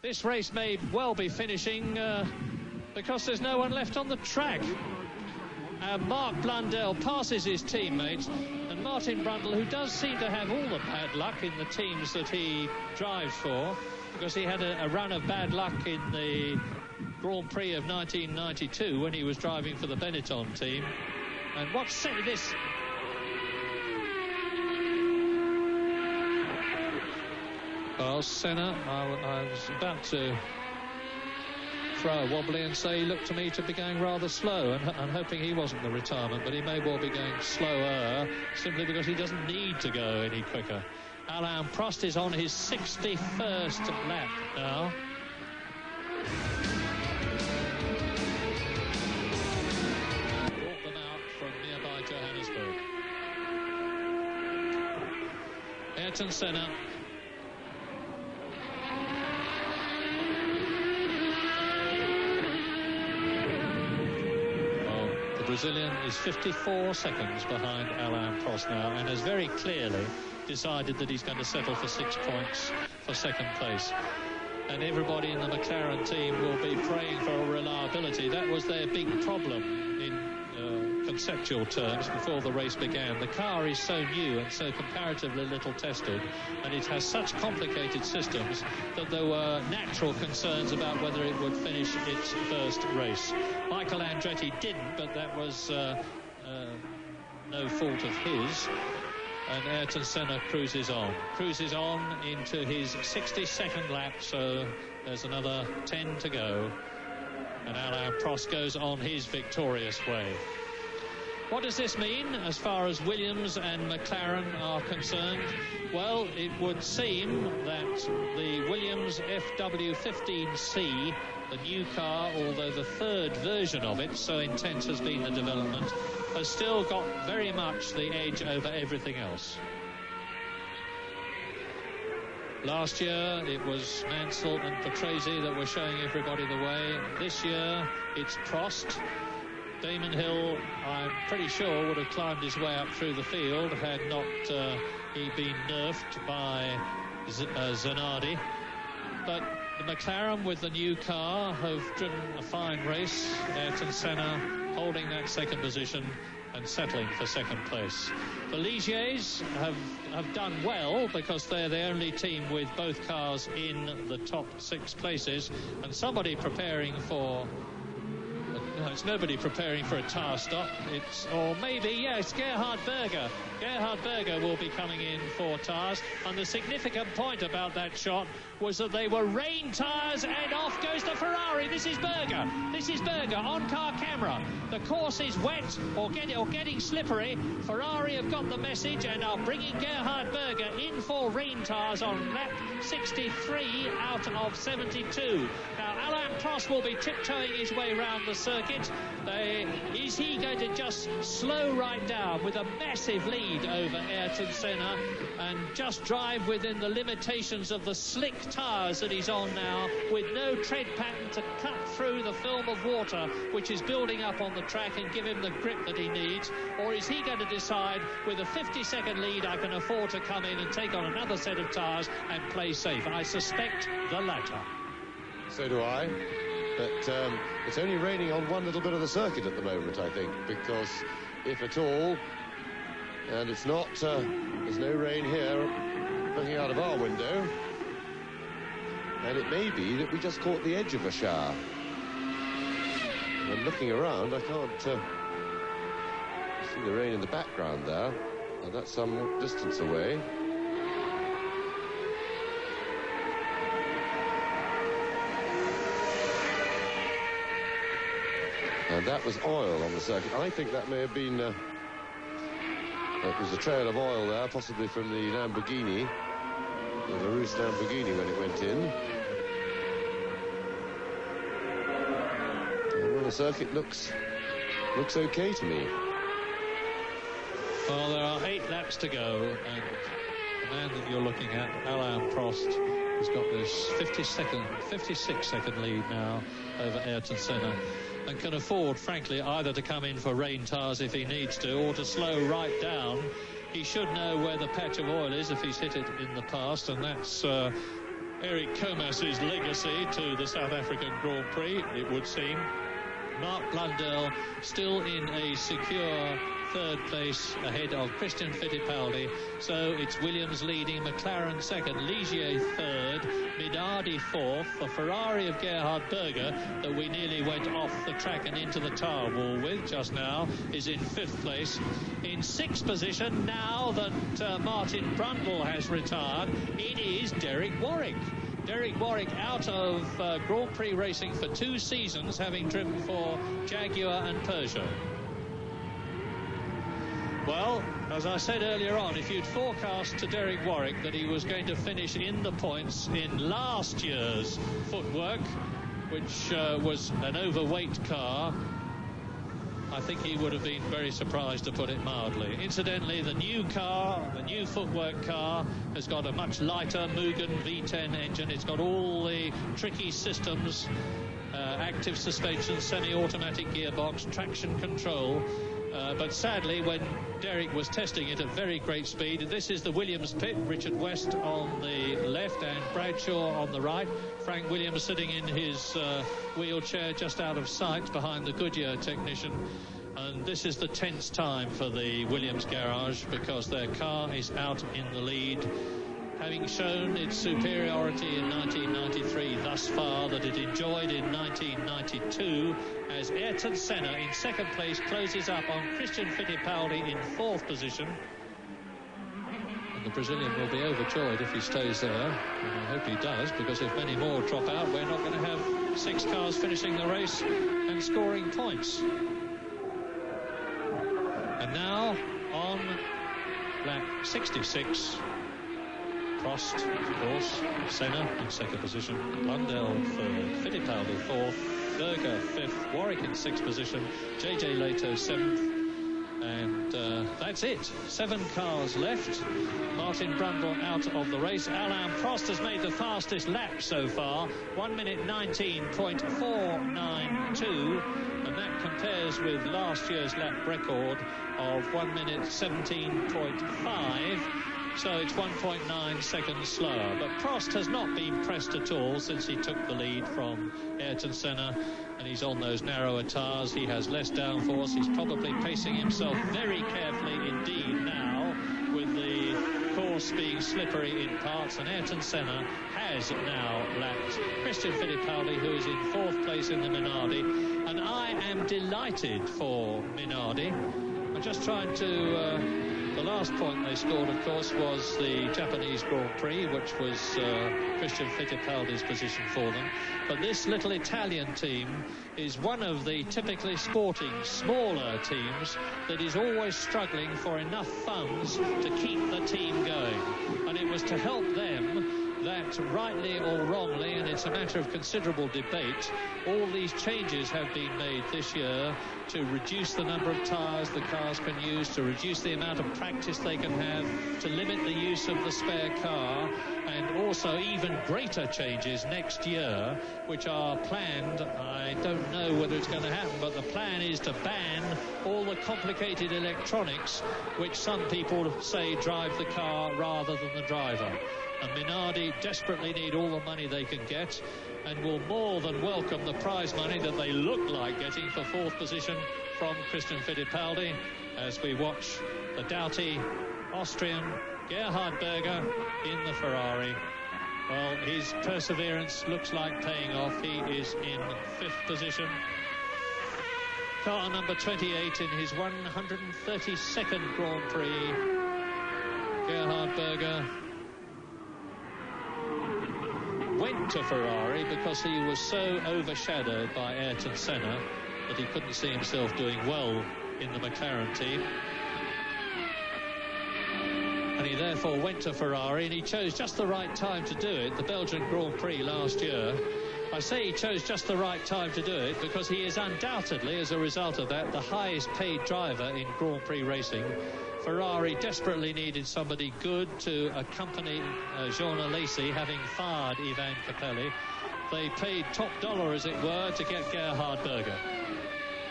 this race may well be finishing because there's no one left on the track. Mark Blundell passes his teammates, and Martin Brundle, who does seem to have all the bad luck in the teams that he drives for, because he had a run of bad luck in the Grand Prix of 1992 when he was driving for the Benetton team. And what's this? Well, Senna, I was about to throw a wobbly and say he looked to me to be going rather slow, and I'm hoping he wasn't the retirement, but he may well be going slower simply because he doesn't need to go any quicker. Alain Prost is on his 61st lap now. Brought them out from nearby Johannesburg. Ayrton Senna. Brazilian is 54 seconds behind Alain Prost now, and has very clearly decided that he's going to settle for 6 points for second place. And everybody in the McLaren team will be praying for reliability. That was their big problem in conceptual terms before the race began. The car is so new and so comparatively little tested, and it has such complicated systems that there were natural concerns about whether it would finish its first race. Michael Andretti didn't, but that was no fault of his. And Ayrton Senna cruises on into his 62nd lap, so there's another 10 to go. And Alain Prost goes on his victorious way. What does this mean as far as Williams and McLaren are concerned? Well, it would seem that the Williams FW15C, the new car, although the third version of it, so intense has been the development, has still got very much the edge over everything else. Last year it was Mansell and Patrese that were showing everybody the way. This year it's Prost. Damon Hill, I'm pretty sure, would have climbed his way up through the field had not he been nerfed by Zanardi. But the McLaren with the new car have driven a fine race. Ayrton Senna holding that second position and settling for second place. The Ligiers have done well because they're the only team with both cars in the top 6 places, and somebody preparing for... No, it's nobody preparing for a tyre stop. It's Gerhard Berger. Gerhard Berger will be coming in for tyres. And the significant point about that shot was that they were rain tyres, and off goes the Ferrari. This is Berger. This is Berger on car camera. The course is wet or getting slippery. Ferrari have got the message and are bringing Gerhard Berger in for rain tyres on lap 63 out of 72. Now, Alain Prost will be tiptoeing his way round the circuit. Is he going to just slow right down with a massive lead over Ayrton Senna and just drive within the limitations of the slick tyres that he's on now, with no tread pattern to cut through the film of water which is building up on the track and give him the grip that he needs? Or is he going to decide, with a 50-second lead, I can afford to come in and take on another set of tyres and play safe? I suspect the latter. So do I. But it's only raining on one little bit of the circuit at the moment, I think, because if at all, and it's not, there's no rain here looking out of our window, and it may be that we just caught the edge of a shower. And looking around, I can't see the rain in the background there, and that's some distance away. And that was oil on the circuit. I think that may have been... it was a trail of oil there, possibly from the Lamborghini. The Larus Lamborghini when it went in. And well, the circuit looks okay to me. Well, there are 8 laps to go, and the man that you're looking at, Alain Prost, has got this 56-second lead now over Ayrton Senna, and can afford, frankly, either to come in for rain tires if he needs to, or to slow right down. He should know where the patch of oil is if he's hit it in the past, and that's Eric Comas's legacy to the South African Grand Prix, it would seem. Mark Blundell still in a secure 3rd place ahead of Christian Fittipaldi. So it's Williams leading, McLaren 2nd, Ligier 3rd, Minardi 4th. The Ferrari of Gerhard Berger that we nearly went off the track and into the tire wall with just now is in 5th place. In 6th position, now that Martin Brundle has retired, it is Derek Warwick. Derek Warwick out of Grand Prix racing for 2 seasons, having driven for Jaguar and Peugeot. Well, as I said earlier on, if you'd forecast to Derek Warwick that he was going to finish in the points in last year's footwork, which was an overweight car, I think he would have been very surprised, to put it mildly. Incidentally, the new car, the new footwork car, has got a much lighter Mugen V10 engine. It's got all the tricky systems, active suspension, semi-automatic gearbox, traction control. But sadly, when Derek was testing it at very great speed, this is the Williams pit, Richard West on the left and Bradshaw on the right. Frank Williams sitting in his wheelchair just out of sight behind the Goodyear technician. And this is the tense time for the Williams garage, because their car is out in the lead, having shown its superiority in 1993 thus far that it enjoyed in 1992, as Ayrton Senna in 2nd place closes up on Christian Fittipaldi in 4th position. And the Brazilian will be overjoyed if he stays there, and I hope he does, because if many more drop out, we're not going to have 6 cars finishing the race and scoring points. And now on lap 66, Prost, of course, Senna in 2nd position, Blundell 3rd, Fittipaldi 4th, Berger 5th, Warwick in 6th position, JJ Leto 7th, and that's it. 7 cars left. Martin Brundle out of the race. Alain Prost has made the fastest lap so far, 1 minute 19.492, and that compares with last year's lap record of 1 minute 17.5. So it's 1.9 seconds slower. But Prost has not been pressed at all since he took the lead from Ayrton Senna, and he's on those narrower tyres. He has less downforce. He's probably pacing himself very carefully indeed now, with the course being slippery in parts, and Ayrton Senna has now lapped Christian Fittipaldi, who is in 4th place in the Minardi, and I am delighted for Minardi. I'm just trying to... the last point they scored, of course, was the Japanese Grand Prix, which was Christian Fittipaldi's position for them. But this little Italian team is one of the typically sporting, smaller teams that is always struggling for enough funds to keep the team going. And it was to help them that, rightly or wrongly, and it's a matter of considerable debate, all these changes have been made this year to reduce the number of tyres the cars can use, to reduce the amount of practice they can have, to limit the use of the spare car, and also even greater changes next year, which are planned. I don't know whether it's going to happen, but the plan is to ban all the complicated electronics, which some people say drive the car rather than the driver. And Minardi desperately need all the money they can get, and will more than welcome the prize money that they look like getting for 4th position from Christian Fittipaldi, as we watch the doughty Austrian Gerhard Berger in the Ferrari. Well, his perseverance looks like paying off. He is in 5th position. Car number 28 in his 132nd Grand Prix. Gerhard Berger went to Ferrari because he was so overshadowed by Ayrton Senna that he couldn't see himself doing well in the McLaren team. And he therefore went to Ferrari, and he chose just the right time to do it, the Belgian Grand Prix last year. I say he chose just the right time to do it because he is undoubtedly, as a result of that, the highest paid driver in Grand Prix racing. Ferrari desperately needed somebody good to accompany Jean Alesi, having fired Ivan Capelli. They paid top dollar, as it were, to get Gerhard Berger.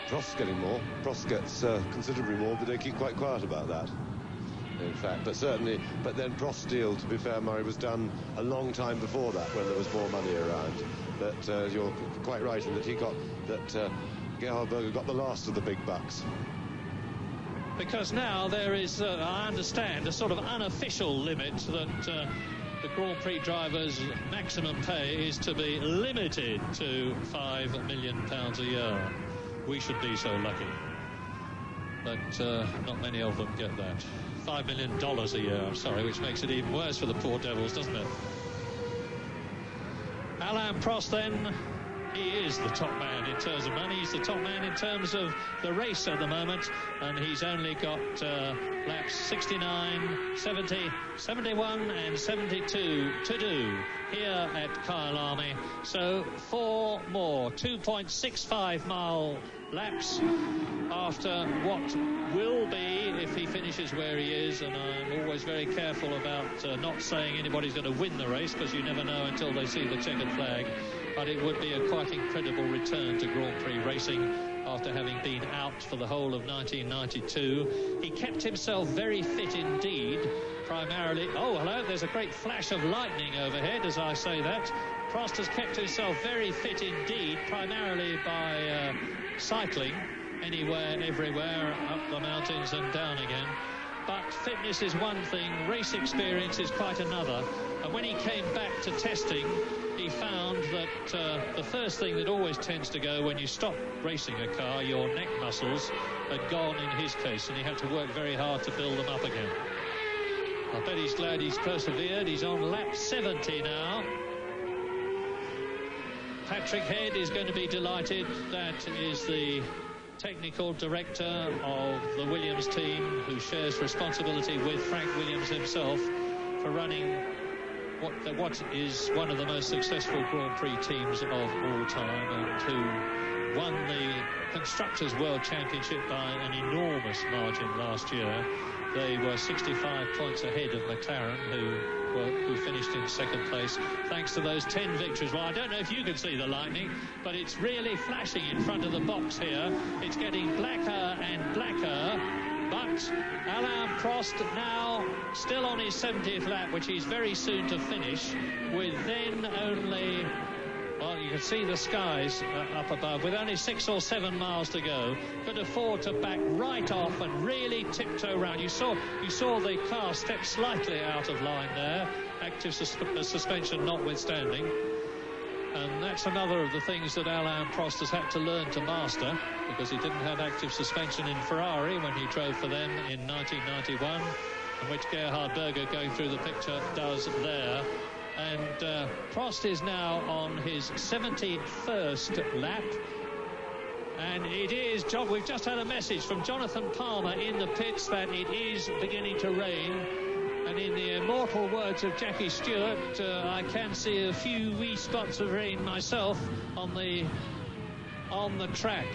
Prost's getting more. Prost gets considerably more, but they keep quite quiet about that, in fact. But certainly, but then Prost's deal, to be fair, Murray, was done a long time before that, when there was more money around. But you're quite right in that Gerhard Berger got the last of the big bucks. Because now there is, I understand, a sort of unofficial limit that the Grand Prix drivers' maximum pay is to be limited to £5 million a year. We should be so lucky. But not many of them get that. $5 million a year, I'm sorry, which makes it even worse for the poor devils, doesn't it? Alain Prost, then, he is the top man in terms of money. He's the top man in terms of the race at the moment, and he's only got laps 69, 70, 71 and 72 to do here at Kyalami. So 4 more 2.65 mile laps after what will be, if he finishes where he is, and I'm always very careful about not saying anybody's going to win the race, because you never know until they see the checkered flag, but it would be a quite incredible return to Grand Prix racing after having been out for the whole of 1992. He kept himself very fit indeed, primarily. Oh, hello, there's a great flash of lightning overhead as I say that. Prost has kept himself very fit indeed, primarily by cycling anywhere, everywhere, up the mountains and down again. But fitness is one thing, race experience is quite another. And when he came back to testing, he found that the first thing that always tends to go when you stop racing a car, your neck muscles had gone in his case, and he had to work very hard to build them up again. I bet he's glad he's persevered. He's on lap 70 now. Patrick Head is going to be delighted. That is the technical director of the Williams team, who shares responsibility with Frank Williams himself for running what is one of the most successful Grand Prix teams of all time, and who won the Constructors' World Championship by an enormous margin last year. They were 65 points ahead of McLaren, who finished in second place, thanks to those 10 victories. Well, I don't know if you can see the lightning, but it's really flashing in front of the box here. It's getting blacker and blacker, but Alain Prost now still on his 70th lap, which he's very soon to finish, with then only... Well, you can see the skies up above. With only 6 or 7 miles to go, could afford to back right off and really tiptoe round. You saw the car step slightly out of line there, active suspension notwithstanding. And that's another of the things that Alain Prost has had to learn to master, because he didn't have active suspension in Ferrari when he drove for them in 1991, and which Gerhard Berger, going through the picture, does there. And Prost is now on his 71st lap. And it is, we've just had a message from Jonathan Palmer in the pits that it is beginning to rain. And in the immortal words of Jackie Stewart, I can see a few wee spots of rain myself on the track.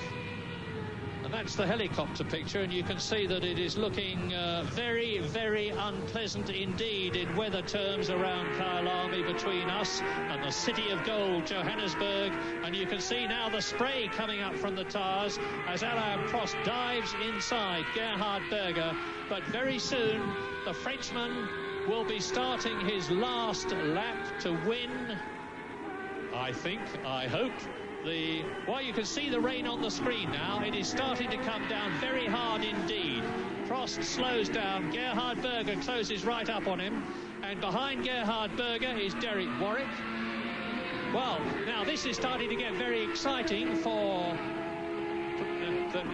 And that's the helicopter picture, and you can see that it is looking very, very unpleasant indeed in weather terms around Kyalami, between us and the city of gold, Johannesburg. And you can see now the spray coming up from the tyres as Alain Prost dives inside Gerhard Berger. But very soon the Frenchman will be starting his last lap to win, I think, I hope. Well, you can see the rain on the screen now. It is starting to come down very hard indeed. Prost slows down. Gerhard Berger closes right up on him. And behind Gerhard Berger is Derek Warwick. Well, now this is starting to get very exciting for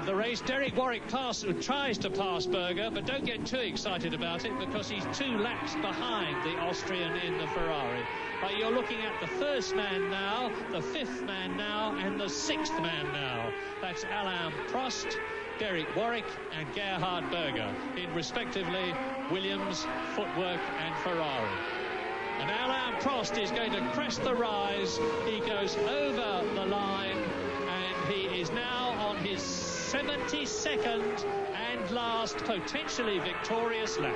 the race. Derek Warwick tries to pass Berger, but don't get too excited about it, because he's 2 laps behind the Austrian in the Ferrari. But you're looking at the first man now, the 5th man now, and the 6th man now. That's Alain Prost, Derek Warwick and Gerhard Berger in respectively Williams, Footwork and Ferrari. And Alain Prost is going to crest the rise. He goes over the line, and he is now on his 72nd and last potentially victorious lap.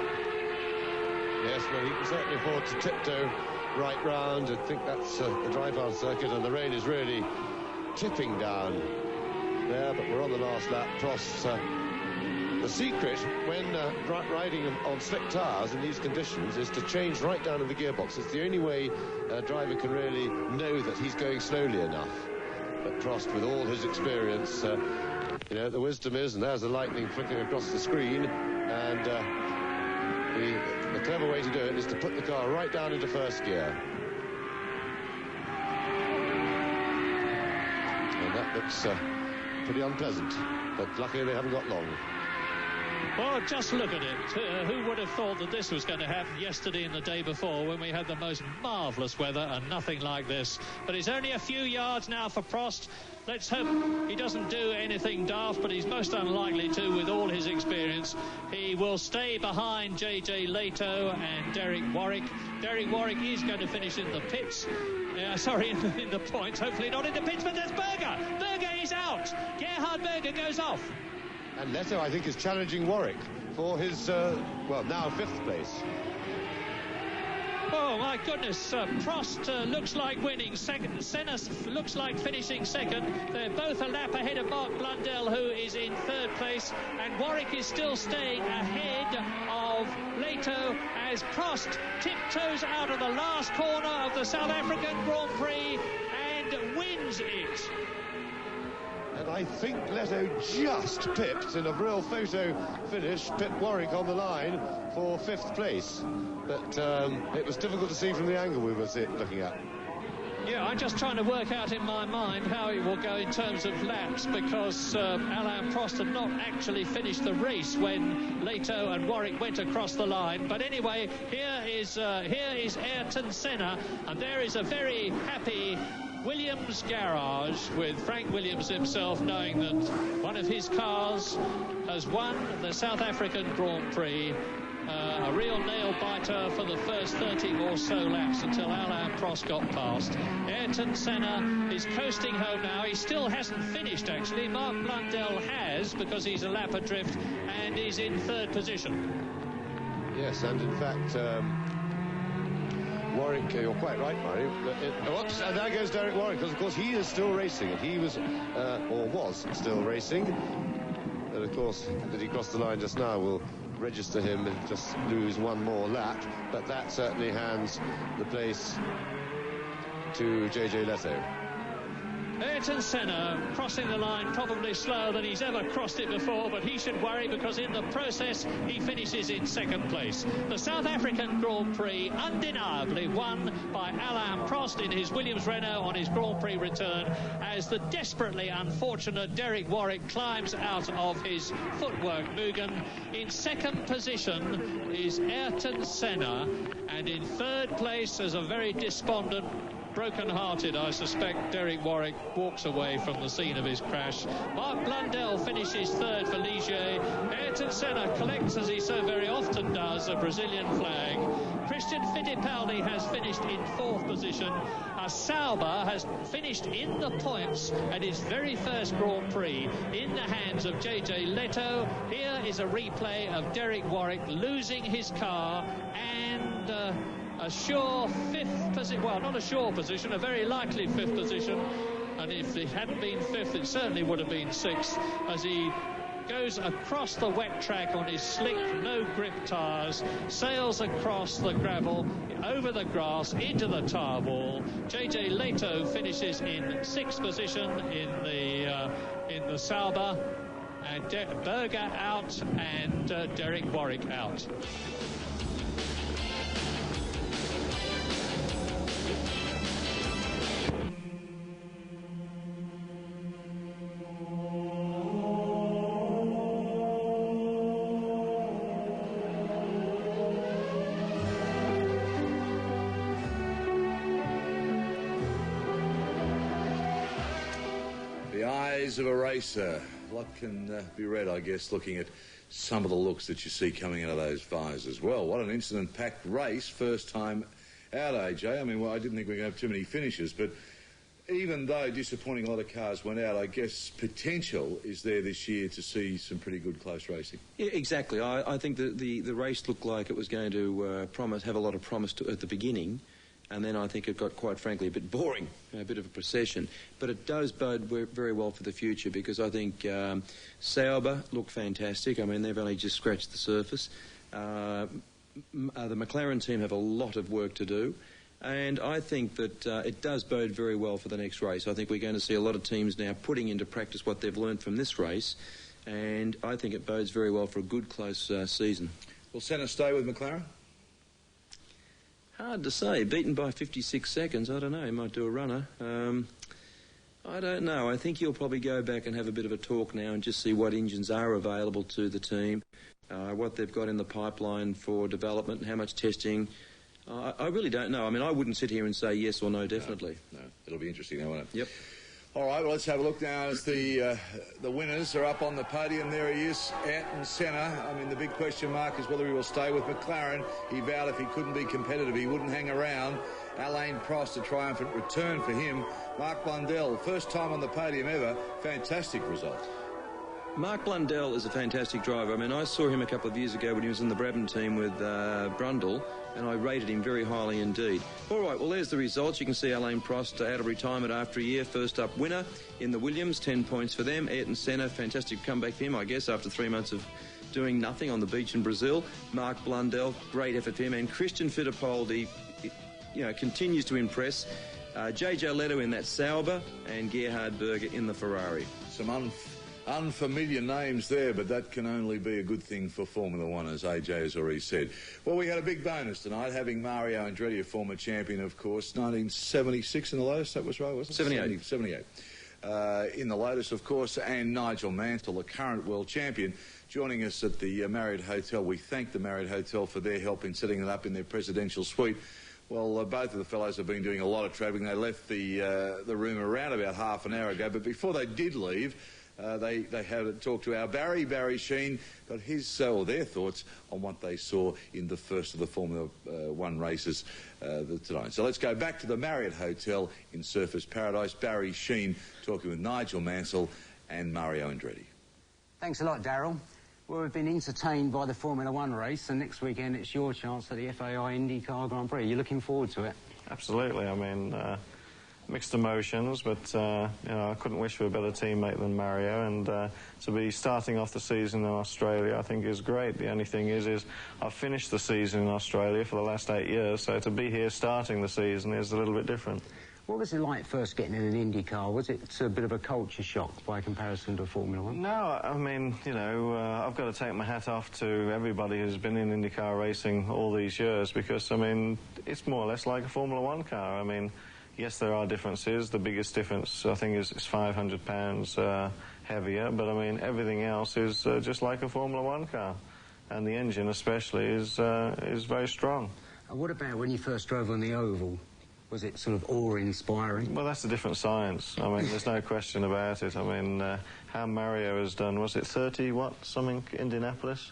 Yes, well, he can certainly afford to tiptoe right round. I think that's the drive-round circuit, and the rain is really tipping down there, but we're on the last lap. Prost, the secret when riding on slick tyres in these conditions is to change right down in the gearbox. It's the only way a driver can really know that he's going slowly enough. But Prost, with all his experience, you know, the wisdom is, and there's the lightning flicking across the screen, and the clever way to do it is to put the car right down into first gear. And that looks pretty unpleasant, but luckily they haven't got long. Well, just look at it. Who would have thought that this was going to happen yesterday and the day before, when we had the most marvellous weather and nothing like this? But it's only a few yards now for Prost. Let's hope he doesn't do anything daft, but he's most unlikely to with all his experience. He will stay behind J.J. Leto and Derek Warwick. Derek Warwick is going to finish in the pits. In the points. Hopefully not in the pits, but there's Berger. Berger is out. Gerhard Berger goes off. And Leto, I think, is challenging Warwick for his, well, now 5th place. Oh, my goodness. Prost looks like winning second. Senna looks like finishing second. They're both a lap ahead of Mark Blundell, who is in 3rd place. And Warwick is still staying ahead of Leto as Prost tiptoes out of the last corner of the South African Grand Prix and wins it. And I think Leto just pipped, in a real photo finish, pipped Warwick on the line for 5th place. But it was difficult to see from the angle we were looking at. Yeah, I'm just trying to work out in my mind how it will go in terms of laps, because Alain Prost had not actually finished the race when Leto and Warwick went across the line. But anyway, here is Ayrton Senna, and there is a very happy Williams garage with Frank Williams himself, knowing that one of his cars has won the South African Grand Prix. A real nail-biter for the first 30 or so laps until Alain Prost got past. Ayrton Senna is coasting home now. He still hasn't finished, actually. Mark Blundell has, because he's a lap adrift, and is in 3rd position. Yes, and in fact, Warwick, you're quite right, Murray. Whoops, and there goes Derek Warwick, because, of course, he is still racing, and he was, or was still racing. And, of course, did he cross the line just now? We'll register him and just lose one more lap, but that certainly hands the place to J.J. Leto. Ayrton Senna crossing the line probably slower than he's ever crossed it before, but he should worry, because in the process he finishes in 2nd place. The South African Grand Prix undeniably won by Alain Prost in his Williams Renault on his Grand Prix return, as the desperately unfortunate Derek Warwick climbs out of his footwork Mugen. In 2nd position is Ayrton Senna, and in 3rd place, as a very despondent, broken-hearted, I suspect, Derek Warwick walks away from the scene of his crash. Mark Blundell finishes 3rd for Ligier. Ayrton Senna collects, as he so very often does, a Brazilian flag. Christian Fittipaldi has finished in 4th position. Sauber has finished in the points at his very first Grand Prix in the hands of J.J. Leto. Here is a replay of Derek Warwick losing his car, and a sure 5th position, well, not a sure position, a very likely 5th position, and if it hadn't been 5th, it certainly would have been 6th, as he goes across the wet track on his slick, no-grip tyres, sails across the gravel, over the grass, into the tyre wall. J.J. Leto finishes in 6th position in the Sauber, and Berger out, and Derek Warwick out. Of a racer. What can be read, I guess, looking at some of the looks that you see coming out of those visors as well. What an incident-packed race, first time out, AJ. I mean, well, I didn't think we were going to have too many finishes, but even though disappointing a lot of cars went out, I guess potential is there this year to see some pretty good close racing. Yeah, exactly. I think that the race looked like it was going to have a lot of promise at the beginning, and then I think it got, quite frankly, a bit boring, a bit of a procession. But it does bode very well for the future, because I think Sauber look fantastic. I mean, they've only just scratched the surface. The McLaren team have a lot of work to do. And I think that it does bode very well for the next race. I think we're going to see a lot of teams now putting into practice what they've learned from this race, and I think it bodes very well for a good, close season. Will Senna stay with McLaren? Hard to say. Beaten by 56 seconds, I don't know. He might do a runner. I don't know. I think he'll probably go back and have a bit of a talk now and just see what engines are available to the team, what they've got in the pipeline for development, and how much testing. I really don't know. I mean, I wouldn't sit here and say yes or no, definitely. No. It'll be interesting, though, won't it? Yep. All right, well, let's have a look now as the winners are up on the podium. There he is, Ayrton Senna. I mean, the big question mark is whether he will stay with McLaren. He vowed if he couldn't be competitive, he wouldn't hang around. Alain Prost, a triumphant return for him. Mark Blundell, first time on the podium ever. Fantastic result. Mark Blundell is a fantastic driver. I mean, I saw him a couple of years ago when he was in the Brabham team with Brundle, and I rated him very highly indeed. All right, well, there's the results. You can see Alain Prost out of retirement after a year. First up winner in the Williams, 10 points for them. Ayrton Senna, fantastic comeback for him, I guess, after 3 months of doing nothing on the beach in Brazil. Mark Blundell, great effort for him. And Christian Fittipaldi, continues to impress. JJ Leto in that Sauber, and Gerhard Berger in the Ferrari. Some unfamiliar names there, but that can only be a good thing for Formula One, as AJ has already said. Well, we had a big bonus tonight, having Mario Andretti, a former champion, of course, 1976 in the Lotus, that was right, wasn't it? 78. In the Lotus, of course, and Nigel Mansell, the current world champion, joining us at the Marriott Hotel. We thank the Marriott Hotel for their help in setting it up in their presidential suite. Well, both of the fellows have been doing a lot of travelling. They left the room around about half an hour ago, but before they did leave, they had a talk to our Barry Sheen, got his or their thoughts on what they saw in the first of the Formula One races tonight. So let's go back to the Marriott Hotel in Surfers Paradise. Barry Sheen talking with Nigel Mansell and Mario Andretti. Thanks a lot, Daryl. Well, we've been entertained by the Formula One race, and next weekend it's your chance at the FAI IndyCar Grand Prix. You're looking forward to it? Absolutely. I mean, mixed emotions, but I couldn't wish for a better teammate than Mario, and to be starting off the season in Australia I think is great. The only thing is I've finished the season in Australia for the last 8 years, so to be here starting the season is a little bit different. What was it like first getting in an Indy car? Was it a bit of a culture shock by comparison to Formula One? No, I mean, I've got to take my hat off to everybody who's been in IndyCar racing all these years, because, I mean, it's more or less like a Formula One car. I mean, yes, there are differences. The biggest difference, I think, is 500 pounds heavier, but, I mean, everything else is just like a Formula One car. And the engine, especially, is very strong. And what about when you first drove on the oval? Was it sort of awe-inspiring? Well, that's a different science. I mean, there's no question about it. I mean, how Mario has done, was it 30-something Indianapolis?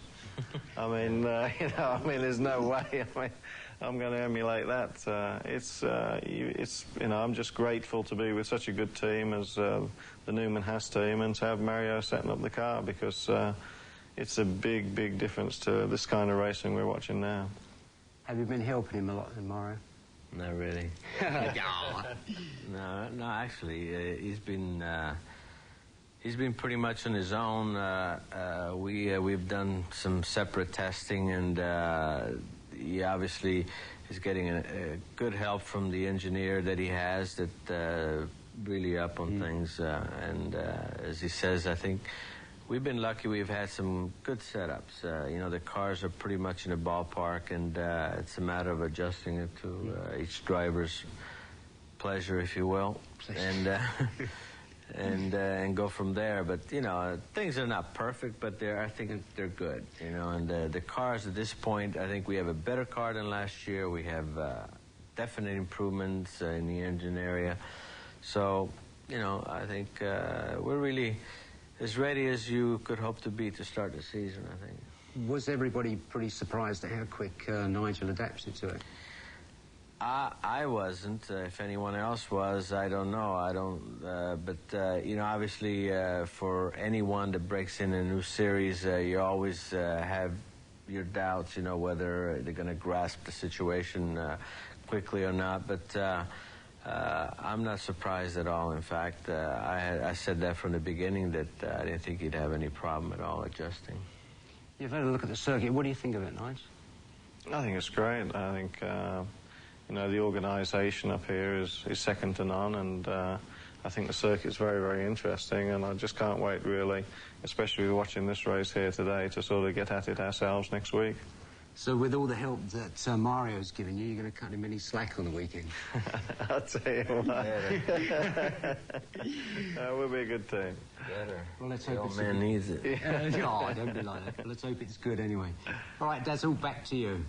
I mean, there's no way. I mean, I'm going to emulate that. I'm just grateful to be with such a good team as the Newman Haas team, and to have Mario setting up the car, because it's a big, big difference to this kind of racing we're watching now. Have you been helping him a lot then, Mario? Not really. No, actually, he's been pretty much on his own. We've done some separate testing, and he obviously is getting a good help from the engineer that he has, that really up on things. And as he says, I think we've been lucky. We've had some good setups. The cars are pretty much in the ballpark, and it's a matter of adjusting it to each driver's pleasure, if you will, and go from there. But things are not perfect, but I think they're good. And the cars at this point, I think we have a better car than last year. We have definite improvements in the engine area. So I think we're really as ready as you could hope to be to start the season, I think. Was everybody pretty surprised at how quick Nigel adapted to it? I wasn't. If anyone else was, I don't know. I don't. But you know, obviously, for anyone that breaks in a new series, you always have your doubts. You know, whether they're going to grasp the situation quickly or not. But I'm not surprised at all. In fact, I said that from the beginning that I didn't think he'd have any problem at all adjusting. You've had a look at the circuit. What do you think of it, Nigel? I think it's great. I think, you know, the organisation up here is second to none, and I think the circuit's very, very interesting, and I just can't wait, really, especially watching this race here today, to sort of get at it ourselves next week. So with all the help that Mario's given you, you're going to cut him any slack on the weekend? I'll tell you what. We'll be a good team. Better. Well, let's hope the old man needs it. Oh, don't be like that. Let's hope it's good anyway. All right, Dazzle, back to you.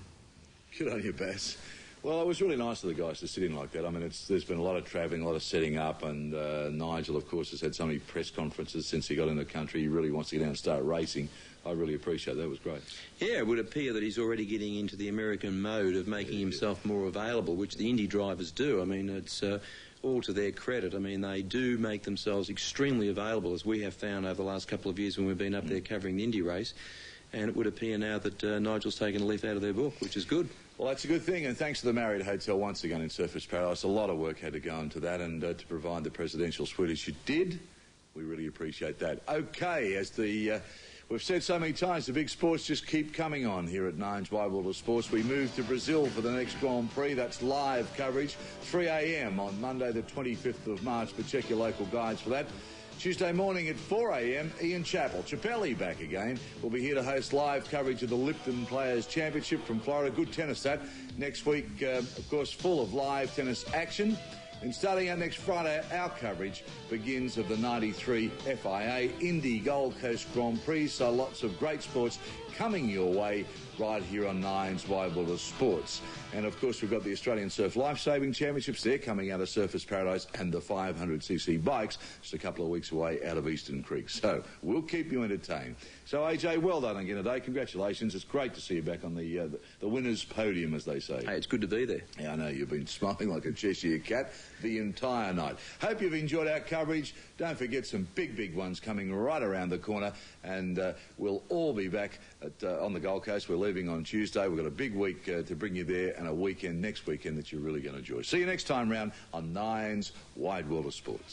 Good on you, Baz. Well, it was really nice of the guys to sit in like that. I mean, there's been a lot of travelling, a lot of setting up, and Nigel, of course, has had so many press conferences since he got in the country. He really wants to get out and start racing. I really appreciate that. It was great. Yeah, it would appear that he's already getting into the American mode of making himself more available, which the Indy drivers do. I mean, it's all to their credit. I mean, they do make themselves extremely available, as we have found over the last couple of years when we've been up there covering the Indy race. And it would appear now that Nigel's taken a leaf out of their book, which is good. Well, that's a good thing, and thanks to the Marriott Hotel once again in Surfers Paradise. A lot of work had to go into that, and to provide the presidential suite as you did, we really appreciate that. Okay, as we've said so many times, the big sports just keep coming on here at Nine's Wide World of Sports. We move to Brazil for the next Grand Prix. That's live coverage, 3 a.m. on Monday the 25th of March, but check your local guides for that. Tuesday morning at 4 a.m, Ian Chappelli back again. We'll be here to host live coverage of the Lipton Players Championship from Florida. Good tennis that. Next week, of course, full of live tennis action. And starting out next Friday, our coverage begins of the 93 FIA Indy Gold Coast Grand Prix. So lots of great sports coming your way right here on Nine's Wide World of Sports. And, of course, we've got the Australian Surf Lifesaving Championships. They're coming out of Surfers Paradise, and the 500cc bikes just a couple of weeks away out of Eastern Creek. So we'll keep you entertained. So, AJ, well done again today. Congratulations. It's great to see you back on the winner's podium, as they say. Hey, it's good to be there. Yeah, I know. You've been smiling like a Cheshire cat the entire night. Hope you've enjoyed our coverage. Don't forget some big ones coming right around the corner, and we'll all be back on the Gold Coast. We're leaving on Tuesday. We've got a big week to bring you there, and a weekend next weekend that you're really going to enjoy. See you next time round on Nine's Wide World of Sports.